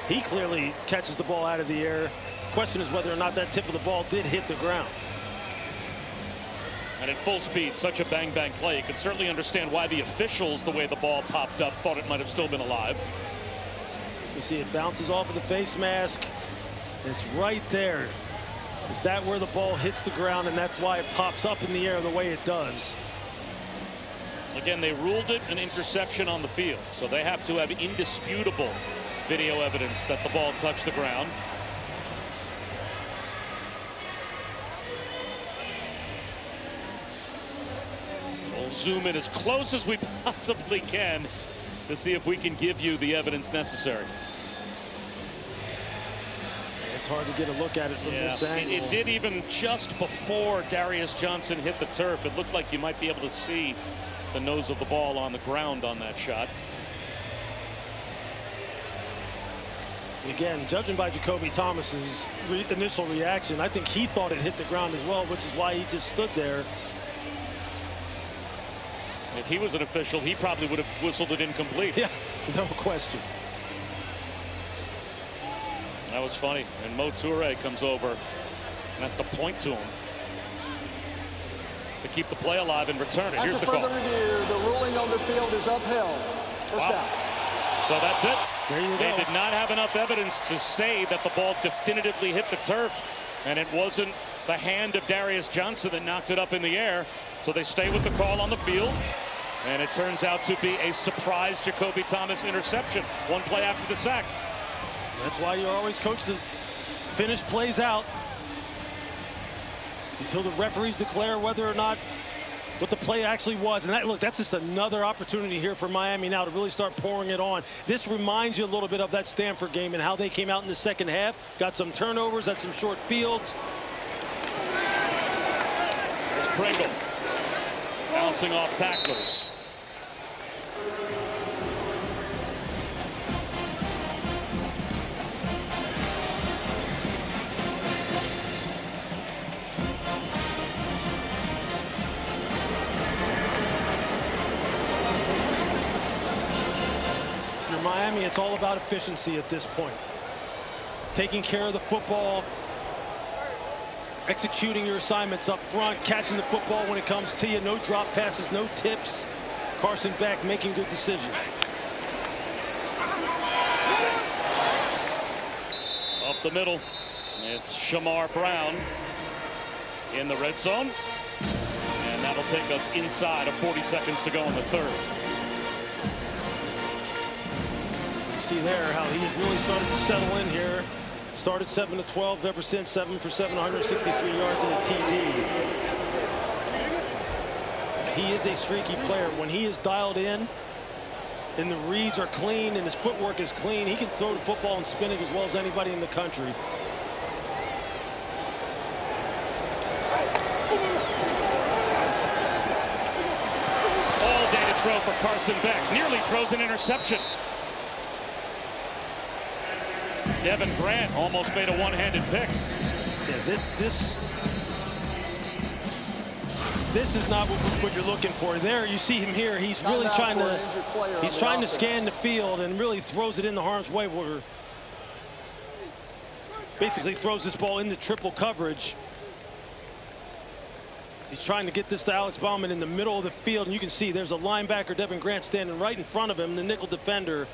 He clearly catches the ball out of the air. Question is whether or not that tip of the ball did hit the ground. And at full speed, such a bang-bang play. You can certainly understand why the officials, the way the ball popped up, thought it might have still been alive. You see it bounces off of the face mask. It's right there. Is that where the ball hits the ground, and that's why it pops up in the air the way it does? Again, they ruled it an interception on the field, so they have to have indisputable video evidence that the ball touched the ground. We'll zoom in as close as we possibly can to see if we can give you the evidence necessary. It's hard to get a look at it from this angle. It did even just before Darius Johnson hit the turf. It looked like you might be able to see the nose of the ball on the ground on that shot. Again, judging by Jacoby Thomas's initial reaction, I think he thought it hit the ground as well, which is why he just stood there. If he was an official, he probably would have whistled it incomplete. Yeah, no question. That was funny. And Mo Toure comes over and has to point to him to keep the play alive and return it. Here's the call. After further review, the ruling on the field is upheld. First down. So that's it. There you go. They did not have enough evidence to say that the ball definitively hit the turf, and it wasn't the hand of Darius Johnson that knocked it up in the air. So they stay with the call on the field, and it turns out to be a surprise Jacoby Thomas interception, one play after the sack. That's why you're always coached to finish plays out until the referees declare whether or not what the play actually was. And look, that's just another opportunity here for Miami now to really start pouring it on. This reminds you a little bit of that Stanford game and how they came out in the second half, got some turnovers, had some short fields. There's Pringle bouncing off tacklers. Miami, it's all about efficiency at this point. Taking care of the football, executing your assignments up front, catching the football when it comes to you, no drop passes, no tips. Carson Beck making good decisions. Up the middle, it's Shamar Brown in the red zone. And that'll take us inside of 40 seconds to go in the third. See there how he's really started to settle in here. Started 7 of 12 ever since, 7 for 7, 163 yards and a TD. He is a streaky player. When he is dialed in and the reads are clean and his footwork is clean, he can throw the football and spin it as well as anybody in the country. All day to throw for Carson Beck. Nearly throws an interception. Devin Grant almost made a one-handed pick. Yeah, this is not what you're looking for. There, you see him here. He's really trying to scan the field and really throws it in the harm's way, where basically throws this ball into triple coverage. He's trying to get this to Alex Bauman in the middle of the field, and you can see there's a linebacker, Devin Grant, standing right in front of him, the nickel defender.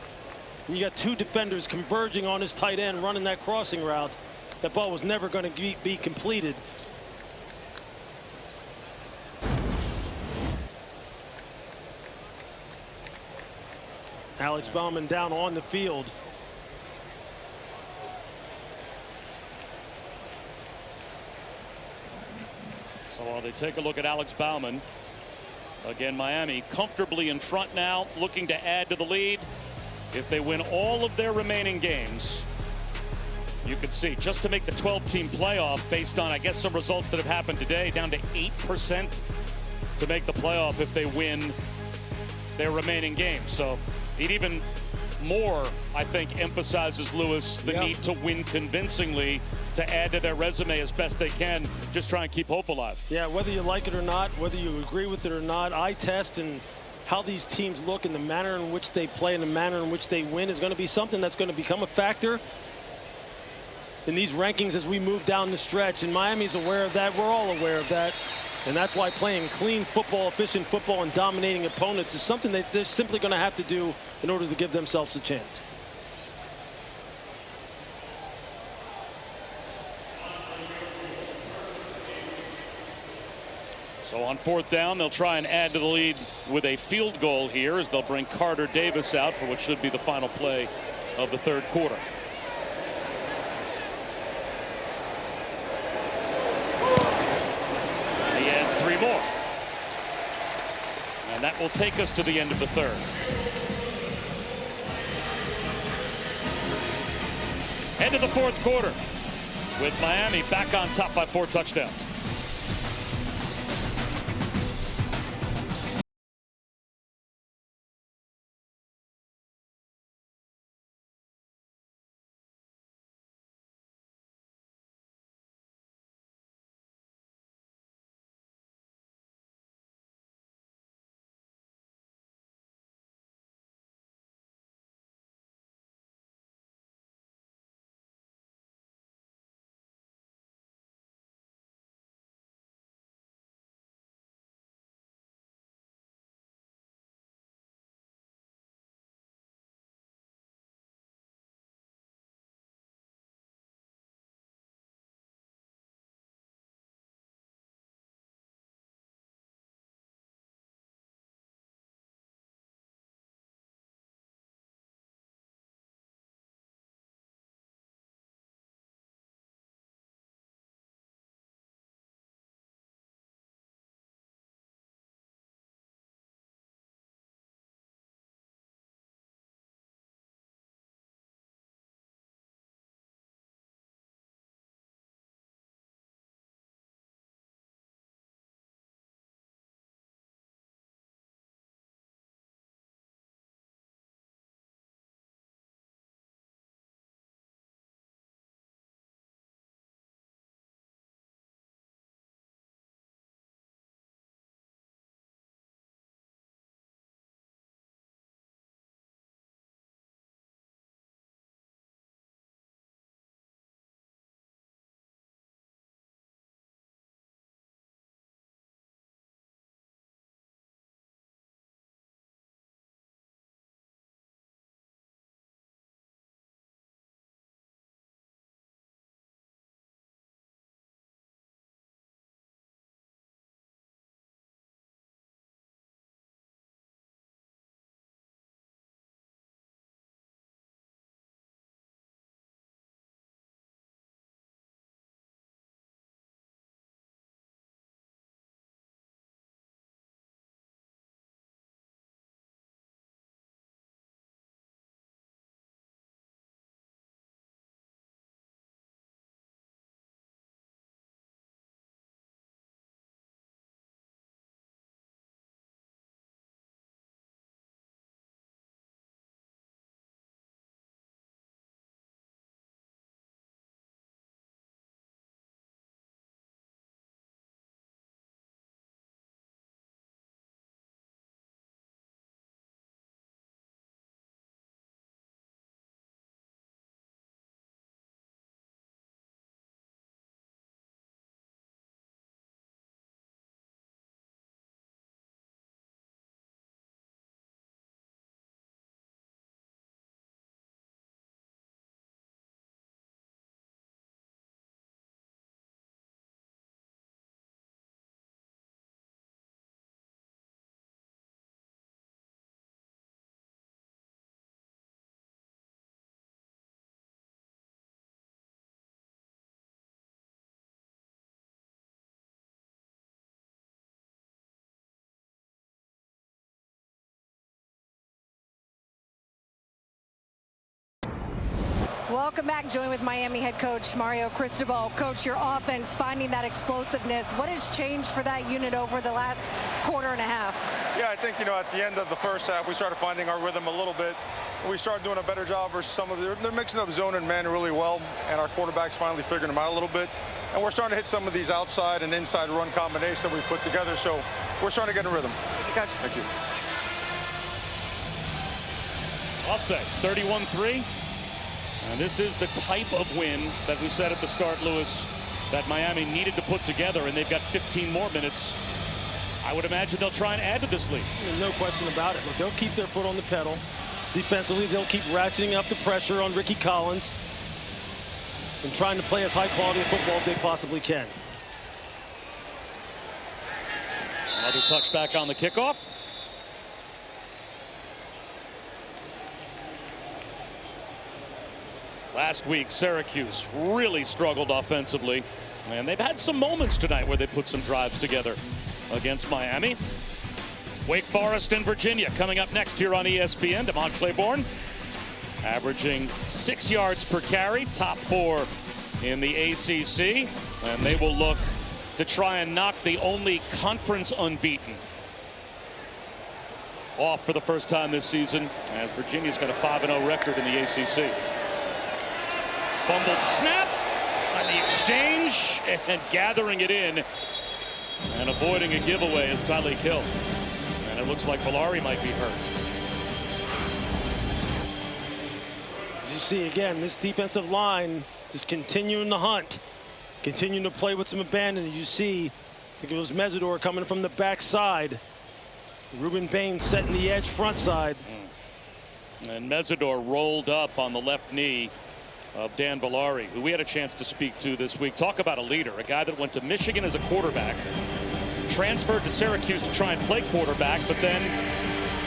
And you got two defenders converging on his tight end, running that crossing route. That ball was never going to be completed. Alex Bauman down on the field. So while they take a look at Alex Bauman, again, Miami comfortably in front now, looking to add to the lead. If they win all of their remaining games, you can see just to make the 12-team playoff based on, I guess, some results that have happened today, down to 8% to make the playoff if they win their remaining games. So it even more, I think, emphasizes, Lewis, the need to win convincingly to add to their resume as best they can, just try and keep hope alive. Yeah, whether you like it or not, whether you agree with it or not, eye test and how these teams look and the manner in which they play and the manner in which they win is going to be something that's going to become a factor in these rankings as we move down the stretch. And Miami's aware of that. We're all aware of that. And that's why playing clean football, efficient football, and dominating opponents is something that they're simply going to have to do in order to give themselves a chance. So on 4th down, they'll try and add to the lead with a field goal here as they'll bring Carter Davis out for what should be the final play of the 3rd quarter. He adds 3 more. And that will take us to the end of the 3rd. End of the 4th quarter with Miami back on top by 4 touchdowns. Welcome back. Joined with Miami head coach Mario Cristobal. Coach, your offense finding that explosiveness. What has changed for that unit over the last quarter and a half? Yeah, I think, at the end of the first half, we started finding our rhythm a little bit. We started doing a better job versus some of they're mixing up zone and man really well, and our quarterback's finally figuring them out a little bit. And we're starting to hit some of these outside and inside run combinations that we put together, so we're starting to get in rhythm. Thank you, Coach. Thank you. I'll say 31-3. And this is the type of win that we said at the start, Lewis, that Miami needed to put together, and they've got 15 more minutes. I would imagine they'll try and add to this lead. No question about it. Look, they'll keep their foot on the pedal. Defensively, they'll keep ratcheting up the pressure on Ricky Collins and trying to play as high quality of football as they possibly can. Another touchback on the kickoff. Last week, Syracuse really struggled offensively, and they've had some moments tonight where they put some drives together against Miami. Wake Forest and Virginia coming up next here on ESPN. Damon Claiborne averaging 6 yards per carry, top 4 in the ACC, and they will look to try and knock the only conference unbeaten off for the first time this season, as Virginia's got a 5-0 record in the ACC. Fumbled snap on the exchange, and gathering it in and avoiding a giveaway is Tyreek Hill. And it looks like Villari might be hurt. As you see again, this defensive line just continuing the hunt, continuing to play with some abandon. You see, I think it was Mesidor coming from the backside. Ruben Bain setting the edge front side. And Mesidor rolled up on the left knee of Dan Villari, who we had a chance to speak to this week. Talk about a leader, a guy that went to Michigan as a quarterback, transferred to Syracuse to try and play quarterback, but then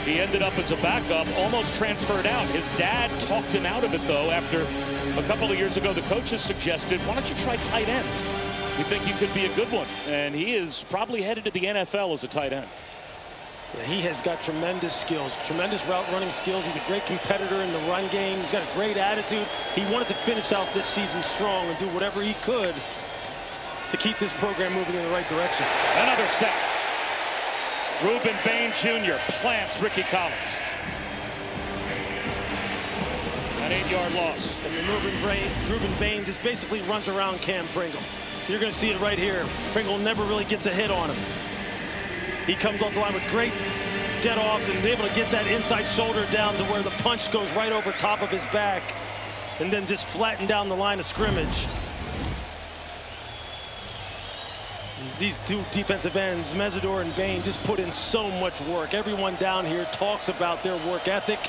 he ended up as a backup, almost transferred out. His dad talked him out of it, though, after a couple of years ago the coaches suggested, why don't you try tight end? We think you could be a good one. And he is probably headed to the NFL as a tight end. Yeah, he has got tremendous skills, tremendous route running skills. He's a great competitor in the run game. He's got a great attitude. He wanted to finish out this season strong and do whatever he could to keep this program moving in the right direction. Another sack. Ruben Bain Jr. plants Ricky Collins. An 8-yard loss. And then Ruben Bain just basically runs around Cam Pringle. You're going to see it right here. Pringle never really gets a hit on him. He comes off the line with great get off and is able to get that inside shoulder down to where the punch goes right over top of his back and then just flatten down the line of scrimmage. These two defensive ends, Mesidor and Bain, just put in so much work. Everyone down here talks about their work ethic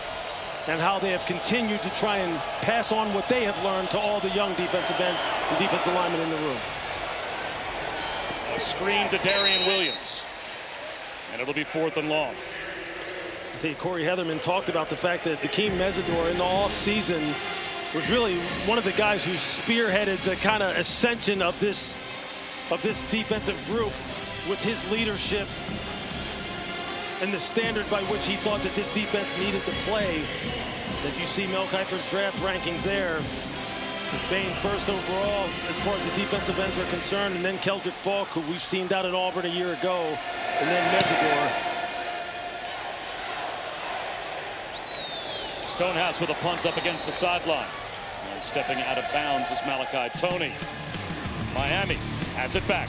and how they have continued to try and pass on what they have learned to all the young defensive ends and defensive linemen in the room. A screen to Darian Williams. And it'll be 4th and long. I think Corey Heatherman talked about the fact that Akeem Mesidor in the offseason was really one of the guys who spearheaded the kind of ascension of this defensive group with his leadership and the standard by which he thought that this defense needed to play. As you see Mel Kiper's draft rankings there, Bain first overall as far as the defensive ends are concerned, and then Keldrick Falk, who we've seen down in Auburn a year ago, and then Mesidor. Stonehouse with a punt up against the sideline. And stepping out of bounds is Malachi Toney. Miami has it back.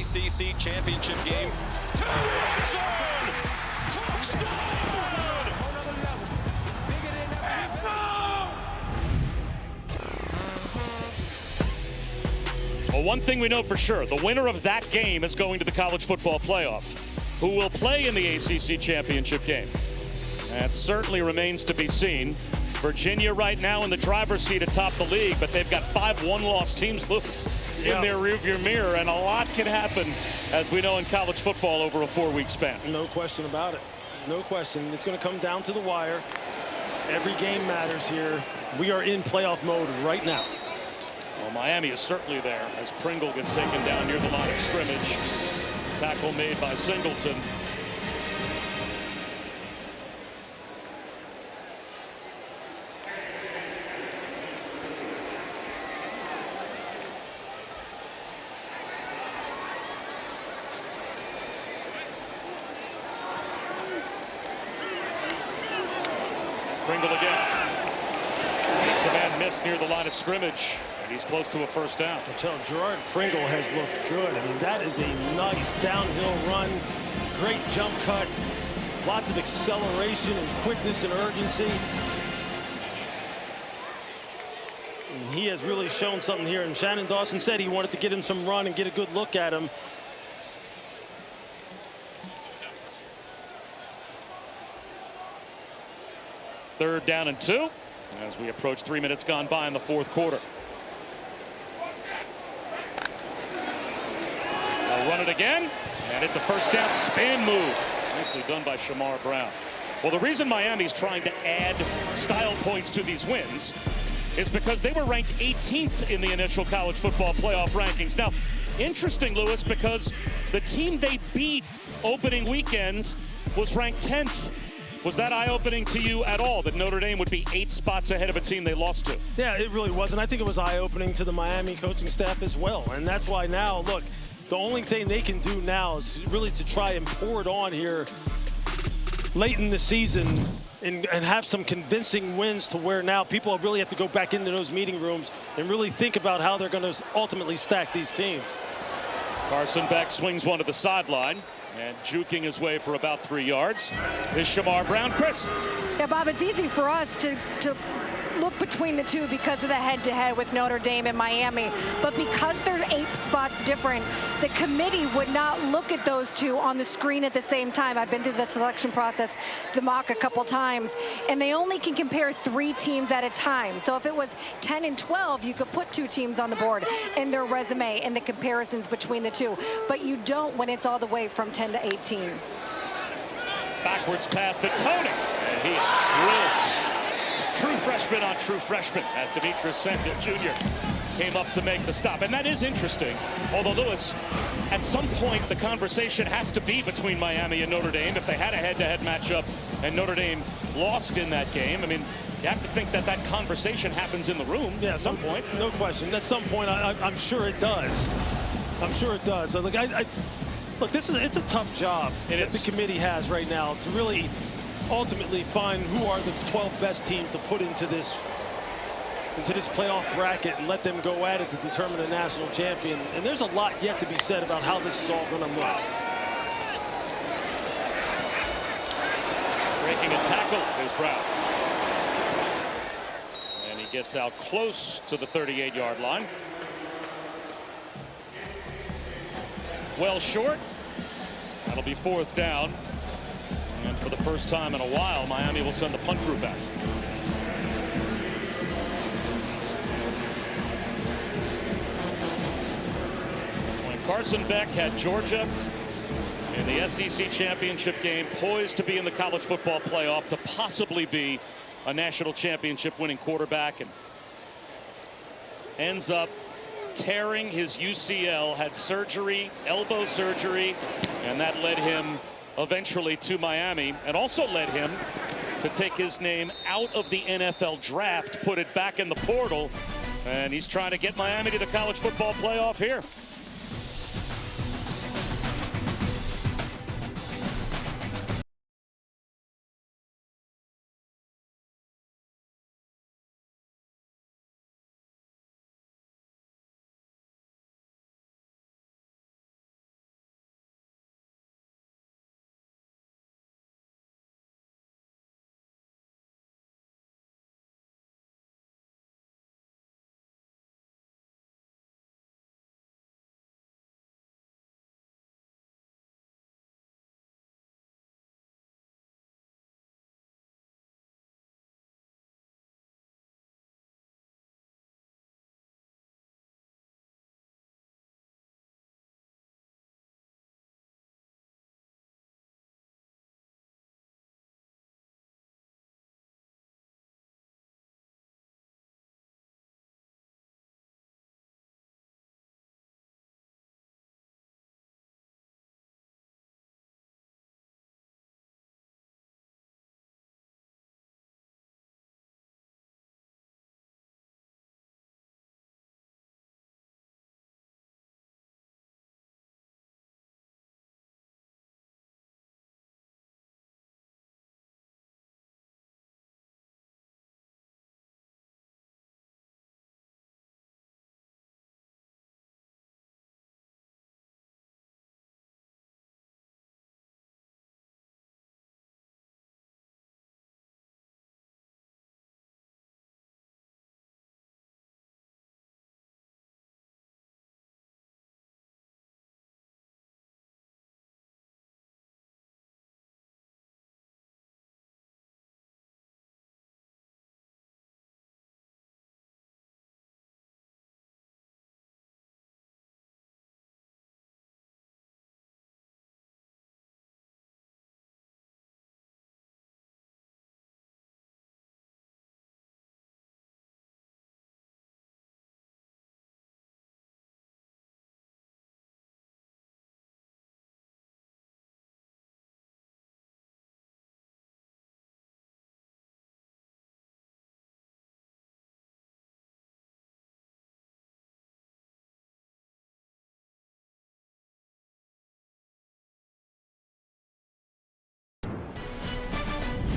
ACC championship game. To the end zone! Touchdown! Well, one thing we know for sure, the winner of that game is going to the college football playoff. Who will play in the ACC championship game? That certainly remains to be seen. Virginia right now in the driver's seat atop the league, but they've got 5 one-loss teams, Lewis, in their rearview mirror, and a lot can happen, as we know, in college football over a 4-week span. No question about it. No question. It's going to come down to the wire. Every game matters here. We are in playoff mode right now. Well, Miami is certainly there as Pringle gets taken down near the line of scrimmage. Tackle made by Singleton. Pringle again. Makes a man miss near the line of scrimmage. He's close to a first down. I tell you, Gerard Pringle has looked good. I mean, that is a nice downhill run. Great jump cut. Lots of acceleration and quickness and urgency. And he has really shown something here. And Shannon Dawson said he wanted to get him some run and get a good look at him. Third down and 2 as we approach 3 minutes gone by in the fourth quarter. They'll run it again, and it's a first down spin move. Nicely done by Shamar Brown. Well, the reason Miami's trying to add style points to these wins is because they were ranked 18th in the initial college football playoff rankings. Now, interesting, Lewis, because the team they beat opening weekend was ranked 10th. Was that eye-opening to you at all, that Notre Dame would be 8 spots ahead of a team they lost to? Yeah, it really was. And I think it was eye-opening to the Miami coaching staff as well. And that's why now, look, the only thing they can do now is really to try and pour it on here late in the season and have some convincing wins to where now people really have to go back into those meeting rooms and really think about how they're going to ultimately stack these teams. Carson Beck swings one to the sideline, and juking his way for about 3 yards is Shamar Brown. Chris. Yeah, Bob, it's easy for us to look between the two because of the head-to-head with Notre Dame and Miami. But because they're 8 spots different, the committee would not look at those two on the screen at the same time. I've been through the selection process, the mock a couple times, and they only can compare 3 teams at a time. So if it was 10 and 12, you could put 2 teams on the board in their resume and the comparisons between the two. But you don't when it's all the way from 10 to 18. Backwards pass to Tony, and he is drilled. True freshman on true freshman as Demetrius Sanders Jr. came up to make the stop. And that is interesting. Although, Lewis, at some point, the conversation has to be between Miami and Notre Dame. If they had a head-to-head matchup and Notre Dame lost in that game, I mean, you have to think that that conversation happens in the room at some point. No question. At some point, I'm sure it does. I'm sure it does. Look, look, it's a tough job that the committee has right now to really ultimately find who are the 12 best teams to put into this playoff bracket and let them go at it to determine a national champion. And there's a lot yet to be said about how this is all going to look. Breaking a tackle is Brown. And he gets out close to the 38-yard line. Well short. That'll be 4th down. And for the first time in a while, Miami will send the punt crew back. When Carson Beck had Georgia in the SEC championship game, poised to be in the college football playoff, to possibly be a national championship winning quarterback, and ends up tearing his UCL, had surgery, elbow surgery, and that led him eventually to Miami, and also led him to take his name out of the NFL draft, put it back in the portal, and he's trying to get Miami to the college football playoff here.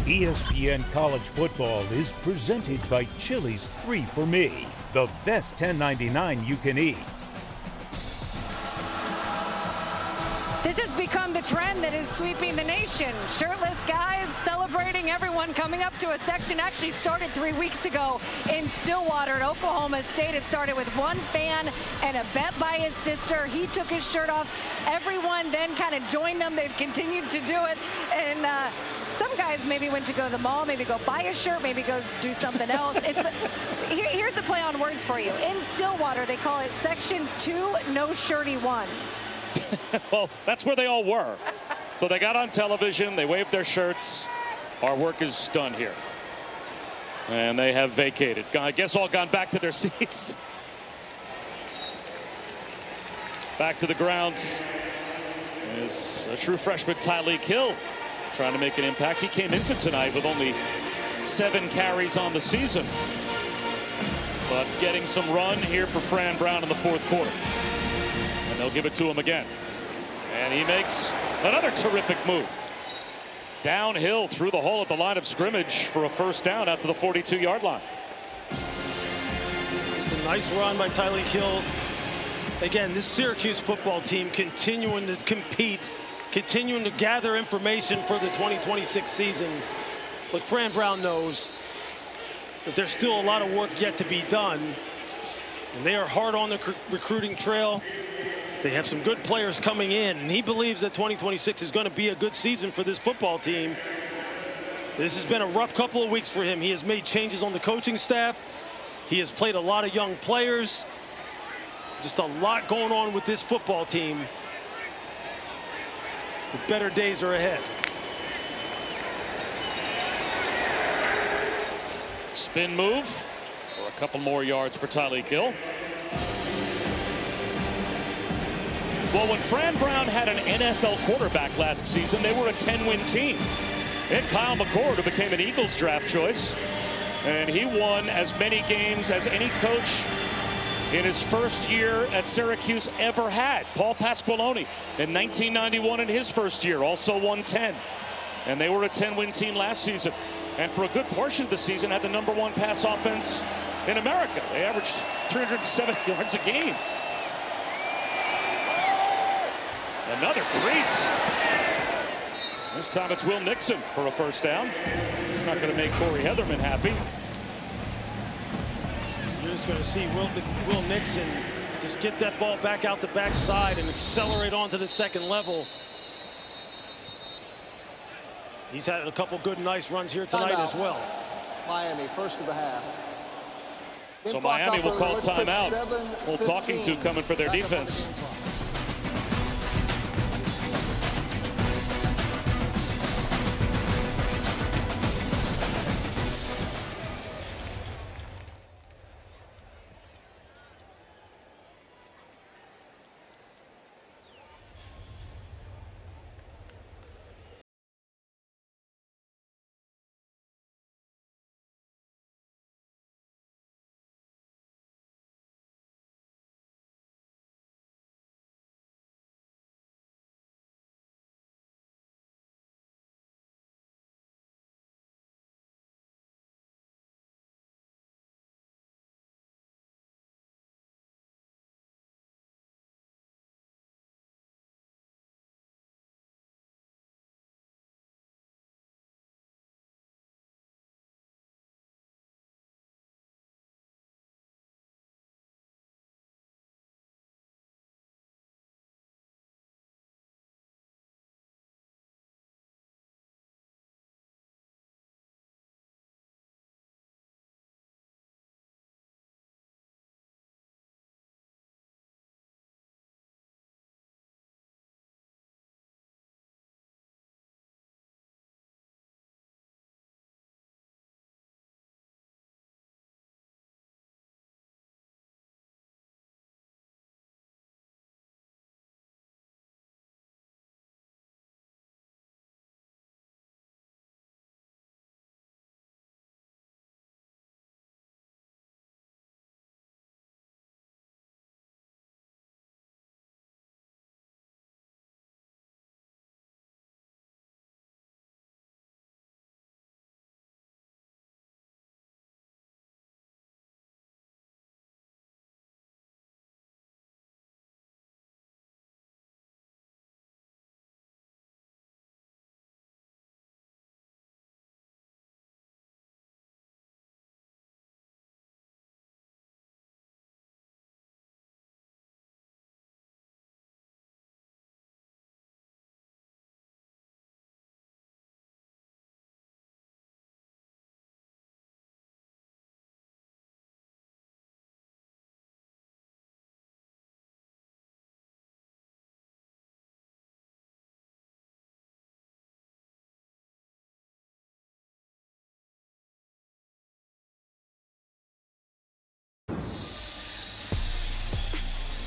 ESPN College Football is presented by Chili's 3 for Me, the best $10.99 you can eat. This has become the trend that is sweeping the nation. Shirtless guys celebrating, everyone coming up to a section. Actually started 3 weeks ago in Stillwater at Oklahoma State. It started with one fan and a bet by his sister. He took his shirt off. Everyone then kind of joined them. They've continued to do it. And some guys maybe went to go to the mall, maybe go buy a shirt, maybe go do something else. Here's a play on words for you. In Stillwater, they call it Section 2 No Shirty 1. Well, that's where they all were. So they got on television, they waved their shirts. Our work is done here. And they have vacated. I guess all gone back to their seats. Back to the ground is a true freshman, Tyleik Hill, trying to make an impact. He came into tonight with only 7 carries on the season. But getting some run here for Fran Brown in the 4th quarter. And they'll give it to him again. And he makes another terrific move. Downhill through the hole at the line of scrimmage for a first down out to the 42-yard line. Just a nice run by Tyleik Hill. Again, this Syracuse football team continuing to compete, continuing to gather information for the 2026 season. But Fran Brown knows that there's still a lot of work yet to be done. And they are hard on the recruiting trail. They have some good players coming in, and he believes that 2026 is going to be a good season for this football team. This has been a rough couple of weeks for him. He has made changes on the coaching staff. He has played a lot of young players. Just a lot going on with this football team. The better days are ahead. Spin move for a couple more yards for Tyleik Hill. Well, when Fran Brown had an NFL quarterback last season, they were a 10-win team. And Kyle McCord, who became an Eagles draft choice, and he won as many games as any coach in his first year at Syracuse ever had. Paul Pasqualoni in 1991 in his first year also won 10. And they were a 10-win team last season. And for a good portion of the season had the #1 pass offense in America. They averaged 370 yards a game. Another crease. This time it's Will Nixon for a first down. It's not going to make Corey Heatherman happy. You're just going to see Will Nixon just get that ball back out the backside and accelerate onto the second level. He's had a couple good, nice runs here tonight as well. Miami, first of the half. So Miami will call timeout. Well, talking to coming for their defense.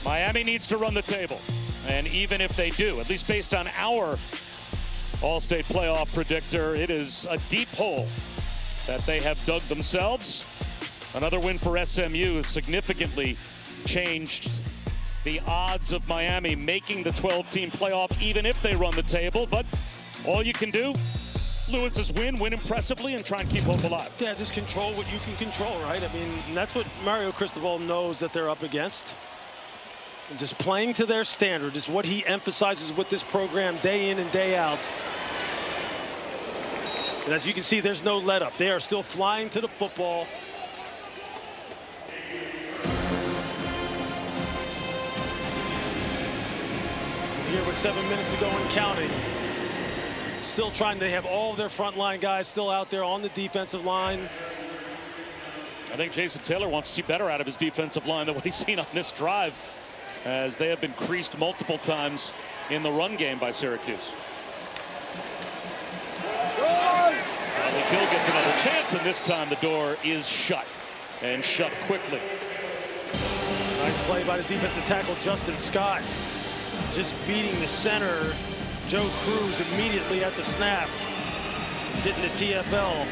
Miami needs to run the table. And even if they do, at least based on our All-State playoff predictor, it is a deep hole that they have dug themselves. Another win for SMU has significantly changed the odds of Miami making the 12-team playoff, even if they run the table. But all you can do, Lewis, is win impressively, and try and keep hope alive. Yeah, just control what you can control, right? I mean, that's what Mario Cristobal knows that they're up against. And just playing to their standard is what he emphasizes with this program day in and day out. And as you can see, there's no let up. They are still flying to the football. Here with 7 minutes to go and counting. Still trying to have all of their frontline guys still out there on the defensive line. I think Jason Taylor wants to see better out of his defensive line than what he's seen on this drive, as they have been creased multiple times in the run game by Syracuse. Bradley Gill gets another chance, and this time the door is shut, and shut quickly. Nice play by the defensive tackle, Justin Scott. Just beating the center, Joe Cruz, immediately at the snap. Getting the TFL.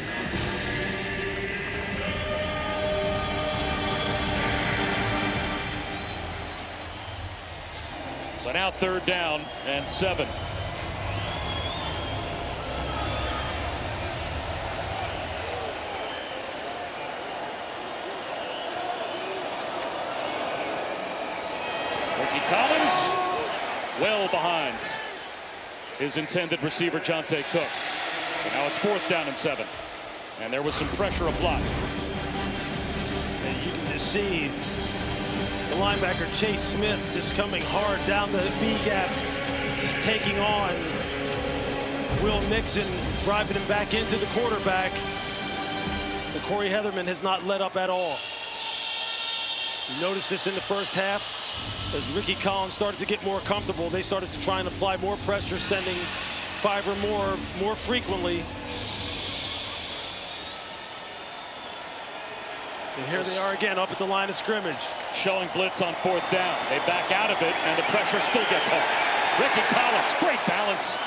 So now 3rd down and 7. Ricky Collins well behind his intended receiver, Jonte Cook. So now it's 4th down and 7. And there was some pressure applied. And you can just see the linebacker Chase Smith just coming hard down the B gap, just taking on Will Nixon, driving him back into the quarterback. And Corey Heatherman has not let up at all. You noticed this in the first half. As Ricky Collins started to get more comfortable, they started to try and apply more pressure, sending 5 or more frequently. And here they are again up at the line of scrimmage. Showing blitz on 4th down. They back out of it, and the pressure still gets home. Ricky Collins, great balance.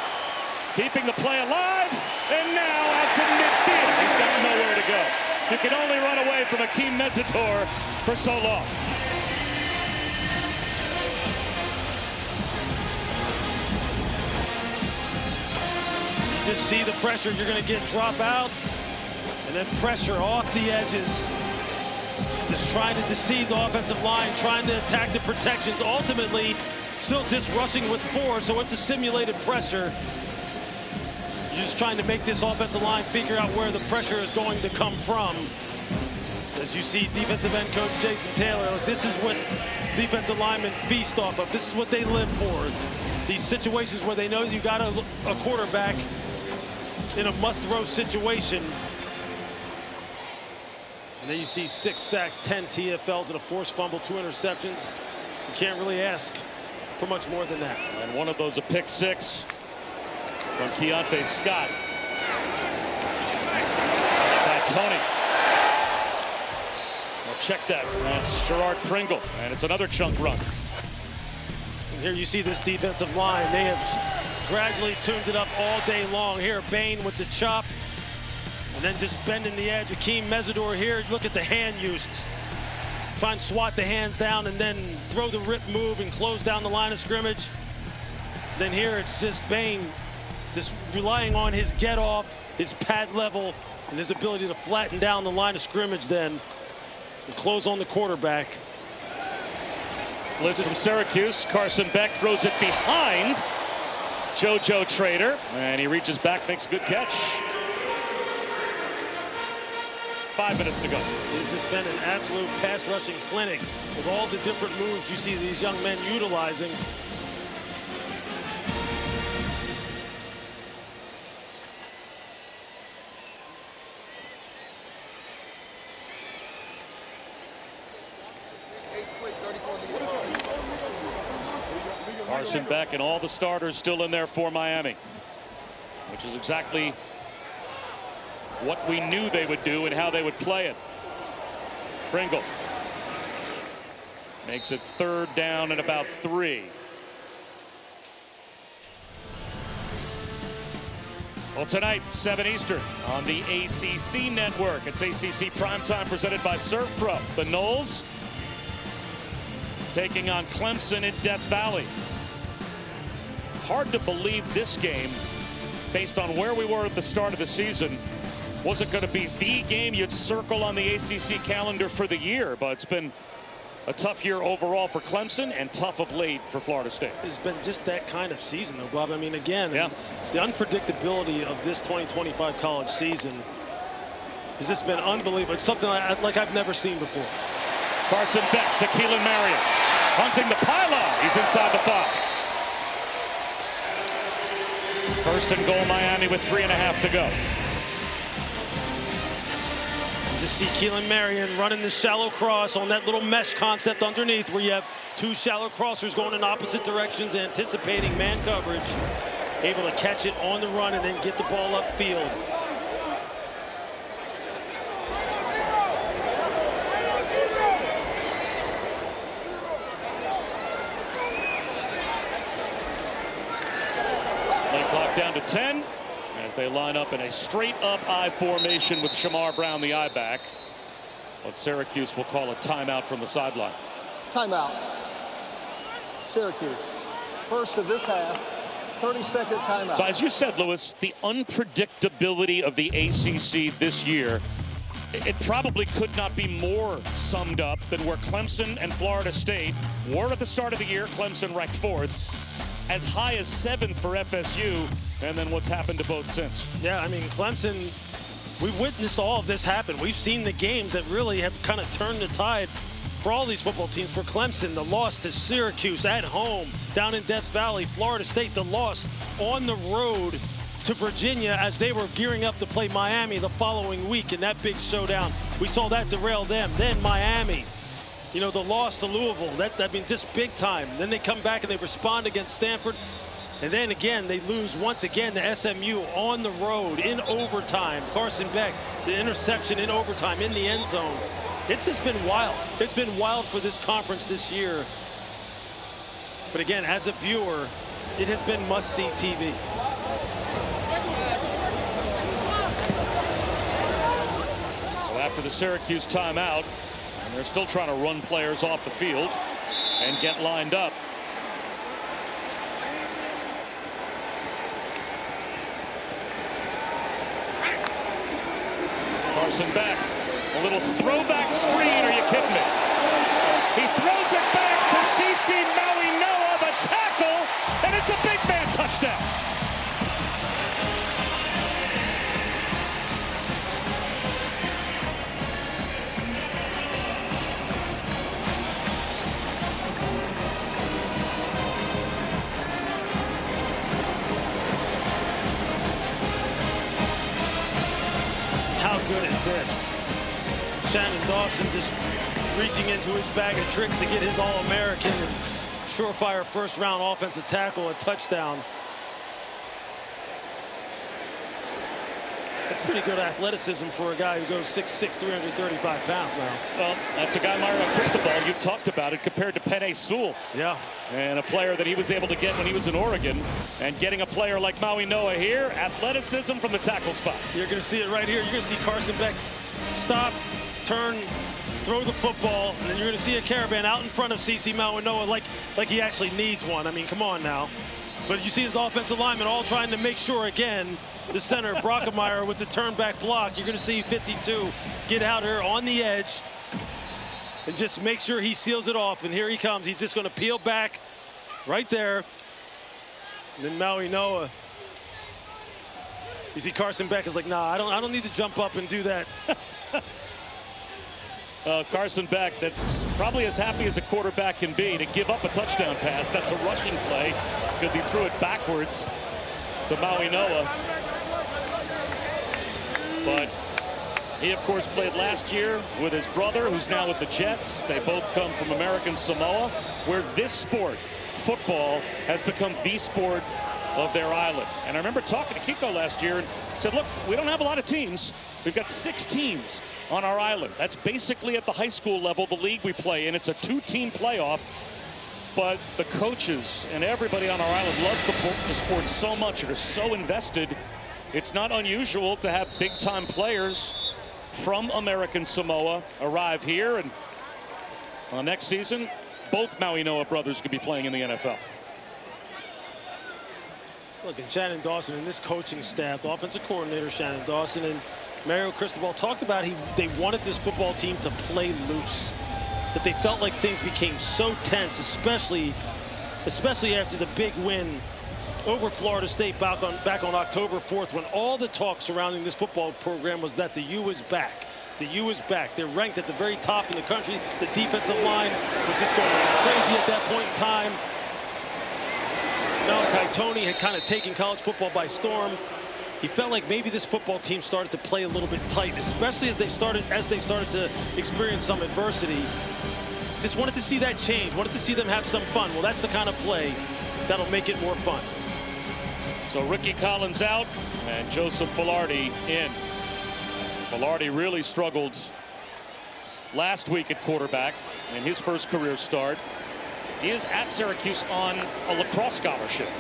Keeping the play alive, and now out to midfield. He's got nowhere to go. You can only run away from Akeem Mesidor for so long. Just see the pressure. You're going to get drop out, and then pressure off the edges. Just trying to deceive the offensive line, trying to attack the protections. Ultimately, still just rushing with 4, so it's a simulated pressure. You're just trying to make this offensive line figure out where the pressure is going to come from. As you see defensive end coach Jason Taylor, this is what defensive linemen feast off of. This is what they live for. These situations where they know you got a quarterback in a must-throw situation. And then you see 6 sacks, 10 TFLs, and a forced fumble, 2 interceptions. You can't really ask for much more than that. And one of those a pick 6 from Keontae Scott. By Tony. Well, check that. That's Gerard Pringle, and it's another chunk run. And here you see this defensive line. They have gradually tuned it up all day long. Here, Bain with the chop. And then just bending the edge. Akeem Mesidor here. Look at the hand use. Try and swat the hands down and then throw the rip move and close down the line of scrimmage. Then here it's just Bain just relying on his get off, his pad level, and his ability to flatten down the line of scrimmage then and close on the quarterback. Blitz from Syracuse. Carson Beck throws it behind JoJo Trader, and he reaches back, makes a good catch. 5 minutes to go. This has been an absolute pass rushing clinic with all the different moves you see these young men utilizing. Carson Beck and all the starters still in there for Miami, which is exactly what we knew they would do and how they would play it. Pringle. Makes it 3rd down and about 3. Well, tonight, 7 Eastern on the ACC network. It's ACC Primetime presented by Serve Pro. The Noles taking on Clemson in Death Valley. Hard to believe this game, based on where we were at the start of the season, wasn't going to be the game you'd circle on the ACC calendar for the year, but it's been a tough year overall for Clemson and tough of late for Florida State. It's been just that kind of season, though, Bob. I mean, again, the unpredictability of this 2025 college season has just been unbelievable. It's something like I've never seen before. Carson Beck to Keelan Marion. Hunting the pylon. He's inside the 5. First and goal, Miami with 3.5 to go. Just see Keelan Marion running the shallow cross on that little mesh concept underneath, where you have 2 shallow crossers going in opposite directions, anticipating man coverage, able to catch it on the run and then get the ball upfield. Play clock down to 10. As they line up in a straight-up I formation with Shamar Brown, the I-back. But Syracuse will call a timeout from the sideline. Timeout. Syracuse. First of this half. 30-second timeout. So as you said, Lewis, the unpredictability of the ACC this year, it probably could not be more summed up than where Clemson and Florida State were at the start of the year. Clemson ranked 4th. As high as 7th for FSU, and then what's happened to both since. Yeah, I mean, Clemson, we've witnessed all of this happen. We've seen the games that really have kind of turned the tide for all these football teams. For Clemson, the loss to Syracuse at home down in Death Valley. Florida State, the loss on the road to Virginia as they were gearing up to play Miami the following week in that big showdown. We saw that derail them. Then Miami. You know, the loss to Louisville, I mean, just big time. Then they come back and they respond against Stanford. And then again, they lose once again to SMU on the road in overtime. Carson Beck, the interception in overtime in the end zone. It's just been wild. It's been wild for this conference this year. But again, as a viewer, it has been must-see TV. So after the Syracuse timeout, and they're still trying to run players off the field and get lined up. Carson Beck, a little throwback screen. Are you kidding me? He throws it back to CC Maui Noah, the tackle, and it's a big man touchdown. How good is this? Shannon Dawson just reaching into his bag of tricks to get his All-American and surefire first-round offensive tackle, a touchdown. That's pretty good athleticism for a guy who goes 6'6", 335 pounds now. Well, that's a guy, Mario Cristobal, you've talked about it, compared to Penei Sewell. Yeah. And a player that he was able to get when he was in Oregon. And getting a player like Maui Noah here, athleticism from the tackle spot. You're going to see it right here. You're going to see Carson Beck stop, turn, throw the football, and then you're going to see a caravan out in front of CC Maui Noah like he actually needs one. I mean, come on now. But you see his offensive lineman all trying to make sure, again, the center, Brockemeyer, with the turn back block. You're going to see 52 get out here on the edge and just make sure he seals it off. And here he comes. He's just going to peel back right there. And then Maui Noah. You see Carson Beck is like, nah, I don't need to jump up and do that. Carson Beck, that's probably as happy as a quarterback can be to give up a touchdown pass. That's a rushing play because he threw it backwards to Maui Noah. But he, of course, played last year with his brother, who's now with the Jets. They both come from American Samoa, where this sport, football, has become the sport of their island. And I remember talking to Kiko last year and said, look, we don't have a lot of teams. We've got 6 teams on our island. That's basically at the high school level, the league we play in. It's a 2-team playoff. But the coaches and everybody on our island loves the sport so much and are so invested. It's not unusual to have big-time players from American Samoa arrive here. And next season, both Maui Noa brothers could be playing in the NFL. Look, and Shannon Dawson and this coaching staff, the offensive coordinator Shannon Dawson and Mario Cristobal talked about they wanted this football team to play loose. That they felt like things became so tense, especially after the big win over Florida State back on October 4th, when all the talk surrounding this football program was that the U is back. The U is back. They're ranked at the very top in the country. The defensive line was just going crazy at that point in time. Malachi Tony had kind of taken college football by storm. He felt like maybe this football team started to play a little bit tight, especially as they started to experience some adversity. Just wanted to see that change. Wanted to see them have some fun. Well, that's the kind of play that'll make it more fun. So Ricky Collins out and Joseph Filardi in. Filardi really struggled last week at quarterback in his first career start. He is at Syracuse on a lacrosse scholarship.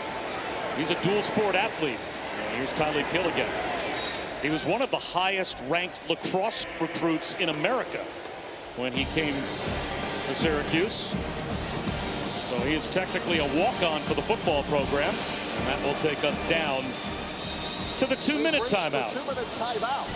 He's a dual sport athlete. And here's Tylee Kill again. He was one of the highest ranked lacrosse recruits in America when he came to Syracuse. So he is technically a walk-on for the football program. And that will take us down to the 2-minute timeout. 2-minute timeout.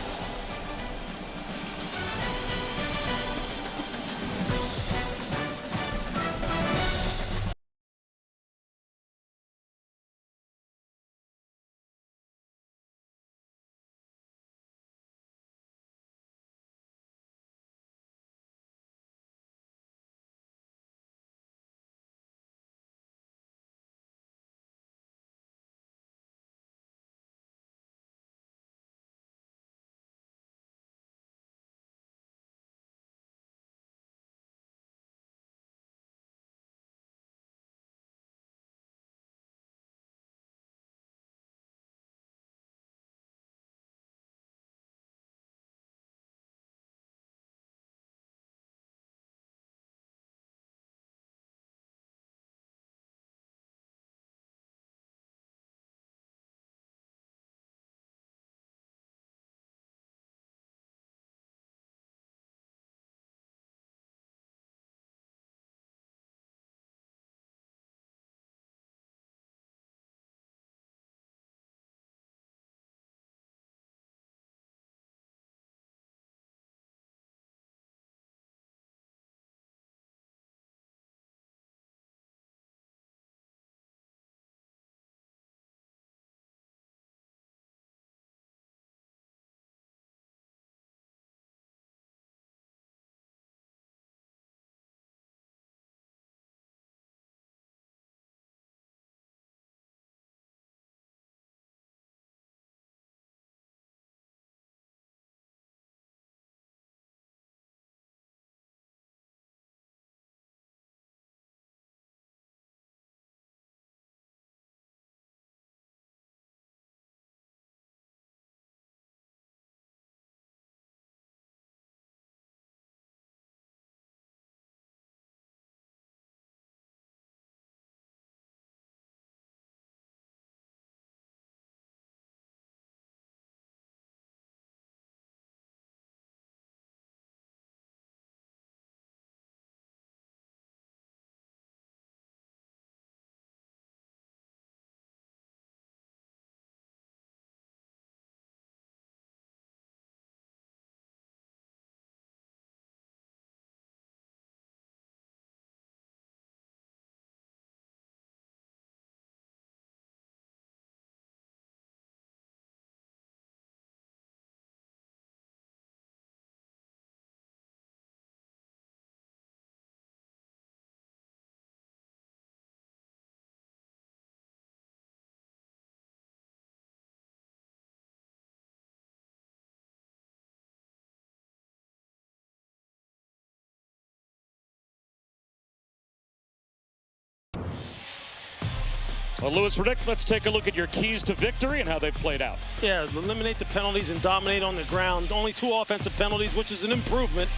Well, Louis Riddick, let's take a look at your keys to victory and how they've played out. Yeah, eliminate the penalties and dominate on the ground. Only 2 offensive penalties, which is an improvement.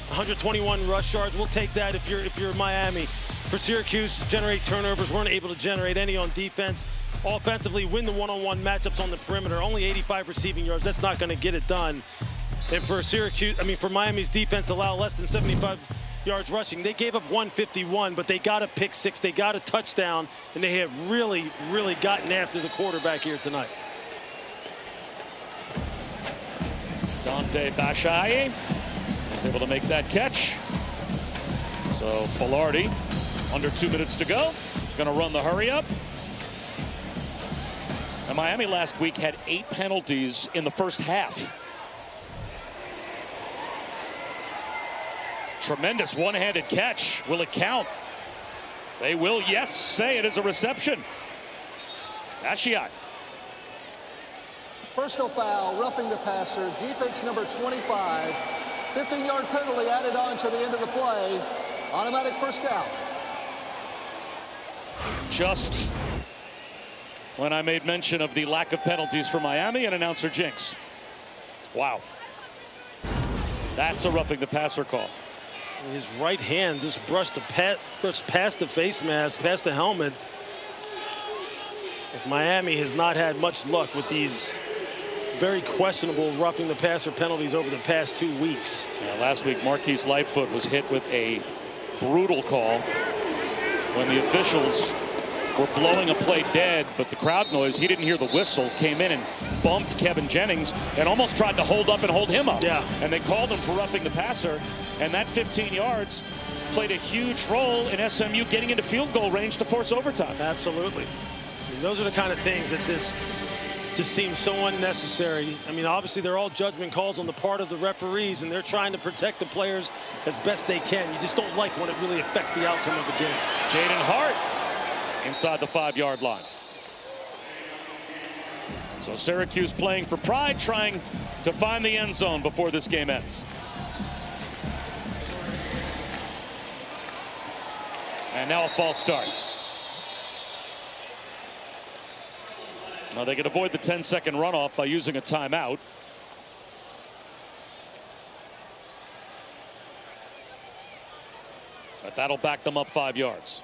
121 rush yards. We'll take that if you're Miami. For Syracuse, generate turnovers. Weren't able to generate any on defense. Offensively, win the one-on-one matchups on the perimeter. Only 85 receiving yards. That's not going to get it done. And for for Miami's defense, allow less than 75 yards rushing. They gave up 151, but they got a pick 6. They got a touchdown, and they have really, really gotten after the quarterback here tonight. Dante Bashai is able to make that catch. So Filardi, under 2 minutes to go, is going to run the hurry up. And Miami last week had 8 penalties in the first half. Tremendous one-handed catch. Will it count? They will, yes, say it is a reception. Ashiat. Personal foul, roughing the passer, defense number 25. 15-yard penalty added on to the end of the play. Automatic first down. Just when I made mention of the lack of penalties for Miami, and announcer jinx. Wow. That's a roughing the passer call. His right hand just brushed past the face mask, past the helmet. Miami has not had much luck with these very questionable roughing the passer penalties over the past 2 weeks. Yeah, last week, Marquise Lightfoot was hit with a brutal call when the officials were blowing a play dead, but the crowd noise, he didn't hear the whistle, came in and bumped Kevin Jennings and almost tried to hold him up. Yeah. And they called him for roughing the passer, and that 15 yards played a huge role in SMU getting into field goal range to force overtime. Absolutely. I mean, those are the kind of things that just seem so unnecessary. I mean, obviously they're all judgment calls on the part of the referees, and they're trying to protect the players as best they can. You just don't like when it really affects the outcome of the game. Jaden Hart inside the 5-yard line. So Syracuse playing for pride, trying to find the end zone before this game ends. And now a false start. Now they can avoid the 10-second runoff by using a timeout. But that'll back them up 5 yards.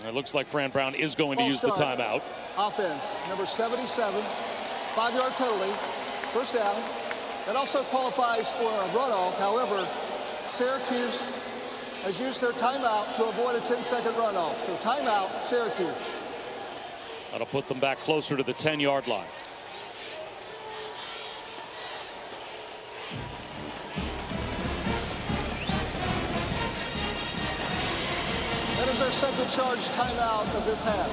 It looks like Fran Brown is going to use the timeout. Offense, number 77, 5-yard penalty, first down. That also qualifies for a runoff. However, Syracuse has used their timeout to avoid a 10-second runoff. So timeout, Syracuse. That'll put them back closer to the 10-yard line. That is their second charge timeout of this half.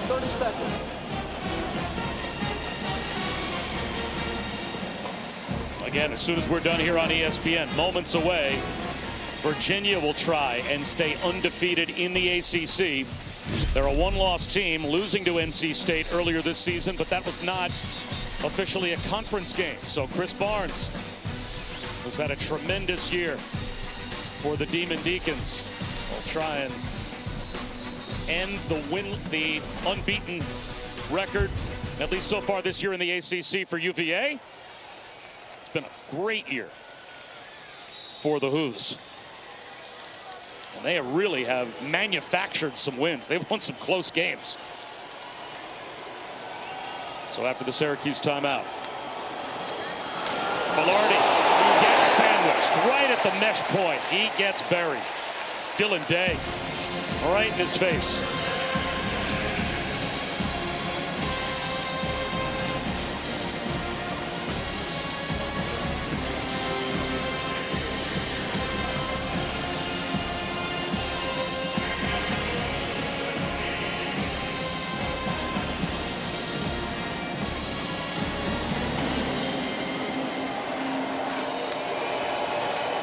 30 seconds. Again, as soon as we're done here on ESPN, moments away, Virginia will try and stay undefeated in the ACC. They're a one-loss team, losing to NC State earlier this season, but that was not officially a conference game. So Chris Barnes has had a tremendous year for the Demon Deacons. They'll try and end the unbeaten record, at least so far this year in the ACC for UVA. It's been a great year for the Hoos. And they really have manufactured some wins. They've won some close games. So after the Syracuse timeout, Filardi gets sandwiched right at the mesh point. He gets buried. Dylan Day right in his face.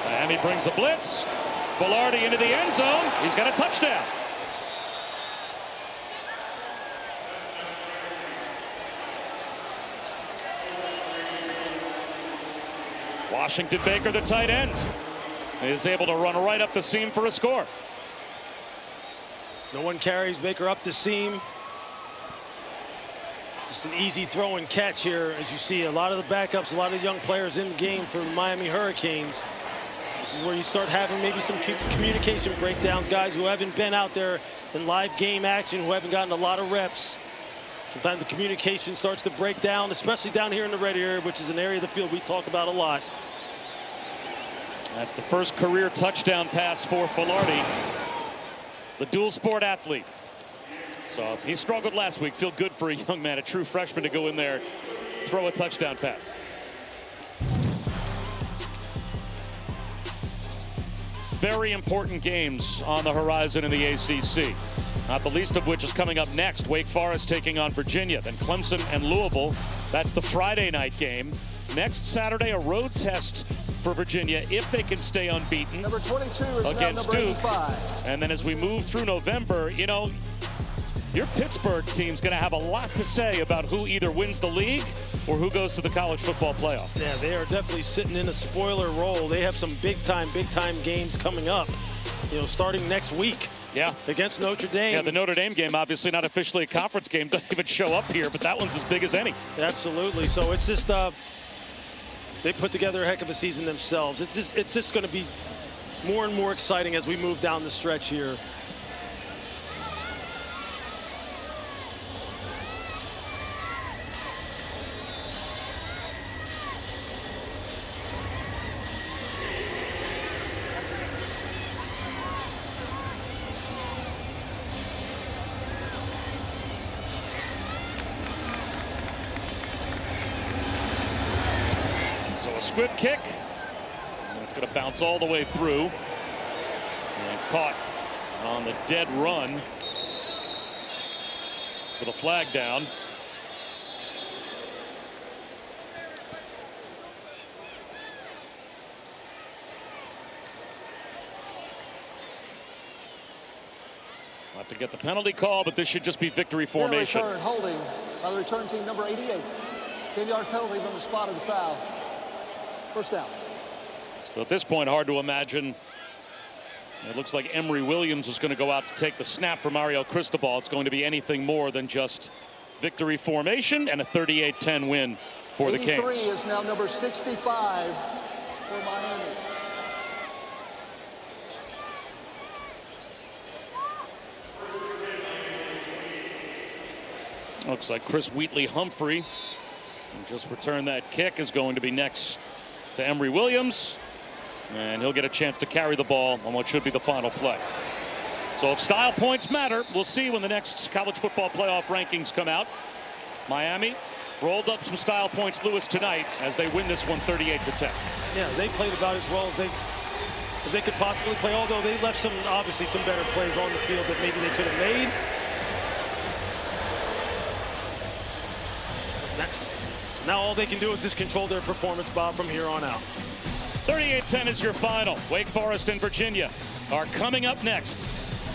Miami brings a blitz. Filardi into the end zone. He's got a touchdown. Washington Baker, the tight end. is able to run right up the seam for a score. No one carries Baker up the seam. Just an easy throw and catch here. As you see, a lot of the backups, a lot of young players in the game for the Miami Hurricanes. This is where you start having maybe some communication breakdowns, guys who haven't been out there in live game action, who haven't gotten a lot of reps. Sometimes the communication starts to break down, especially down here in the red area, which is an area of the field we talk about a lot. That's the first career touchdown pass for Filardi, the dual sport athlete. So he struggled last week. Feel good for a young man, a true freshman, to go in there, throw a touchdown pass. Very important games on the horizon in the ACC. Not the least of which is coming up next. Wake Forest taking on Virginia, then Clemson and Louisville. That's the Friday night game. Next Saturday, a road test for Virginia if they can stay unbeaten. Number 22 is against now number Duke. 85. And then as we move through November, you know, your Pittsburgh team's going to have a lot to say about who either wins the league or who goes to the college football playoff. Yeah, they are definitely sitting in a spoiler role. They have some big time games coming up, you know, starting next week. Yeah. Against Notre Dame. Yeah, the Notre Dame game, obviously not officially a conference game, doesn't even show up here, but that one's as big as any. Absolutely. So it's just, they put together a heck of a season themselves. It's just going to be more and more exciting as we move down the stretch here. So a squib kick, and it's going to bounce all the way through, and caught on the dead run with a flag down. We'll have to get the penalty call, but this should just be victory formation. Return, holding by the return team, number 88. 10-yard penalty from the spot of the foul. First down. So at this point, hard to imagine. It looks like Emory Williams is going to go out to take the snap for Mario Cristobal. It's going to be anything more than just victory formation and a 38-10 win for the Kings. 83 is now number 65 for Miami. Looks like Chris Wheatley-Humphrey, who just returned that kick, is going to be next to Emory Williams, and he'll get a chance to carry the ball on what should be the final play. So if style points matter, we'll see when the next college football playoff rankings come out. Miami rolled up some style points, Lewis, tonight as they win this one 38-10. Yeah, they played about as well as they could possibly play, although they left some, obviously, some better plays on the field that maybe they could have made. Now all they can do is just control their performance, Bob, from here on out. 38-10 is your final. Wake Forest and Virginia are coming up next.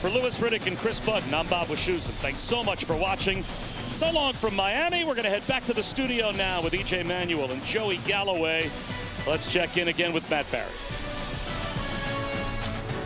For Lewis Riddick and Chris Budden, I'm Bob Wischusen. Thanks so much for watching. So long from Miami. We're going to head back to the studio now with E.J. Manuel and Joey Galloway. Let's check in again with Matt Barry.